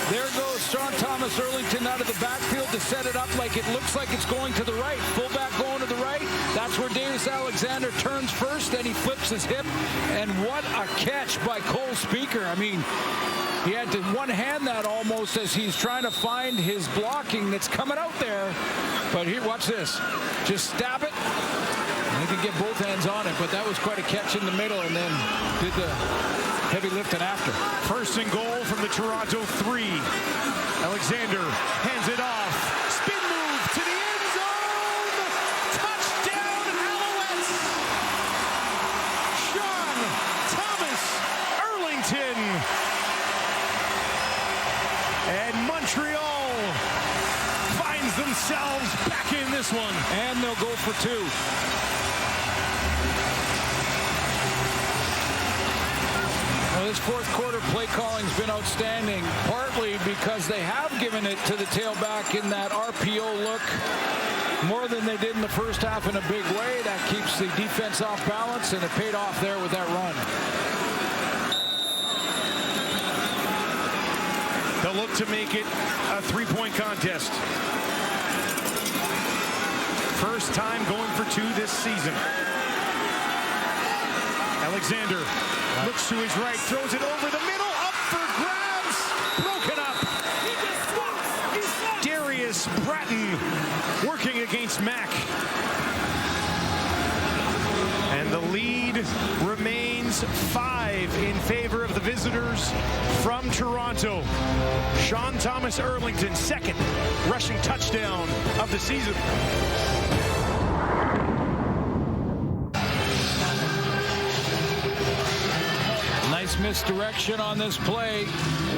[SPEAKER 7] There goes Sean Thomas Erlington out of the backfield to set it up like it looks like it's going to the right. Fullback going to the right. That's where Davis Alexander turns first, then he flips his hip. And what a catch by Cole Speaker. I mean, he had to one-hand that almost as he's trying to find his blocking that's coming out there. But here, watch this. Just stab it. And can get both hands on it, but that was quite a catch in the middle and then did the heavy lifting after.
[SPEAKER 6] First and goal from the Toronto 3. Alexander hands it off. Spin move to the end zone. Touchdown, Alouettes. Sean Thomas Erlington. And Montreal finds themselves back in this one.
[SPEAKER 7] And they'll go for 2. Well, this fourth quarter play calling's been outstanding, partly because they have given it to the tailback in that RPO look more than they did in the first half in a big way. That keeps the defense off balance, and it paid off there with that run.
[SPEAKER 6] They'll look to make it a 3-point contest. First time going for 2 this season. Alexander looks to his right, throws it over the middle, up for grabs, broken up. Darius Bratton working against Mack. And the lead remains 5 in favor of the visitors from Toronto. Sean Thomas Erlington, second rushing touchdown of the season.
[SPEAKER 7] Nice misdirection on this play.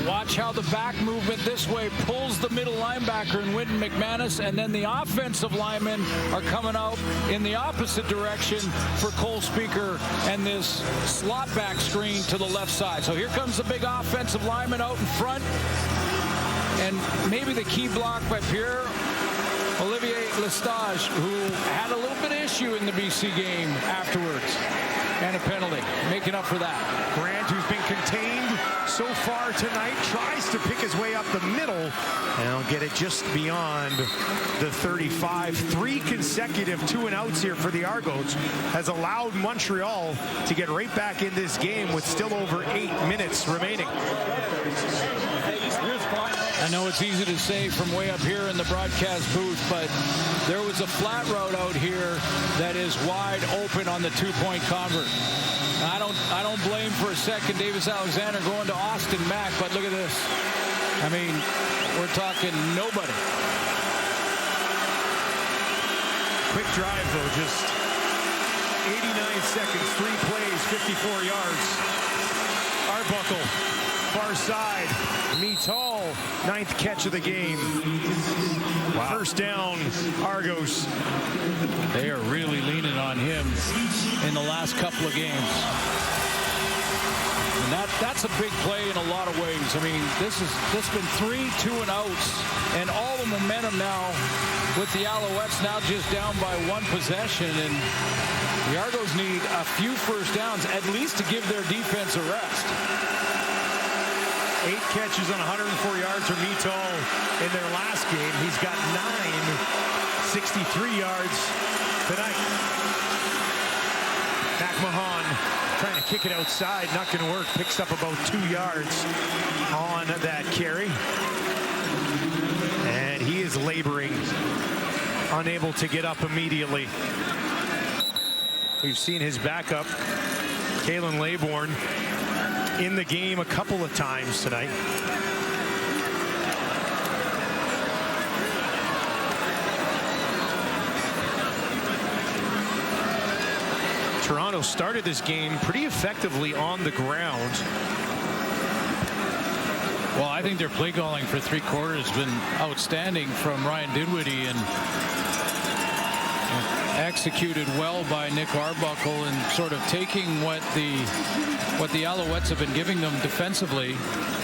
[SPEAKER 7] Watch how the back movement this way pulls the middle linebacker in Wynton McManus, and then the offensive linemen are coming out in the opposite direction for Cole Speaker and this slot back screen to the left side. So here comes the big offensive lineman out in front, and maybe the key block by Pierre-Olivier Lestage, who had a little bit of issue in the BC game afterwards. And a penalty, making up for that.
[SPEAKER 6] Grant, who's been contained so far tonight, tries to pick his way up the middle, and he'll get it just beyond the 35. 3 consecutive 2-and-outs here for the Argonauts has allowed Montreal to get right back in this game with still over 8 minutes remaining.
[SPEAKER 7] I know it's easy to say from way up here in the broadcast booth, but there was a flat route out here that is wide open on the 2-point convert. I don't blame for a second Davis Alexander going to Austin Mack, but look at this. I mean, we're talking nobody.
[SPEAKER 6] Quick drive, though, just 89 seconds, 3 plays, 54 yards. Arbuckle, far side. Mital, 9th catch of the game. Wow. First down, Argos.
[SPEAKER 7] They are really leaning on him in the last couple of games. And that's a big play in a lot of ways. I mean, this been 3 2-and-outs, and all the momentum now with the Alouettes now just down by 1 possession, and the Argos need a few first downs at least to give their defense a rest.
[SPEAKER 6] 8 catches on 104 yards for Mital in their last game. He's got 63 yards tonight. McMahon trying to kick it outside, not going to work. Picks up about 2 yards on that carry. And he is laboring, unable to get up immediately. We've seen his backup, Kalen Laybourne, in the game a couple of times tonight. Toronto started this game pretty effectively on the ground.
[SPEAKER 7] Well, I think their play calling for 3 quarters has been outstanding from Ryan Dinwiddie, and executed well by Nick Arbuckle and sort of taking what the Alouettes have been giving them defensively.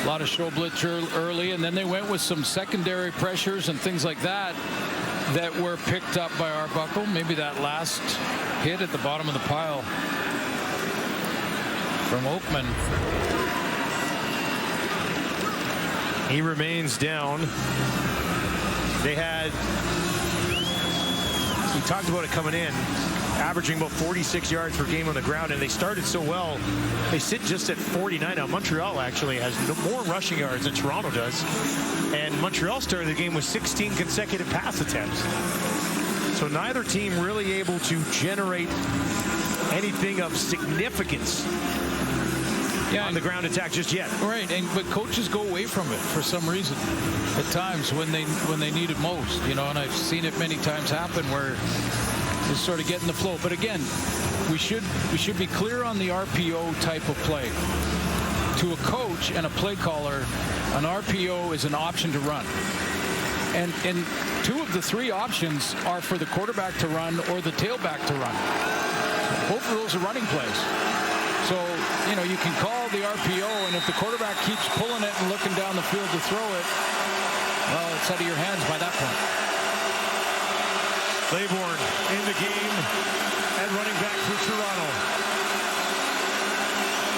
[SPEAKER 7] A lot of show blitz early, and then they went with some secondary pressures and things like that that were picked up by Arbuckle. Maybe that last hit at the bottom of the pile from Oakman.
[SPEAKER 6] He remains down. They had, we talked about it coming in, averaging about 46 yards per game on the ground, and they started so well. They sit just at 49 now. Montreal actually has more rushing yards than Toronto does, and Montreal started the game with 16 consecutive pass attempts. So neither team really able to generate anything of significance on the ground attack just yet.
[SPEAKER 7] Right, but coaches go away from it for some reason at times when they need it most, you know, and I've seen it many times happen where they sort of get in the flow. But again, we should be clear on the RPO type of play. To a coach and a play caller, an RPO is an option to run. And 2 of the 3 options are for the quarterback to run or the tailback to run. Both of those are running plays. So, you know, you can call the RPO, and if the quarterback keeps pulling it and looking down the field to throw it, well, it's out of your hands by that point.
[SPEAKER 6] Laybourne in the game and running back for Toronto.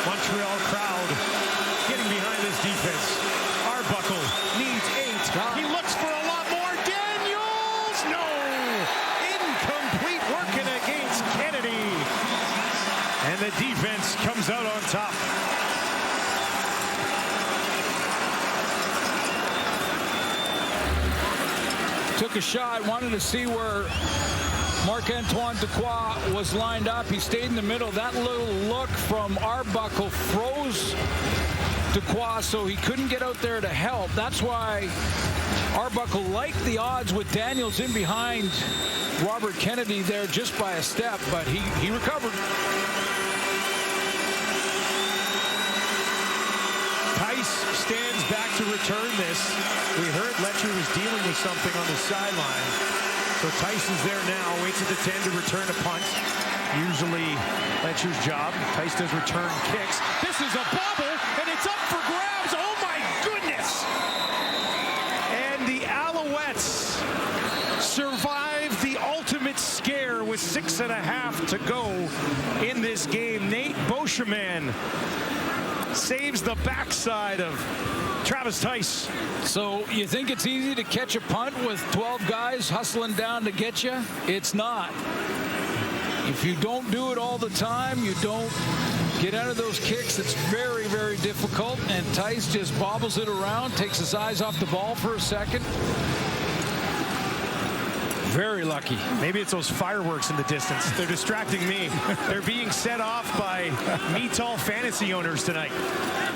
[SPEAKER 6] Montreal crowd getting behind this defense. Arbuckle needs 8. He looks for a lot more. Daniels, no! Incomplete working against Kennedy. And the defense comes out on top.
[SPEAKER 7] Took a shot, wanted to see where Marc-Antoine Dequoy was lined up. He stayed in the middle. That little look from Arbuckle froze Dequoy, so he couldn't get out there to help. That's why Arbuckle liked the odds with Daniels in behind Robert Kennedy there just by a step, but he recovered.
[SPEAKER 6] Tice stands back to return this. We heard Letcher was dealing with something on the sideline. So Tyson's there now, waits at the 10 to return a punt. Usually Letcher's job. Tice does return kicks. This is a bobble, and it's up for grabs. Oh my goodness! And the Alouettes survive the ultimate scare with 6.5 to go in this game. Nate Beauchemin saves the backside of Travis Tice.
[SPEAKER 7] So you think it's easy to catch a punt with 12 guys hustling down to get you? It's not. If you don't do it all the time, you don't get out of those kicks, it's very, very difficult. And Tice just bobbles it around, takes his eyes off the ball for a second. Very lucky.
[SPEAKER 6] Maybe it's those fireworks in the distance. They're distracting me. They're being set off by Meatall fantasy owners tonight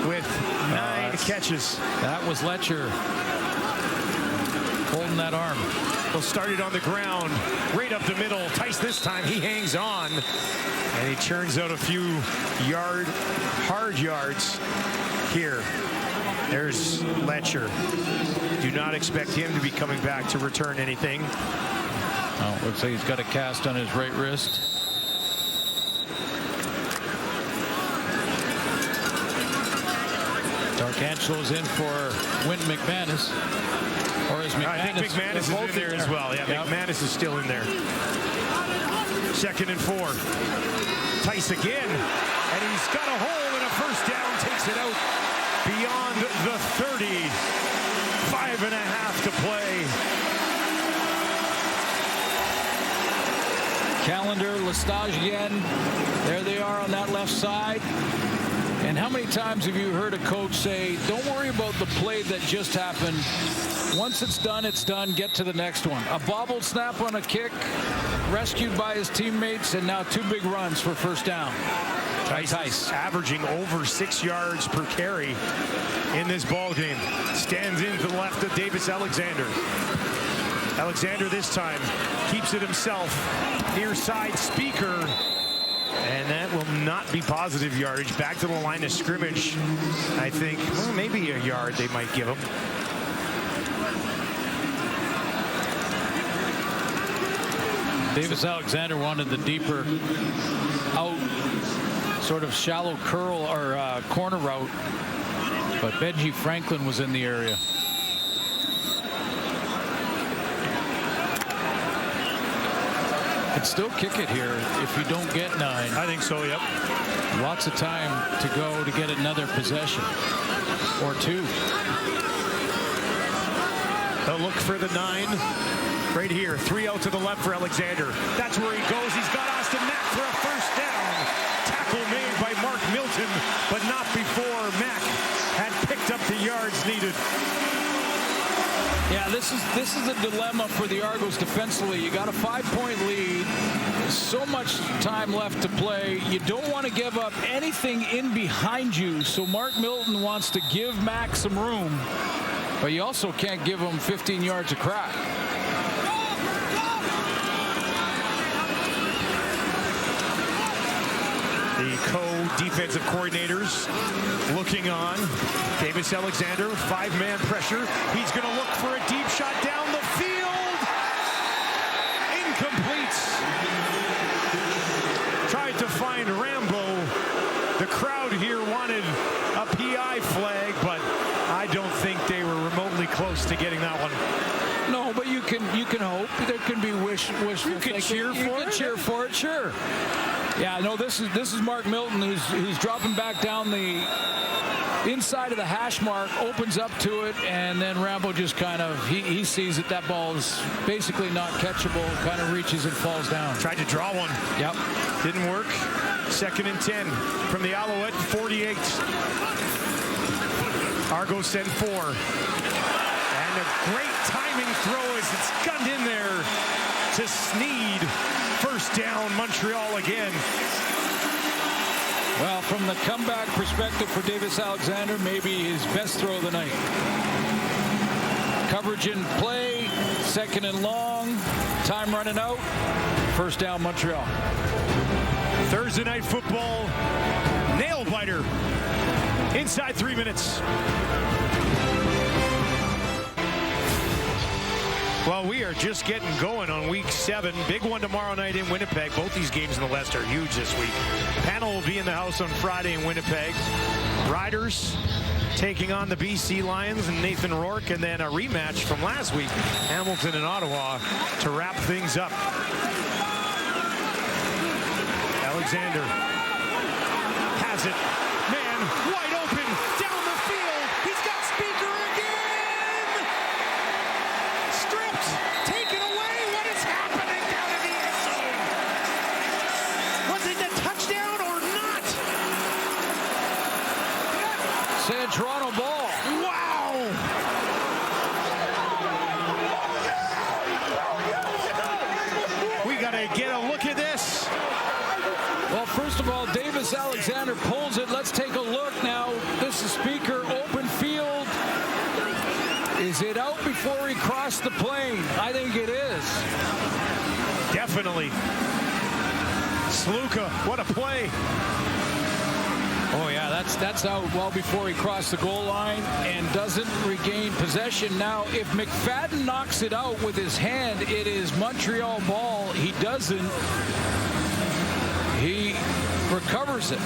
[SPEAKER 6] with 9 catches.
[SPEAKER 7] That was Letcher holding that arm.
[SPEAKER 6] Well, started on the ground, right up the middle. Tice this time, he hangs on, and he churns out a few hard yards here. There's Letcher. Do not expect him to be coming back to return anything.
[SPEAKER 7] Oh, looks like he's got a cast on his right wrist. Darkangelo's in for Wynn McManus. Or is McManus?
[SPEAKER 6] I think McManus is in there as well. Yeah, yep. McManus is still in there. 2nd and 4. Tice again. And he's got a hole and a first down. Takes it out beyond the 30. 5.5 to play.
[SPEAKER 7] Calendar, Lestagian, there they are on that left side. And how many times have you heard a coach say, don't worry about the play that just happened. Once it's done, get to the next one. A bobbled snap on a kick, rescued by his teammates, and now 2 big runs for first down.
[SPEAKER 6] Tice averaging over 6 yards per carry in this ball game. Stands in to the left of Davis Alexander. Alexander this time keeps it himself. Near side Speaker. And that will not be positive yardage. Back to the line of scrimmage. I think maybe a yard they might give him.
[SPEAKER 7] Davis Alexander wanted the deeper out, sort of shallow curl or corner route. But Benji Franklin was in the area. Could still kick it here if you don't get 9.
[SPEAKER 6] I think so, yep.
[SPEAKER 7] Lots of time to go to get another possession or 2.
[SPEAKER 6] They'll look for the 9 right here. 3 out to the left for Alexander. That's where he goes. He's got Austin Mack for a first down. Tackle made by Mark Milton, but not before Mack had picked up the yards needed.
[SPEAKER 7] Yeah, this is a dilemma for the Argos defensively. You got a 5-point lead. There's so much time left to play. You don't want to give up anything in behind you. So Mark Milton wants to give Max some room, but you also can't give him 15 yards of crack.
[SPEAKER 6] The co-defensive coordinators looking on. Davis Alexander, 5-man pressure. He's going to look for a deep shot down the field. Incomplete. Tried to find Rambo. The crowd here wanted a PI flag, but I don't think they were remotely close to getting that one.
[SPEAKER 7] No, but you can hope. There can be wishful
[SPEAKER 6] You can cheer for it.
[SPEAKER 7] You can cheer for it, sure. Yeah, no, this is Mark Milton who's dropping back down the inside of the hash mark, opens up to it, and then Rambo just kind of, he sees that ball is basically not catchable, kind of reaches and falls down.
[SPEAKER 6] Tried to draw one.
[SPEAKER 7] Yep.
[SPEAKER 6] Didn't work. 2nd and 10 from the Alouette 48. Argos send 4. And a great timing throw as it's gunned in there to Sneed. First down, Montreal again.
[SPEAKER 7] Well, from the comeback perspective for Davis Alexander, maybe his best throw of the night. Coverage in play, 2nd and long, time running out, first down Montreal.
[SPEAKER 6] Thursday night football, nail biter, inside 3 minutes. Well, we are just getting going on week 7. Big one tomorrow night in Winnipeg. Both these games in the West are huge this week. Panel will be in the house on Friday in Winnipeg. Riders taking on the BC Lions and Nathan Rourke, and then a rematch from last week, Hamilton and Ottawa, to wrap things up. Alexander has it. Man, wide open, down the field. He's got Speaker again. Stripped, taken away. What is happening down in the end zone? Was it a touchdown or not?
[SPEAKER 7] San Toronto ball.
[SPEAKER 6] Wow. We got to get a look at this.
[SPEAKER 7] Well, first of all, Davis Alexander pulls it. Let's take a look now. This is Speaker, open field. Is it out before he crossed the plane? I think it is.
[SPEAKER 6] Definitely. Sluka, what a play.
[SPEAKER 7] Oh, yeah, that's out well before he crossed the goal line and doesn't regain possession. Now, if McFadden knocks it out with his hand, it is Montreal ball. He doesn't. He recovers it.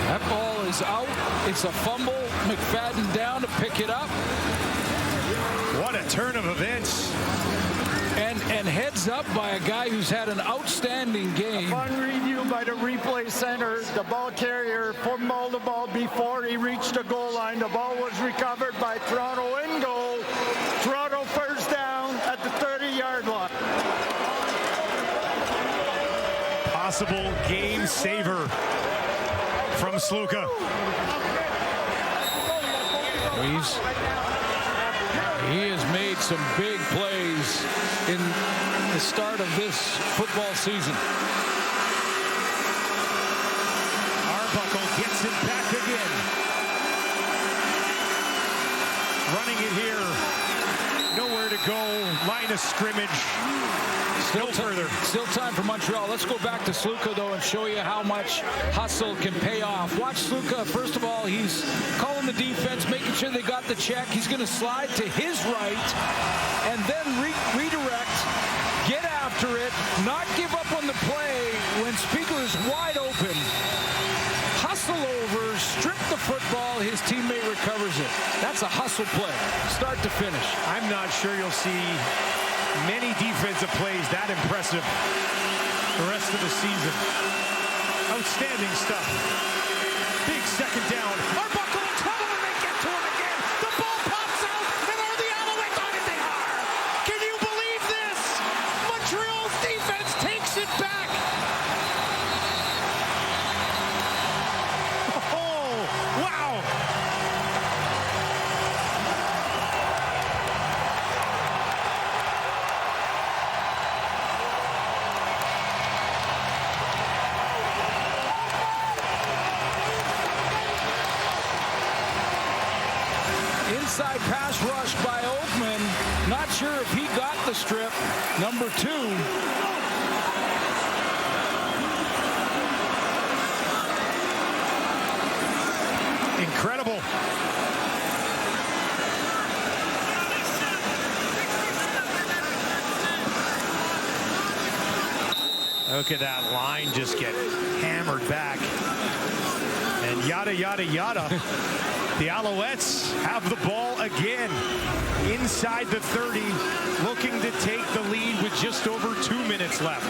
[SPEAKER 7] That ball is out. It's a fumble. McFadden down to pick it up.
[SPEAKER 6] What a turn of events.
[SPEAKER 7] And heads up by a guy who's had an outstanding game.
[SPEAKER 8] Fun review by the replay center. The ball carrier fumbled the ball before he reached the goal line. The ball was recovered by Toronto in goal. Toronto first down at the 30-yard line.
[SPEAKER 6] Possible game saver from Sluka.
[SPEAKER 7] He has made some big plays in the start of this football season.
[SPEAKER 6] Arbuckle gets it back again. Running it here. Nowhere to go. Line of scrimmage.
[SPEAKER 7] Still time for Montreal. Let's go back to Sluka, though, and show you how much hustle can pay off. Watch Sluka. First of all, he's calling the defense, making sure they got the check. He's going to slide to his right and then redirect, get after it, not give up on the play when Speaker is wide open. Hustle over, strip the football, his teammate recovers it. That's a hustle play, start to finish.
[SPEAKER 6] I'm not sure you'll see many defensive plays that impressive the rest of the season. Outstanding stuff. Big second down. Arbuckle in trouble and they get to him again. The ball pops out and are the Alouettes on it? They are. Can you believe this? Montreal's defense takes it back. Oh, wow.
[SPEAKER 7] outside pass rush by Oakman. Not sure if he got the strip. Number 2.
[SPEAKER 6] Incredible. Look at that line just get hammered back. And yada, yada, yada. The Alouettes have the ball again inside the 30, looking to take the lead with just over 2 minutes left.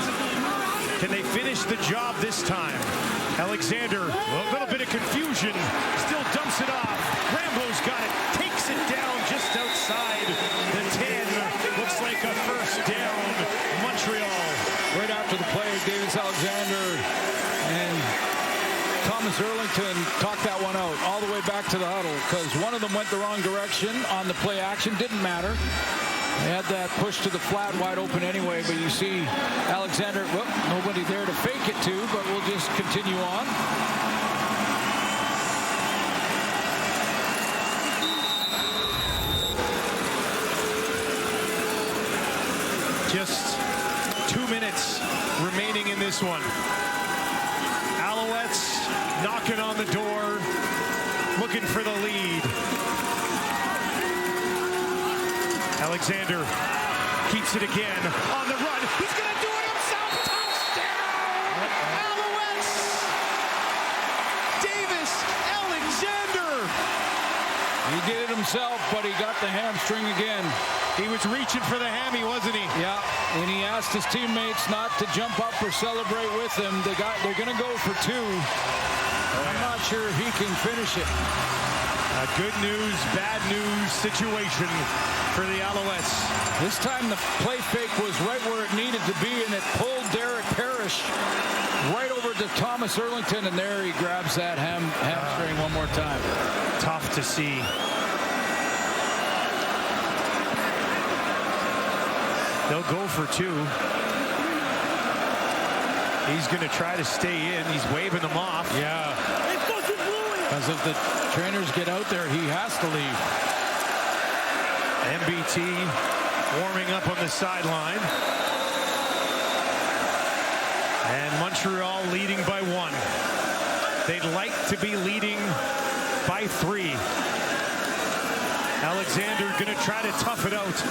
[SPEAKER 6] Can they finish the job this time? Alexander, a little bit of confusion, still dumps it off. Rambo's got it, takes it down just outside the 10. Looks like a first down, Montreal.
[SPEAKER 7] Right after the play, Davis Alexander and Thomas Erlington talked that one out all the way back to the huddle because one of them went the wrong direction on the play action. Didn't matter. They had that push to the flat wide open anyway, but you see Alexander, well, nobody there to fake it to, but we'll just continue on.
[SPEAKER 6] Just 2 minutes remaining in this one. Alouettes knocking on the door, looking for the lead. Alexander keeps it again on the run. He's going to do it himself. Touchdown! Alouettes! Davis Alexander!
[SPEAKER 7] He did it himself, but he got the hamstring again.
[SPEAKER 6] He was reaching for the hammy, wasn't he?
[SPEAKER 7] Yeah, and he asked his teammates not to jump up or celebrate with him. They're going to go for 2. I'm not sure if he can finish it.
[SPEAKER 6] A good news, bad news situation for the Alouettes.
[SPEAKER 7] This time the play fake was right where it needed to be, and it pulled Derek Parrish right over to Thomas Erlington, and there he grabs that hamstring one more time.
[SPEAKER 6] Tough to see. They'll go for 2. He's going to try to stay in. He's waving them off.
[SPEAKER 7] Yeah. Because if the trainers get out there, he has to leave.
[SPEAKER 6] MBT warming up on the sideline. And Montreal leading by 1. They'd like to be leading by 3. Alexander going to try to tough it out.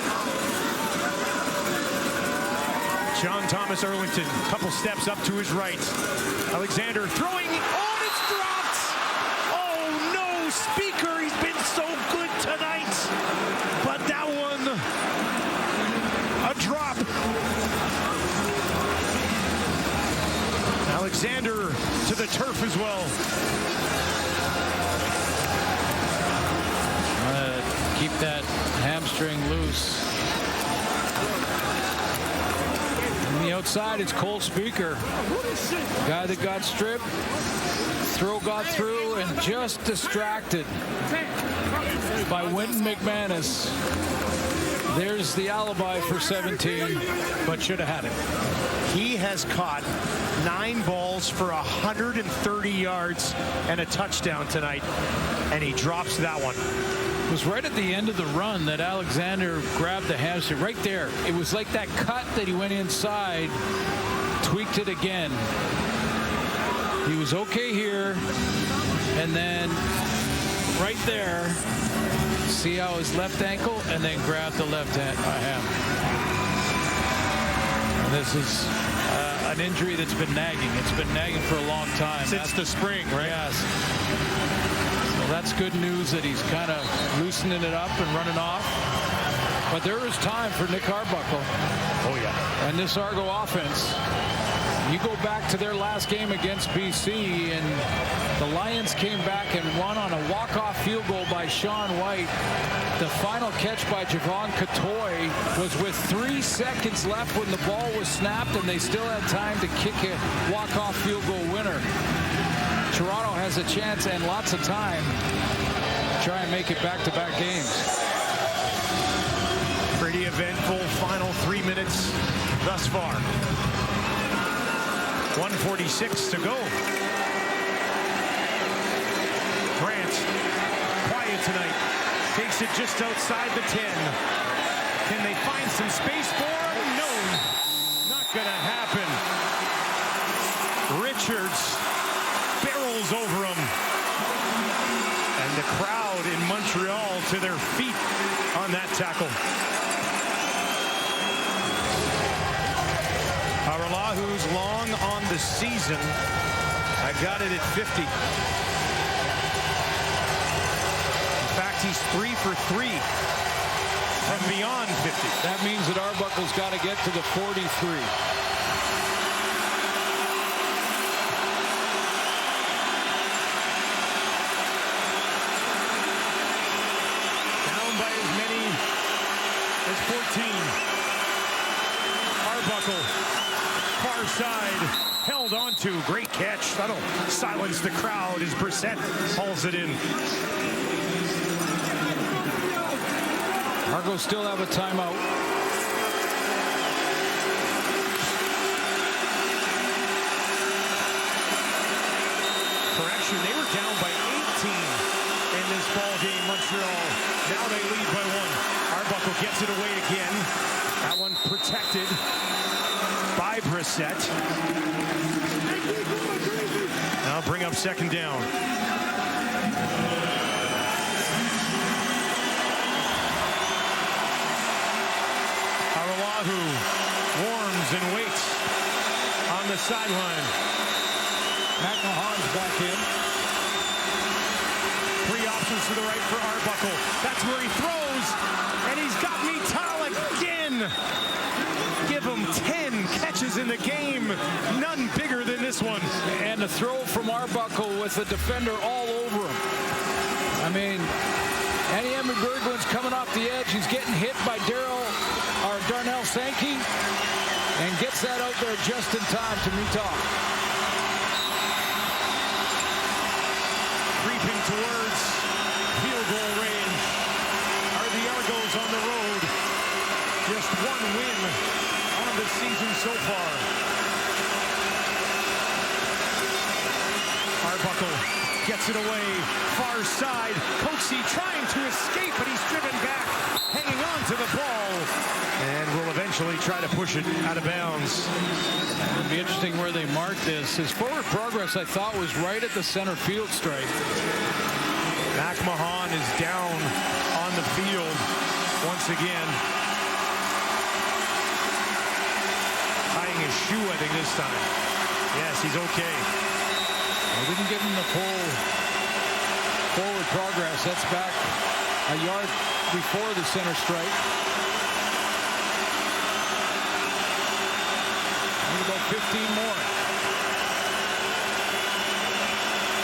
[SPEAKER 6] John Thomas Erlington, couple steps up to his right. Alexander throwing, oh, it's dropped! Oh no, Speaker, he's been so good tonight. But that one, a drop. Alexander to the turf as well.
[SPEAKER 7] Keep that hamstring loose. On the outside, it's Cole Speaker. Guy that got stripped. Throw got through and just distracted by Wynton McManus. There's the alibi for 17, but should have had it.
[SPEAKER 6] He has caught 9 balls for 130 yards and a touchdown tonight, and he drops that one.
[SPEAKER 7] It was right at the end of the run that Alexander grabbed the hamstring. Right there. It was like that cut that he went inside, tweaked it again. He was okay here, and then right there, see how his left ankle, and then grabbed the left ham. And this is an injury that's been nagging. It's been nagging for a long time.
[SPEAKER 6] Since the spring, right?
[SPEAKER 7] Yes. That's good news that he's kind of loosening it up and running off. But there is time for Nick Arbuckle.
[SPEAKER 6] Oh, yeah.
[SPEAKER 7] And this Argo offense. You go back to their last game against BC, and the Lions came back and won on a walk-off field goal by Sean White. The final catch by Javon Catoy was with 3 seconds left when the ball was snapped, and they still had time to kick a walk-off field goal winner. Toronto has a chance and lots of time to try and make it back-to-back games.
[SPEAKER 6] Pretty eventful final 3 minutes thus far. 1:46 to go. Grant, quiet tonight. Takes it just outside the 10. Can they find some space for him? No. Not going to happen. Richards barrels over him. And the crowd in Montreal to their feet on that tackle. Argonauts long on the season. I got it at 50. In fact, he's 3 for 3 from beyond 50.
[SPEAKER 7] That means that Arbuckle's got to get to the 43.
[SPEAKER 6] By as many as 14. Arbuckle, far side, held on to. Great catch. That'll silence the crowd as Brissett hauls it in.
[SPEAKER 7] Argos still have a timeout.
[SPEAKER 6] Correction, they were down by 18 in this ball game, Montreal. Now they lead by 1. Arbuckle gets it away again. That one protected by Brissett. Now bring up second down. Arauahu warms and waits on the sideline.
[SPEAKER 7] McMahon's back in.
[SPEAKER 6] 3 options to the right for Arbuckle. That's where he throws, and he's got Vital again. Give him 10 catches in the game. None bigger than this one.
[SPEAKER 7] And the throw from Arbuckle with the defender all over him. I mean, Andy Bergwin's coming off the edge. He's getting hit by Darnell Sankey and gets that out there just in time to Vital.
[SPEAKER 6] Creeping towards field goal range are the Argos on the road. Just 1 win on the season so far. Arbuckle gets it away, far side. Coatsy trying to escape, but he's driven back, hanging on to the ball, and will eventually try to push it out of bounds.
[SPEAKER 7] It'll be interesting where they mark this. His forward progress, I thought, was right at the center field stripe.
[SPEAKER 6] McMahon is down on the field once again. Tying his shoe, I think, this time. Yes, he's okay.
[SPEAKER 7] They didn't give him the full forward progress. That's back a yard before the center stripe. Need about 15 more.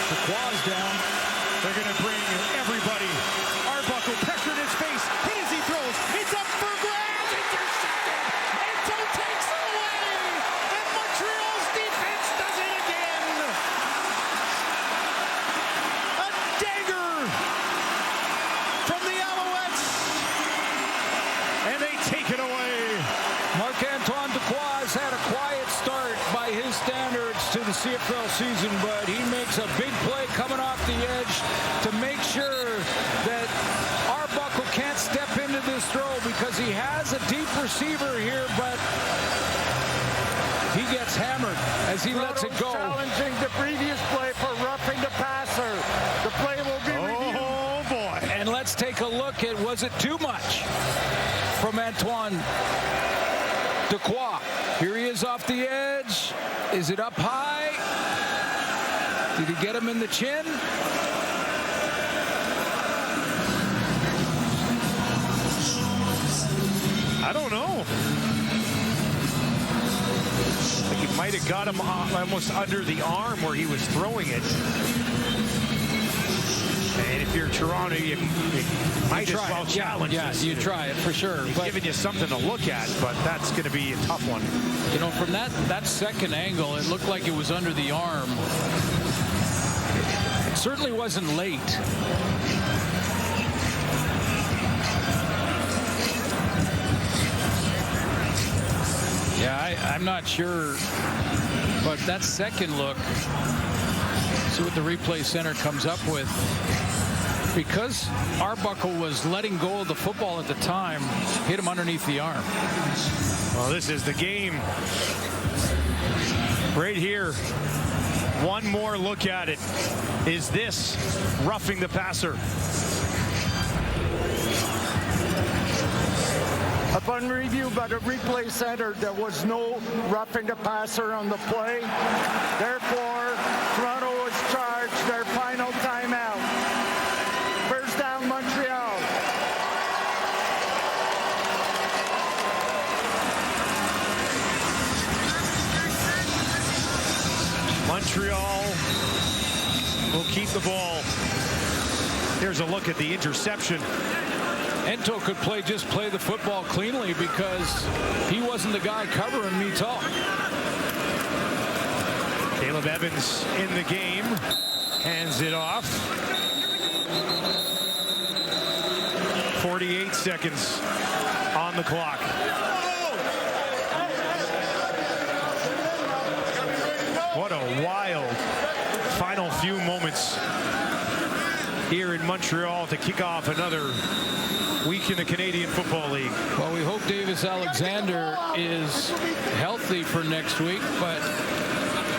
[SPEAKER 7] The claw's down.
[SPEAKER 6] They're going to bring everybody. Arbuckle pressure in his face. Hit as he throws. It's up for grabs. Intercepted. Ito takes it away. And Montreal's defense does it again. A dagger from the Alouettes. And they take it away.
[SPEAKER 7] Marc-Antoine Dequoy had a quiet start by his standards to the CFL season, but he makes a big play coming off the edge to make sure that Arbuckle can't step into this throw because he has a deep receiver here, but he gets hammered as he lets it go.
[SPEAKER 8] Challenging the previous play for roughing the passer. The play will be reviewed.
[SPEAKER 6] Oh, boy.
[SPEAKER 7] And let's take a look at, was it too much from Antoine Dequoy? Here he is off the edge. Is it up high? Did he get him in the chin?
[SPEAKER 6] I don't know. I think he might have got him almost under the arm where he was throwing it. And if you're Toronto, you might as well challenge this.
[SPEAKER 7] Yeah, you try it for sure.
[SPEAKER 6] He's giving you something to look at, but that's going to be a tough one.
[SPEAKER 7] You know, from that second angle, it looked like it was under the arm. It certainly wasn't late. Yeah, I'm not sure, but that second look, see what the replay center comes up with. because Arbuckle was letting go of the football at the time, hit him underneath the arm.
[SPEAKER 6] Well, this is the game right here. One more look at it. Is this roughing the passer?
[SPEAKER 8] Upon review by the replay center, there was no roughing the passer on the play. Therefore, Toronto was charged their final timeout. First down, Montreal.
[SPEAKER 6] Montreal will keep the ball. Here's a look at the interception.
[SPEAKER 7] Ento could just play the football cleanly because he wasn't the guy covering me tall.
[SPEAKER 6] Caleb Evans in the game, hands it off. 48 seconds on the clock. What a wild final few moments here in Montreal to kick off another week in the Canadian Football League.
[SPEAKER 7] Well, we hope Davis Alexander is healthy for next week, but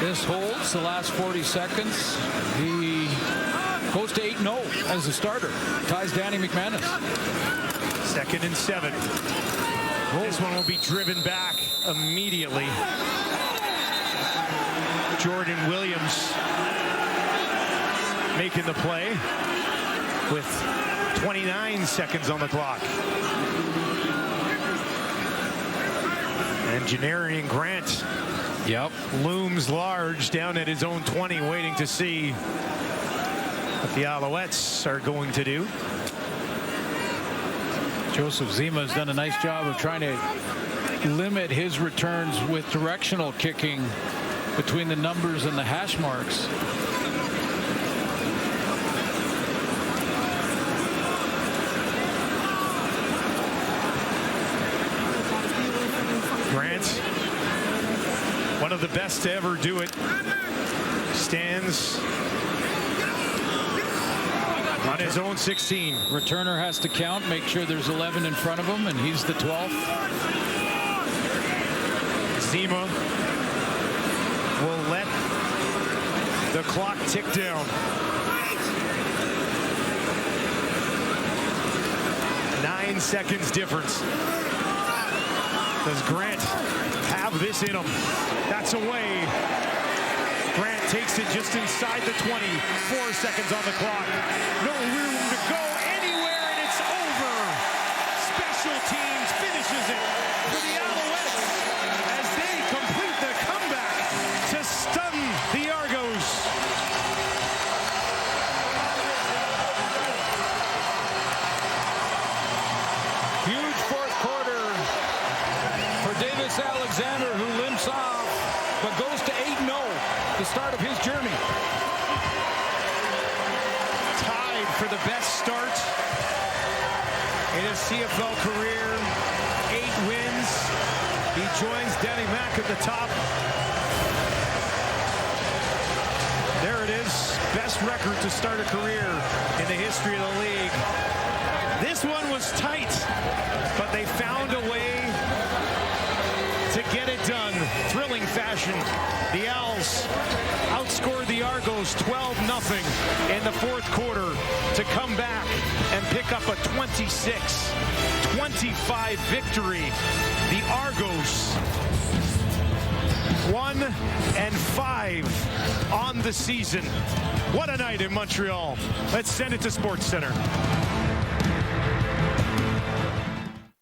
[SPEAKER 7] this holds the last 40 seconds. He goes to 8-0 as a starter. Ties Danny McManus.
[SPEAKER 6] 2nd and 7. This one will be driven back immediately. Jordan Williams making the play with 29 seconds on the clock. And Janarian Grant looms large down at his own 20, waiting to see what the Alouettes are going to do.
[SPEAKER 7] Joseph Zima has done a nice job of trying to limit his returns with directional kicking between the numbers and the hash marks.
[SPEAKER 6] Grant, one of the best to ever do it, stands on his own 16.
[SPEAKER 7] Returner has to count, make sure there's 11 in front of him, and he's the 12th.
[SPEAKER 6] Zima will let the clock tick down. 9 seconds difference. Does Grant have this in him? That's away. Grant takes it just inside the 20. 4 seconds on the clock. No room to go anywhere, and it's over. Special teams finishes it for the Alouettes as they complete the comeback to stun the Argos.
[SPEAKER 7] Huge fourth quarter for Davis Alexander, who limps off but goes to 8-0, the start of his journey.
[SPEAKER 6] Tied for the best start in his CFL career. 8 wins. He joins Danny Mack at the top. There it is. Best record to start a career in the history of the league. This one was tight, but they found a way to get it done. Thrilling fashion. The Owls outscored the Argos 12-0 in the fourth quarter to come back and pick up a 26-25 victory. The Argos 1-5 on the season. What a night in Montreal. Let's send it to SportsCenter.